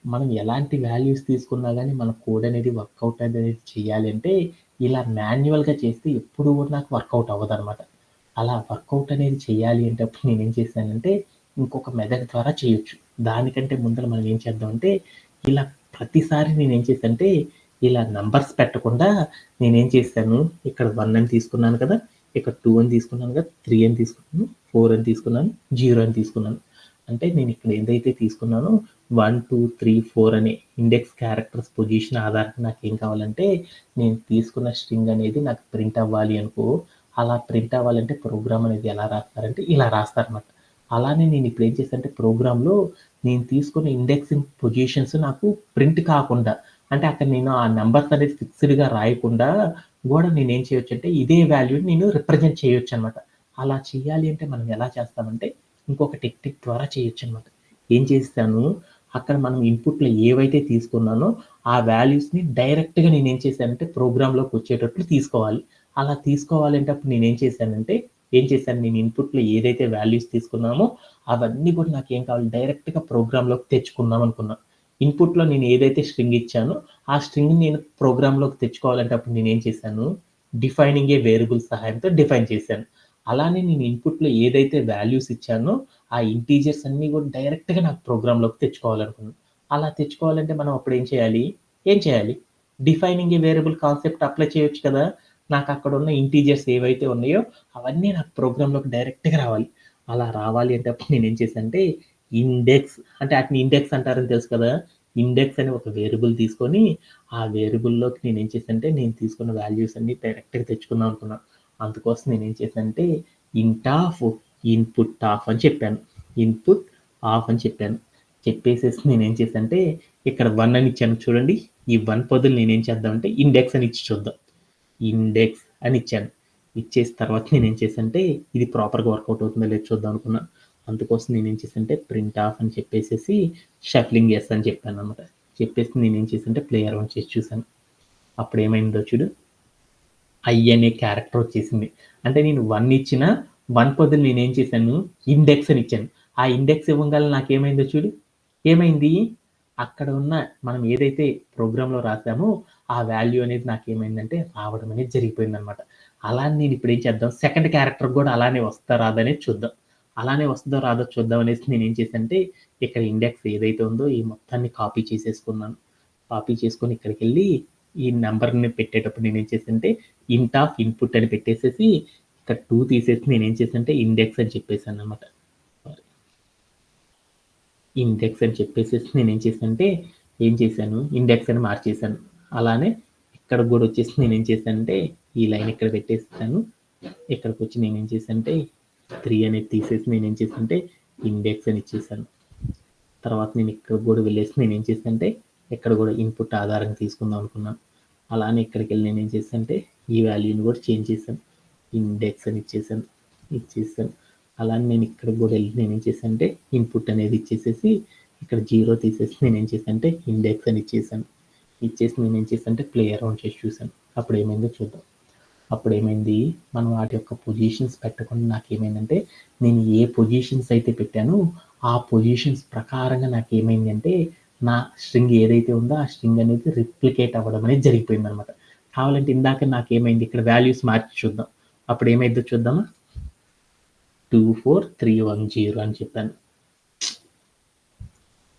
మనం ఎలాంటి వాల్యూస్ తీసుకున్నా గానీ మన కోడ్ అనేది వర్కౌట్ అనేది చేయాలి అంటే, ఇలా మాన్యువల్‌గా చేస్తే ఎప్పుడు కూడా నాకు వర్కౌట్ అవ్వదనమాట. అలా వర్కౌట్ అనేది చేయాలి అంటే అప్పుడు నేనేం చేశానంటే, ఇంకొక మెథడ్ ద్వారా చేయొచ్చు. దానికంటే ముందర మనం ఏం చేద్దామంటే, ఇలా ప్రతిసారి నేనేం చేశానంటే, ఇలా నంబర్స్ పెట్టకుండా నేనేం చేశాను, ఇక్కడ 1 అని తీసుకున్నాను కదా! ఇక్కడ 2 అని తీసుకున్నాను కదా! 3 అని తీసుకున్నాను, 4 అని తీసుకున్నాను, 0 అని తీసుకున్నాను. అంటే నేను ఇక్కడ ఏదైతే తీసుకున్నానో 1, 2, 3, 4 అనే ఇండెక్స్ క్యారెక్టర్స్ పొజిషన్ ఆధారంగా నాకేం కావాలంటే, నేను తీసుకున్న స్ట్రింగ్ అనేది నాకు ప్రింట్ అవ్వాలి అనుకో, అలా ప్రింట్ అవ్వాలంటే ప్రోగ్రామ్ అనేది ఎలా రాస్తారంటే ఇలా రాస్తారనమాట. అలానే నేను ఇప్పుడు ఏం చేశానంటే ప్రోగ్రామ్‌లో నేను తీసుకున్న ఇండెక్సింగ్ పొజిషన్స్ నాకు ప్రింట్ కాకుండా, అంటే అక్కడ నేను ఆ నంబర్స్ అనేది ఫిక్స్‌డ్‌గా రాయకుండా గూడా నేనేం చేయొచ్చంటే ఇదే వాల్యూని నేను రిప్రజెంట్ చేయొచ్చనమాట. అలా చేయాలి అంటే మనం ఎలా చేస్తామంటే ఇంకొక టెక్నిక్ ద్వారా చేయొచ్చనమాట. ఏం చేస్తాను, అక్కడ మనం ఇన్‌పుట్‌లో ఏవైతే తీసుకున్నానో ఆ వాల్యూస్‌ని డైరెక్ట్‌గా నేనేం చేశానంటే ప్రోగ్రామ్‌లోకి వచ్చేటట్లు తీసుకోవాలి. అలా తీసుకోవాలంటే అప్పుడు నేనేం చేశానంటే, నేను ఇన్‌పుట్‌లో ఏదైతే వాల్యూస్ తీసుకున్నామో అవన్నీ కూడా నాకేం కావాలి డైరెక్ట్‌గా ప్రోగ్రామ్‌లోకి తెచ్చుకుందాం అనుకున్నా. ఇన్‌పుట్‌లో నేను ఏదైతే స్ట్రింగ్ ఇచ్చానో ఆ స్ట్రింగ్‌ని నేను ప్రోగ్రామ్‌లోకి తెచ్చుకోవాలంటే అప్పుడు నేనేం చేశాను, డిఫైనింగ్ ఏ వేరియబుల్ సహాయంతో డిఫైన్ చేశాను. అలానే నేను ఇన్‌పుట్‌లో ఏదైతే వాల్యూస్ ఇచ్చానో ఆ ఇంటీజర్స్ అన్నీ కూడా డైరెక్ట్‌గా నాకు ప్రోగ్రామ్‌లోకి తెచ్చుకోవాలనుకున్నాను. అలా తెచ్చుకోవాలంటే మనం అప్పుడు ఏం చేయాలి? డిఫైనింగ్ ఏ వేరియబుల్ కాన్సెప్ట్ అప్లై చేయొచ్చు కదా! నాకక్కడున్న ఇంటీజర్స్ ఏవైతే ఉన్నాయో అవన్నీ నాకు ప్రోగ్రామ్‌లోకి డైరెక్ట్‌గా రావాలి. అలా రావాలి అంటే అప్పుడు నేనేం చేశానంటే ఇండెక్స్, అంటే ఆటిని ఇండెక్స్ అంటారని తెలుసు కదా! ఇండెక్స్ అనే ఒక వేరియబుల్ తీసుకొని ఆ వేరియబుల్‌లోకి నేనేం చేశానంటే నేను తీసుకున్న వాల్యూస్ అన్నీ డైరెక్ట్‌గా తెచ్చుకుందాం అనుకున్నా. అందుకోసం నేనేం చేశానంటే ఇంట్ ఆఫ్ ఇన్‌పుట్ ఆఫ్ అని చెప్పాను. ఇన్‌పుట్ ఆఫ్ అని చెప్పాను. చెప్పేసేసి నేనేం చేశానంటే ఇక్కడ 1 అని ఇచ్చాను చూడండి. ఈ 1 బదులు నేనేం చేద్దామంటే ఇండెక్స్ అని ఇచ్చి చూద్దాం. ఇండెక్స్ అని ఇచ్చాను. ఇచ్చేసిన తర్వాత నేనేం చేశానంటే ఇది ప్రాపర్‌గా వర్కౌట్ అవుతుందో లేదో చూద్దాం అనుకున్నా. అందుకోసం నేనేం చేశానంటే ప్రింట్ ఆఫ్ అని చెప్పేసేసి షఫ్లింగ్ యెస్ అని చెప్పాననమాట. చెప్పేసి నేనేం చేశానంటే ప్లే అరౌండ్ చేసి చూసాను. అప్పుడేమైందో చూడు, ఐ అనే క్యారెక్టర్ వచ్చేసింది. అంటే నేను 1 ఇచ్చినా 1 బదులు నేనేం చేశాను ఇండెక్స్ అని ఇచ్చాను. ఆ ఇండెక్స్ ఇవ్వంగాల్నే నాకేమైందో చూడు. ఏమైంది? అక్కడ ఉన్న మనం ఏదైతే ప్రోగ్రామ్‌లో రాసామో ఆ వాల్యూ అనేది నాకేమైందంటే రావడం అనేది జరిగిపోయిందనమాట. అలానే నేను ఇప్పుడేం చేద్దాం, సెకండ్ క్యారెక్టర్ గూడా అలానే వస్తదా రాదా అనేది చూద్దాం. అలానే వస్తదో రాదో చూద్దాం అనేసి నేనేం చేశానంటే ఇక్కడ ఇండెక్స్ ఏదైతే ఉందో ఈ మొత్తాన్ని కాపీ చేసేసుకున్నాను. కాపీ చేసుకొని ఇక్కడికెళ్ళి ఈ నంబర్‌ని పెట్టేటప్పుడు నేనేం చేశానంటే ఇంట్ ఆఫ్ ఇన్‌పుట్ అని పెట్టేసేసి ఇక్కడ 2 తీసేసి నేనేం చేశానంటే ఇండెక్స్ అని చెప్పేసాననమాట. ఇండెక్స్ అని చెప్పేసేసి నేనేం చేశానంటే, ఏం చేశాను ఇండెక్స్ అని మార్చేశాను. అలానే ఇక్కడ గూడా వచ్చేసి నేనేం చేశానంటే, ఈ లైన్ ఇక్కడ పెట్టేసేసాను. ఇక్కడికొచ్చి నేనేం చేశానంటే 3 అనేది తీసేసి నేనేం చేశానంటే ఇండెక్స్ అని ఇచ్చేసాను. తర్వాత నేను ఇక్కడ గూడా వెళ్ళేసి నేనేం చేశానంటే, ఇక్కడ గూడా ఇన్‌పుట్ ఆధారంగా తీసుకుందాం అనుకున్నాను. అలానే ఇక్కడికెళ్ళి నేనేం చేశానంటే, ఈ వాల్యూని గూడా చేంజ్ చేశాను. ఇండెక్స్ అని ఇచ్చేసాను. ఇచ్చేసాను. అలానే నేను ఇక్కడికి గూడా ఎళ్లి నేనేం చేశానంటే, ఇన్‌పుట్ అనేది ఇచ్చేసేసి, ఇక్కడ 0 తీసేసి నేనేం చేశానంటే, ఇండెక్స్ అని ఇచ్చేసాను. ఇచ్చేసి నేనేం చేశానంటే, ప్లే అరౌండ్ చేసి చూసాను. అప్పుడేమైందో చూద్దాం. అప్పుడేమైంది, మనం వాటి యొక్క పొజిషన్స్ పెట్టకుండా నాకేమైందంటే, నేను ఏ పొజిషన్స్ అయితే పెట్టానో, ఆ పొజిషన్స్ ప్రకారంగా నాకేమైందంటే, నా స్ట్రింగ్ ఏదైతే ఉందో, ఆ స్ట్రింగ్ అనేది రిప్లికేట్ అవ్వడం అనేది జరిగిపోయిందనమాట. కావాలంటే ఇందాక నాకేమైంది, ఇక్కడ వాల్యూస్ మార్చి చూద్దాం. అప్పుడేమైద్దో చూద్దామా? 24310 అని చెప్పాను.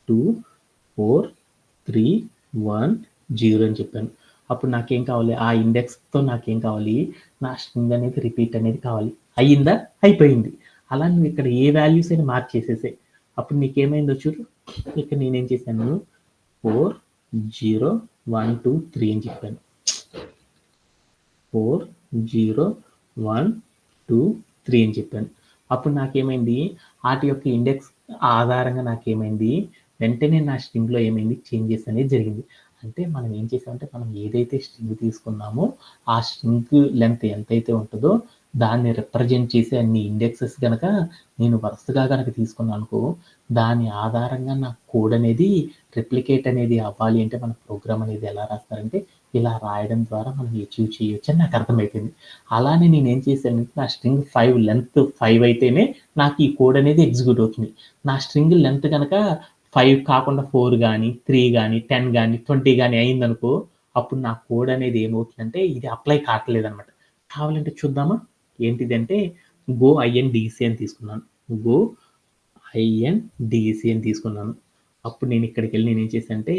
24310 అని చెప్పాను. అప్పుడు నాకేం కావాలి, ఆ ఇండెక్స్‌తో నాకేం కావాలి, నా స్ట్రింగ్ అనేది రిపీట్ అనేది కావాలి. అయిందా? అయిపోయింది. అలా నువ్వు ఇక్కడ ఏ వాల్యూస్ అయినా మార్చేసేసేయి. అప్పుడు నీకేమైందో చూడు. ఇక్కడ నేనేం చేశాను 4 0 1 2 3 అని చెప్పాను. 4 0 1 2 3 అని చెప్పాను. అప్పుడు నాకేమైంది, ఆటి యొక్క ఇండెక్స్ ఆధారంగా నాకేమైంది, వెంటనే నా స్ట్రింగ్‌లో ఏమైంది చేంజెస్ అనేది జరిగింది. అంటే మనం ఏం చేసామంటే, మనం ఏదైతే స్ట్రింగ్ తీసుకున్నామో, ఆ స్ట్రింగ్ లెంత్ ఎంతైతే ఉంటదో, దాన్ని రిప్రజెంట్ చేసే అన్ని ఇండెక్సెస్ గనక నేను వరుసగా గనక తీసుకున్నాననుకో, దాని ఆధారంగా నా కోడ్ అనేది రిప్లికేట్ అనేది అవ్వాలి అంటే, మన ప్రోగ్రామ్ అనేది ఎలా రాస్తారంటే, ఇలా రాయడం ద్వారా మనం అచీవ్ చేయొచ్చని నాకు అర్థమైపోయింది. అలానే నేనేం చేశానంటే, నా స్ట్రింగ్ 5 లెంత్ 5 అయితేనే నాకు ఈ కోడ్ అనేది ఎగ్జిక్యూట్ అవుతుంది. నా స్ట్రింగ్ లెంత్ గనక 5 కాకుండా 4 గాని, 3 గాని, 10 గాని, 20 గాని అయిందనుకో, అప్పుడు నా కోడ్ అనేది ఏమవుతుందంటే, ఇది అప్లై కావట్లేదనమాట. కావాలంటే చూద్దామా? ఏంటిదంటే, గో ఐఎన్‌డీసీ అని తీసుకున్నాను. గో ఐఎన్‌డీసీ అని తీసుకున్నాను. అప్పుడు నేను ఇక్కడికెళ్ళి నేనేం చేశానంటే,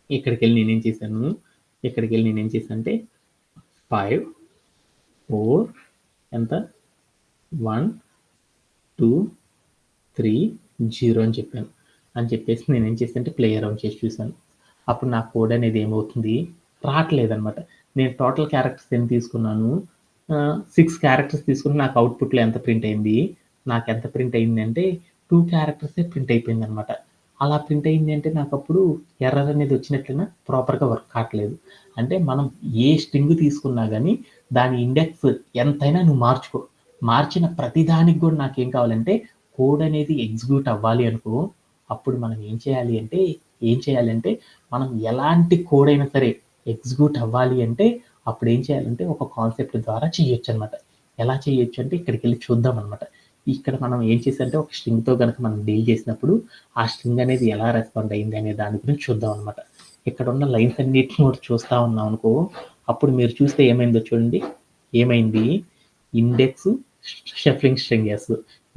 ఇక్కడికెళ్ళి నేనేం చేశాను, ఇక్కడికెళ్ళి నేనేం చేశానంటే 5, 4 ఎంత 1, 2, 3, 0 అని చెప్పాను. అని చెప్పేసి నేనేం చేశానంటే ప్లే అరౌండ్ చేసి చూసాను. అప్పుడు నా కోడ్ అనేది ఏమవుతుంది, రాట్లేదనమాట. నేను టోటల్ క్యారెక్టర్స్ ఎన్ని తీసుకున్నాను, 6 క్యారెక్టర్స్ తీసుకొని నాకు అవుట్‌పుట్‌లో ఎంత ప్రింట్ అయింది, నాకు ఎంత ప్రింట్ అయిందంటే 2 క్యారెక్టర్సే ప్రింట్ అయిపోయింది అనమాట. అలా ప్రింట్ అయింది అంటే నాకు అప్పుడు ఎర్రర్ అనేది వచ్చినట్లయినా ప్రాపర్గా వర్క్ కావట్లేదు. అంటే మనం ఏ స్ట్రింగ్ తీసుకున్నా కానీ దాని ఇండెక్స్ ఎంతైనా నువ్వు మార్చుకో, మార్చిన ప్రతి దానికి కూడా నాకేం కావాలంటే కోడ్ అనేది ఎగ్జిక్యూట్ అవ్వాలి అనుకో, అప్పుడు మనం ఏం చేయాలంటే మనం ఎలాంటి కోడ్ అయినా సరే ఎగ్జిక్యూట్ అవ్వాలి అంటే అప్పుడు ఏం చేయాలంటే ఒక కాన్సెప్ట్ ద్వారా చేయొచ్చు అనమాట. ఎలా చేయొచ్చు అంటే ఇక్కడికి వెళ్ళి చూద్దాం అనమాట. ఇక్కడ మనం ఏం చేసామంటే ఒక స్ట్రింగ్తో కనుక మనం డీల్ చేసినప్పుడు ఆ స్ట్రింగ్ అనేది ఎలా రెస్పాండ్ అయింది అనే దాని గురించి చూద్దాం అనమాట. ఇక్కడ ఉన్న లైన్స్ అన్నిటిని కూడా చూస్తా ఉన్నాం అనుకో, అప్పుడు మీరు చూస్తే ఏమైందో చూడండి. ఏమైంది? Index shuffling string s,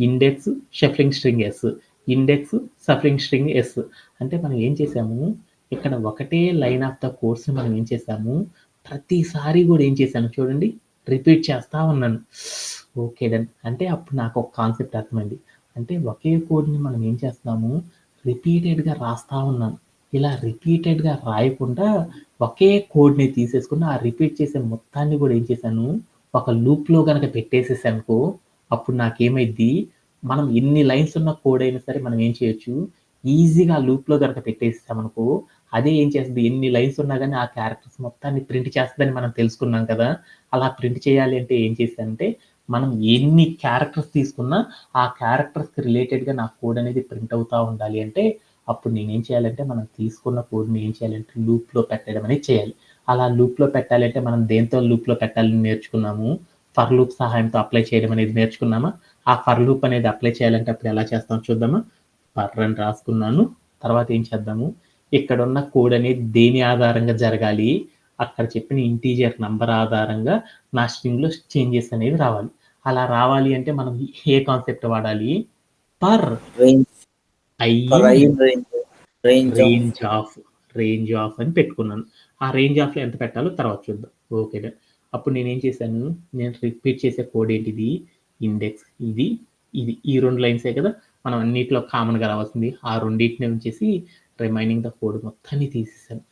index shuffling string s, index shuffling string yes. అంటే మనం ఏం చేసాము, ఇక్కడ ఒకటే లైన్ ఆఫ్ ద కోర్స్ని మనం ఏం చేసాము, ప్రతిసారి కూడా ఏం చేశాను చూడండి, రిపీట్ చేస్తా ఉన్నాను. Okay done. అంటే అప్పుడు నాకు ఒక కాన్సెప్ట్ అర్థమైంది. అంటే ఒకే కోడ్ని మనం ఏం చేస్తున్నాము, రిపీటెడ్గా రాస్తా ఉన్నాను. ఇలా రిపీటెడ్గా రాయకుండా ఒకే కోడ్ని తీసేసుకుని ఆ రిపీట్ చేసే మొత్తాన్ని కూడా ఏం చేశాను, ఒక లూప్లో కనుక పెట్టేసేసానుకో, అప్పుడు నాకేమైద్ది, మనం ఎన్ని లైన్స్ ఉన్న కోడ్ అయినా సరే మనం ఏం చేయొచ్చు, ఈజీగా లూప్లో కనుక పెట్టేసామనుకో, అదే ఏం చేస్తుంది, ఎన్ని లైన్స్ ఉన్నా కానీ ఆ క్యారెక్టర్స్ మొత్తాన్ని ప్రింట్ చేస్తుందని మనం తెలుసుకున్నాం కదా. అలా ప్రింట్ చేయాలి అంటే ఏం చేశానంటే, మనం ఎన్ని క్యారెక్టర్స్ తీసుకున్నా ఆ క్యారెక్టర్స్కి రిలేటెడ్గా నా కోడ్ అనేది ప్రింట్ అవుతూ ఉండాలి అంటే అప్పుడు నేనేం చేయాలంటే మనం తీసుకున్న కోడ్ని ఏం చేయాలంటే లూప్లో పెట్టడం అనేది చేయాలి. అలా లూప్లో పెట్టాలంటే మనం దేంతో లూప్లో పెట్టాలని నేర్చుకున్నాము, ఫర్ లూప్ సహాయంతో అప్లై చేయడం అనేది నేర్చుకున్నామా. ఆ ఫర్ లూప్ అనేది అప్లై చేయాలంటే అప్పుడు ఎలా చేస్తాం చూద్దామా. ఫర్ అని రాసుకున్నాను. తర్వాత ఏం చేద్దాము, ఇక్కడ ఉన్న కోడ్ అనేది దేని ఆధారంగా జరగాలి, అక్కడ చెప్పిన ఇంటీజర్ నంబర్ ఆధారంగా నా స్ట్రింగ్లో చేంజెస్ అనేవి రావాలి. అలా రావాలి అంటే మనం ఏ కాన్సెప్ట్ వాడాలి, పర్ రేంజ్ ఆఫ్ అని పెట్టుకున్నాను. ఆ రేంజ్ ఆఫ్లో ఎంత పెట్టాలో తర్వాత చూద్దాం. ఓకే. అప్పుడు నేనేం చేశాను, నేను రిపీట్ చేసే కోడ్ ఏంటిది, ఇండెక్స్ ఇది ఇది ఈ 2 లైన్సే కదా మనం అన్నిట్లో కామన్గా రావాల్సింది. ఆ రెండింటిని ఉంచేసి రిమైనింగ్ ద కోడ్ మొత్తాన్ని తీసేసాను.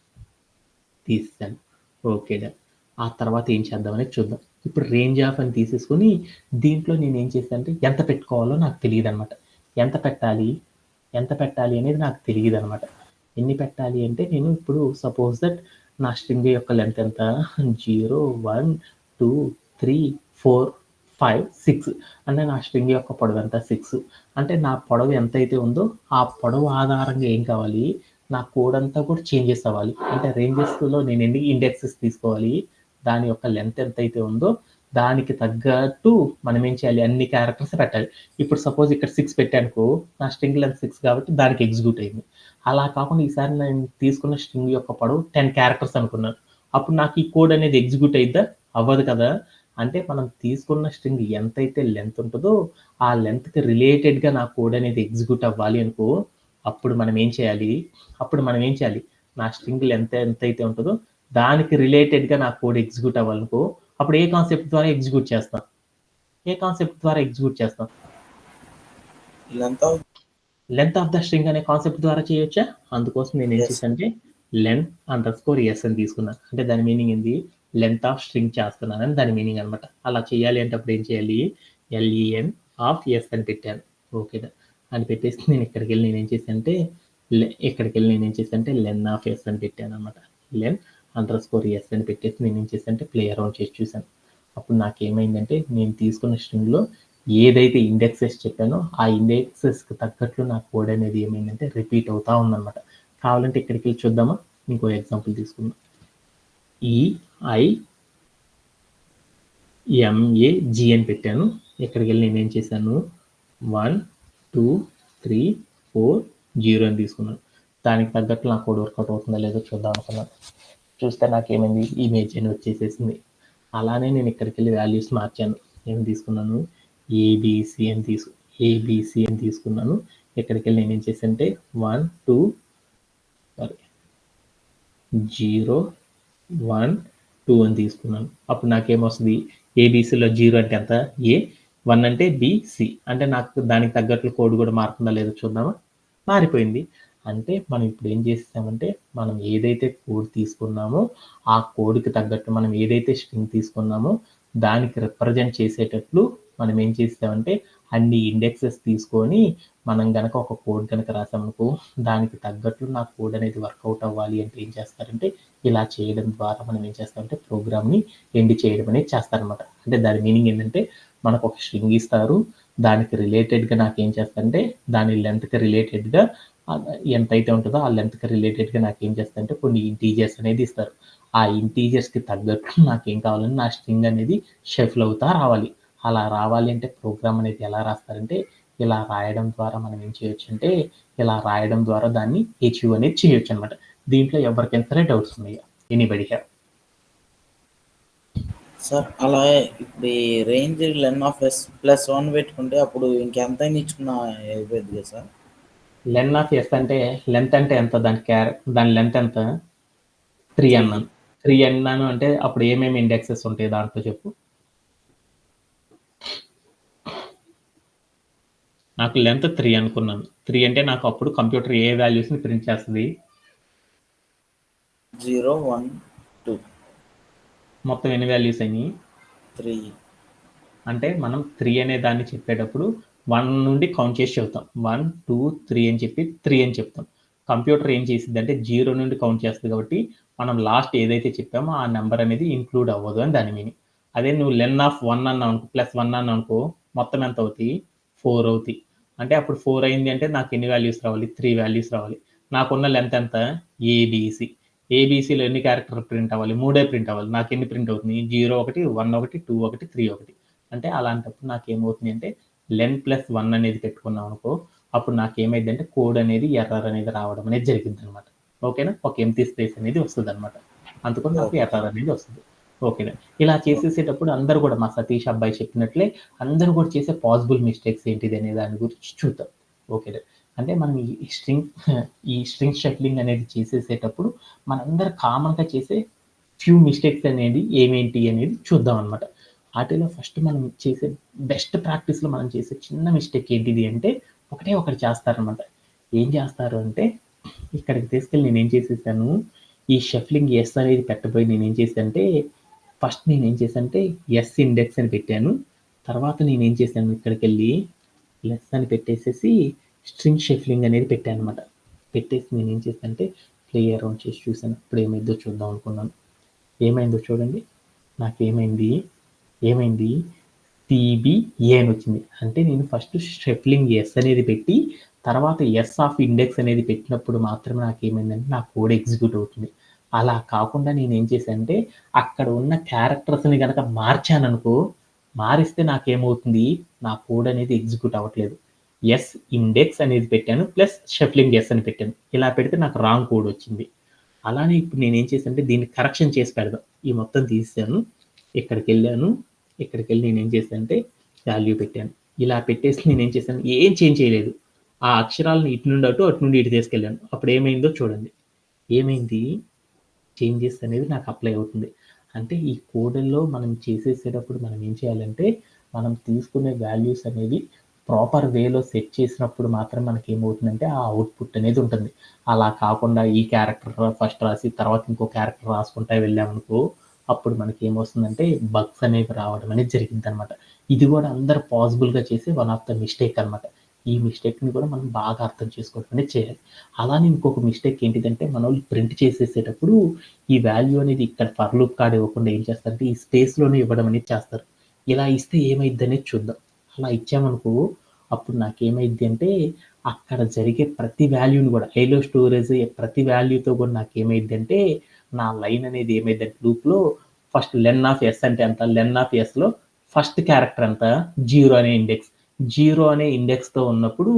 Okay done. ఆ తర్వాత ఏం చేద్దామనేది చూద్దాం. ఇప్పుడు రేంజ్ ఆఫ్ అని తీసేసుకొని దీంట్లో నేను ఏం చేశాను అంటే ఎంత పెట్టుకోవాలో నాకు తెలియదు అనమాట. ఎంత పెట్టాలి అనేది నాకు తెలియదు అనమాట. ఎన్ని పెట్టాలి అంటే నేను ఇప్పుడు సపోజ్ దట్ నా స్ట్రింగ్ యొక్క లెంత్ ఎంత, 0 1 2 3 4 5 6 అంటే నా స్ట్రింగ్ యొక్క పొడవు ఎంత, 6. అంటే నా పొడవు ఎంతైతే ఉందో ఆ పొడవు ఆధారంగా ఏం కావాలి, నా కోడ్ అంతా కూడా చేంజెస్ అవ్వాలి. అంటే రేంజెస్లో నేను ఎన్ని ఇండెక్సెస్ తీసుకోవాలి, దాని యొక్క లెంత్ ఎంతైతే ఉందో దానికి తగ్గట్టు మనం ఏం చేయాలి, అన్ని క్యారెక్టర్స్ పెట్టాలి. ఇప్పుడు సపోజ్ ఇక్కడ 6 పెట్టానుకో, నా స్ట్రింగ్ లెంత్ 6 కాబట్టి దానికి ఎగ్జిక్యూట్ అయింది. అలా కాకుండా ఈసారి నేను తీసుకున్న స్ట్రింగ్ యొక్క పొడవు 10 క్యారెక్టర్స్ అనుకున్నాను. అప్పుడు నాకు ఈ కోడ్ అనేది ఎగ్జిక్యూట్ అయిద్దా, అవ్వదు కదా. అంటే మనం తీసుకున్న స్ట్రింగ్ ఎంతైతే లెంత్ ఉంటుందో ఆ లెంత్కి రిలేటెడ్గా నా కోడ్ అనేది ఎగ్జిక్యూట్ అవ్వాలి అనుకో, అప్పుడు మనం ఏం చేయాలి, నా స్ట్రింగ్ లెంత్ ఎంతైతే ఉంటుందో దానికి రిలేటెడ్గా నా కోడ్ ఎగ్జిక్యూట్ అవ్వాలనుకో, అప్పుడు ఏ కాన్సెప్ట్ ద్వారా ఎగ్జిక్యూట్ చేస్తాం, లెంత్ ఆఫ్ ద స్ట్రింగ్ అనే కాన్సెప్ట్ ద్వారా చేయొచ్చా. అందుకోసం నేను ఏం చేశానంటే length_s అని తీసుకున్నాను. అంటే దాని మీనింగ్ ఏంది, లెంత్ ఆఫ్ స్ట్రింగ్ చేస్తున్నానని దాని మీనింగ్ అనమాట. అలా చేయాలి అంటే అప్పుడు ఏం చేయాలి, len of s అని పెట్టాను. ఓకే అని పెట్టేసి నేను ఇక్కడికి వెళ్ళి నేనేం చేశానంటే len of s అని పెట్టాను అనమాట. len_s అని పెట్టేసి నేను ఏం చేశానంటే ప్లే అరౌండ్ చేసి చూశాను. అప్పుడు నాకేమైందంటే నేను తీసుకున్న స్ట్రింగ్లో ఏదైతే ఇండెక్సెస్ చెప్పానో ఆ ఇండెక్సెస్కి తగ్గట్లు నా కోడ్ అనేది ఏమైందంటే రిపీట్ అవుతా ఉందన్నమాట. కావాలంటే ఇక్కడికి వెళ్ళి చూద్దామా. ఇంకో ఎగ్జాంపుల్ తీసుకుందాం. EIMAG అని పెట్టాను. ఇక్కడికి వెళ్ళి నేనేం చేశాను, 1 2 3 4 0 అని తీసుకున్నాను. దానికి తగ్గట్లు నా కోడ్ వర్కౌట్ అవుతుందా లేదో చూద్దాం అనుకున్నాను. చూస్తే నాకేమైంది, ఇమేజ్ అని వచ్చేసేసింది. అలానే నేను ఇక్కడికి వెళ్ళి వాల్యూస్ మార్చాను. ఏం తీసుకున్నాను, ఏబిసి అని తీసుకున్నాను. ఇక్కడికి వెళ్ళి నేను ఏం చేశానంటే 1 2 0 1 2 అని తీసుకున్నాను. అప్పుడు నాకేమొస్తుంది, ఏబిసిలో 0 అంటే ఎంత, ఏ, 1 అంటే బిసి. అంటే నాకు దానికి తగ్గట్లు కోడ్ కూడా మారుతుందా లేదో చూద్దామా. మారిపోయింది. అంటే మనం ఇప్పుడు ఏం చేసామంటే మనం ఏదైతే కోడ్ తీసుకున్నామో ఆ కోడ్కి తగ్గట్టు మనం ఏదైతే స్ట్రింగ్ తీసుకున్నామో దానికి రిప్రజెంట్ చేసేటట్లు మనం ఏం చేస్తామంటే అన్ని ఇండెక్సెస్ తీసుకొని మనం గనక ఒక కోడ్ కనుక రాసామనుకో దానికి తగ్గట్లు నా కోడ్ అనేది వర్కౌట్ అవ్వాలి అంటే ఏం చేస్తారంటే ఇలా చేయడం ద్వారా మనం ఏం చేస్తామంటే ప్రోగ్రామ్ని ఎండ్ చేయడం అనేది చేస్తారనమాట. అంటే దాని మీనింగ్ ఏంటంటే మనకు ఒక స్ట్రింగ్ ఇస్తారు, దానికి రిలేటెడ్గా నాకు ఏం చేస్తారంటే దాని లెంత్కి రిలేటెడ్గా ఎంత అయితే ఉంటుందో ఆ లెంత్కి రిలేటెడ్గా నాకు ఏం చేస్తారంటే కొన్ని ఇంటీజర్స్ అనేది ఇస్తారు. ఆ ఇంటీజర్స్కి తగ్గట్టు నాకేం కావాలంటే నా స్ట్రింగ్ అనేది షఫుల్ అవుతా రావాలి. అలా రావాలి అంటే ప్రోగ్రామ్ అనేది ఎలా రాస్తారంటే ఇలా రాయడం ద్వారా మనం ఏం చేయొచ్చు అంటే ఇలా రాయడం ద్వారా దాన్ని అచీవ్ అనేది చేయొచ్చు అనమాట. దీంట్లో ఎవరికైనా సరే డౌట్స్ ఉన్నాయా? Anybody have? సార్ అలా ఇప్పుడు ఈ రేంజ్ ln(s+1) పెట్టుకుంటే అప్పుడు ఇంకెంతైనా ఇచ్చుకున్న అయిపోద్ది కదా సార్? లెన్ ఆఫ్ ఎస్ అంటే లెంత్ అంటే ఎంత? దాని లెంత్ ఎంత? 3 3. అన్నాను. 3 అన్నాను అంటే అప్పుడు ఏమేమి ఇండెక్సెస్ ఉంటాయి దాంట్లో చెప్పు? నాకు లెంత్ 3 అనుకున్నాను. 3 అంటే నాకు అప్పుడు కంప్యూటర్ ఏ వాల్యూస్ని ప్రింట్ చేస్తుంది? 0, 1, 2. మొత్తం ఎన్ని వాల్యూస్ అయినాయి? 3. అంటే మనం 3 అనే దాన్ని చెప్పేటప్పుడు 1 నుండి కౌంట్ చేసి చెప్తాం. 1, 2, 3 అని చెప్పి 3 అని చెప్తాం. కంప్యూటర్ ఏం చేసింది అంటే 0 నుండి కౌంట్ చేస్తుంది కాబట్టి మనం లాస్ట్ ఏదైతే చెప్పామో ఆ నెంబర్ అనేది ఇంక్లూడ్ అవ్వదు అని దాని మీనింగ్. అదే నువ్వు లెన్ ఆఫ్ 1 అన్నావు అనుకో, +1 అన్నావు అనుకో, మొత్తం ఎంత అవుతాయి? 4 అవుతాయి. అంటే అప్పుడు 4 అయింది అంటే నాకు ఎన్ని వాల్యూస్ రావాలి? 3 వాల్యూస్ రావాలి. నాకున్న లెంత్ ఎంత? ఏబిసి. ఏబిసిలో ఎన్ని క్యారెక్టర్ ప్రింట్ అవ్వాలి? 3 ప్రింట్ అవ్వాలి. నాకు ఎన్ని ప్రింట్ అవుతుంది? 0 ఒకటి, 1 ఒకటి, 2 ఒకటి, 3 ఒకటి. అంటే అలాంటప్పుడు నాకేమవుతుంది అంటే లెన్+1 అనేది పెట్టుకున్నాం అనుకో, అప్పుడు నాకేమైంది అంటే కోడ్ అనేది ఎర్రర్ అనేది రావడం అనేది జరిగింది అనమాట. ఓకేనా? ఒక ఎంప్టీ స్పేస్ అనేది వస్తుంది అనమాట. అందుకని నాకు ఎర్రర్ అనేది వస్తుంది. ఓకేనా? ఇలా చేసేసేటప్పుడు అందరూ కూడా మా సతీష్ అబ్బాయి చెప్పినట్లే అందరూ కూడా చేసే పాసిబుల్ మిస్టేక్స్ ఏంటిది అనే దాని గురించి చూద్దాం. ఓకేనా? అంటే మనం ఈ స్ట్రింగ్ షఫ్లింగ్ అనేది చేసేసేటప్పుడు మనందరూ కామన్గా చేసే ఫ్యూ మిస్టేక్స్ అనేది ఏమేంటి అనేది చూద్దాం అనమాట. వాటిలో ఫస్ట్ మనం చేసే బెస్ట్ ప్రాక్టీస్లో మనం చేసే చిన్న మిస్టేక్ ఏంటిది అంటే ఒకటి చేస్తారనమాట. ఏం చేస్తారు అంటే ఇక్కడికి తీసుకెళ్ళి నేనేం చేసేసాను, ఈ షఫ్లింగ్ ఎస్ అనేది పెట్టబోయి నేనేం చేశానంటే ఫస్ట్ నేనేం చేశానంటే ఎస్ ఇండెక్స్ అని పెట్టాను. తర్వాత నేనేం చేశాను ఇక్కడికి వెళ్ళి లెస్ అని పెట్టేసేసి స్ట్రింగ్ షఫ్లింగ్ అనేది పెట్టాను అనమాట. పెట్టేసి నేనేం చేశానంటే ప్లే అరౌండ్ చేసి చూశాను. ఇప్పుడు ఏమైందో చూద్దాం అనుకున్నాను. ఏమైందో చూడండి. నాకేమైంది ఏమైంది సిబిఏ అని వచ్చింది. అంటే నేను ఫస్ట్ షఫ్లింగ్ ఎస్ అనేది పెట్టి తర్వాత ఎస్ ఆఫ్ ఇండెక్స్ అనేది పెట్టినప్పుడు మాత్రమే నాకేమైందంటే నా కోడ్ ఎగ్జిక్యూట్ అవుతుంది. అలా కాకుండా నేనేం చేశానంటే అక్కడ ఉన్న క్యారెక్టర్స్ని కనుక మార్చాననుకో, మారిస్తే నాకేమవుతుంది నా కోడ్ అనేది ఎగ్జిక్యూట్ అవ్వట్లేదు. ఎస్ ఇండెక్స్ అనేది పెట్టాను ప్లస్ షఫ్లింగ్ ఎస్ అని పెట్టాను. ఇలా పెడితే నాకు రాంగ్ కోడ్ వచ్చింది. అలానే ఇప్పుడు నేనేం చేశానంటే దీన్ని కరెక్షన్ చేసి పెడదాం. ఈ మొత్తం తీసాను. ఇక్కడికెళ్ళాను. ఇక్కడికెళ్ళి నేనేం చేశానంటే వాల్యూ పెట్టాను. ఇలా పెట్టేసి నేనేం చేశాను ఏం చేంజ్ చేయలేదు. ఆ అక్షరాలను ఇటు నుండి అటు, అటు నుండి ఇటు తీసుకెళ్ళాను. అప్పుడు ఏమైందో చూడండి. ఏమైంది? చేంజెస్ అనేది నాకు అప్లై అవుతుంది. అంటే ఈ కోడ్‌ల్లో మనం చేసేసేటప్పుడు మనం ఏం చేయాలంటే మనం తీసుకునే వాల్యూస్ అనేవి ప్రాపర్ వేలో సెట్ చేసినప్పుడు మాత్రం మనకేమవుతుందంటే ఆ అవుట్‌పుట్ అనేది ఉంటుంది. అలా కాకుండా ఈ క్యారెక్టర్ ఫస్ట్ రాసి తర్వాత ఇంకో క్యారెక్టర్ రాసుకుంటా వెళ్ళామనుకో అప్పుడు మనకేమొస్తుందంటే బగ్స్ అనేవి రావడం అనేది జరిగిద్దనమాట. ఇది కూడా అందరూ పాసిబుల్‌గా చేసే వన్ ఆఫ్ ద మిస్టేక్ అనమాట. ఈ మిస్టేక్‌ని కూడా మనం బాగా అర్థం చేసుకోవడం అనేది చేయాలి. అలానే ఇంకొక మిస్టేక్ ఏంటిదంటే మనోళ్ళు ప్రింట్ చేసేసేటప్పుడు ఈ వాల్యూ అనేది ఇక్కడ ఫర్ లూప్ కార్డ్ ఇవ్వకుండా ఏం చేస్తారంటే ఈ స్పేస్‌లోనే ఇవ్వడం అనేది చేస్తారు. ఇలా ఇస్తే ఏమైద్దనేది చూద్దాం. అలా ఇచ్చామనుకో అప్పుడు నాకేమైద్ది అంటే అక్కడ జరిగే ప్రతి వాల్యూని కూడా ఐలో స్టోరేజ్ ప్రతి వాల్యూతో కూడా నాకేమైద్దంటే నా లైన్ అనేది ఏమైద్దంటే లూప్‌లో ఫస్ట్ లెన్ ఆఫ్ ఎస్ అంటే ఎంత? లెన్ ఆఫ్ ఎస్‌లో ఫస్ట్ క్యారెక్టర్ ఎంత? 0 అనే ఇండెక్స్. 0 అనే ఇండెక్స్‌తో ఉన్నప్పుడు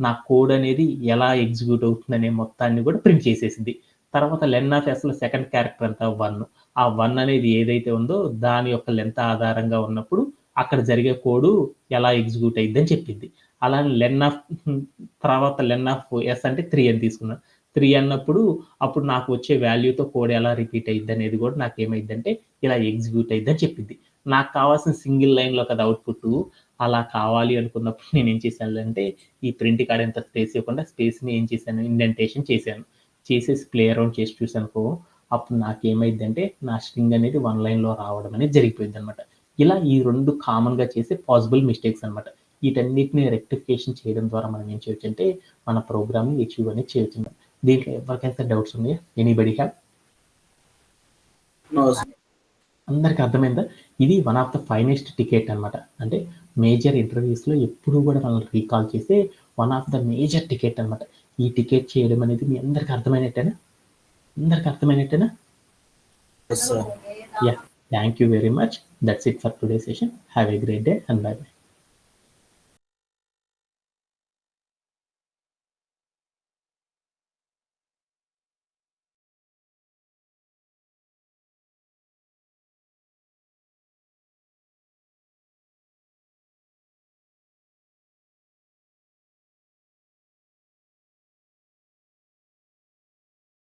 నా కోడ్ అనేది ఎలా ఎగ్జిక్యూట్ అవుతుందనే మొత్తాన్ని కూడా ప్రింట్ చేసేసిద్ది. తర్వాత లెన్ ఆఫ్ ఎస్‌లో సెకండ్ క్యారెక్టర్ ఎంత? 1. ఆ 1 అనేది ఏదైతే ఉందో దాని యొక్క లెంత్ ఆధారంగా ఉన్నప్పుడు అక్కడ జరిగే కోడ్ ఎలా ఎగ్జిక్యూట్ అయిద్దని చెప్పిద్ది. అలానే తర్వాత లెన్ ఆఫ్ ఎస్ అంటే 3 అని తీసుకున్నాను. 3 అన్నప్పుడు అప్పుడు నాకు వచ్చే వాల్యూతో కోడ్ ఎలా రిపీట్ అయిద్దనేది కూడా నాకేమైద్దంటే ఇలా ఎగ్జిక్యూట్ అయిద్దని చెప్పిద్ది. నాకు కావాల్సిన సింగిల్ లైన్‌లో కదా అవుట్‌పుట్టు. అలా కావాలి అనుకున్నప్పుడు నేనేం చేశానంటే ఈ ప్రింట్ కాడ ఎంత స్పేస్ ఇవ్వకుండా స్పేస్‌ని ఏం చేశాను ఇండెంటేషన్ చేశాను. చేసేసి ప్లే అరౌండ్ చేసి చూసానుకో అప్పుడు నాకేమైద్దంటే నా స్ట్రింగ్ అనేది 1 లైన్‌లో రావడం అనేది జరిగిపోయిద్దనమాట. ఇలా ఈ 2 కామన్‌గా చేసే పాసిబుల్ మిస్టేక్స్ అన్నమాట. వీటన్నిటిని రెక్టిఫికేషన్ చేయడం ద్వారా మనం ఏం చేయొచ్చంటే, మన ప్రోగ్రామ్‌ని అచీవ్ అనేది చేయొచ్చన్నమాట. దీంట్లో ఎవరికైనా డౌట్స్ ఉన్నాయా? Anybody have? No sir. అందరికి అర్థమైందా? ఇది one of the finest ticket అన్నమాట. అంటే మేజర్ ఇంటర్వ్యూస్‌లో ఎప్పుడూ కూడా మనల్ని రీకాల్ చేసే one of the major ticket అన్నమాట. ఈ టికెట్ చేయడం అనేది మీ అందరికి అర్థమైనట్టేనా? అందరికి అర్థమైనట్టేనా? Yes sir. Yeah. Thank you very much. That's it for today's session. Have a great day and bye bye.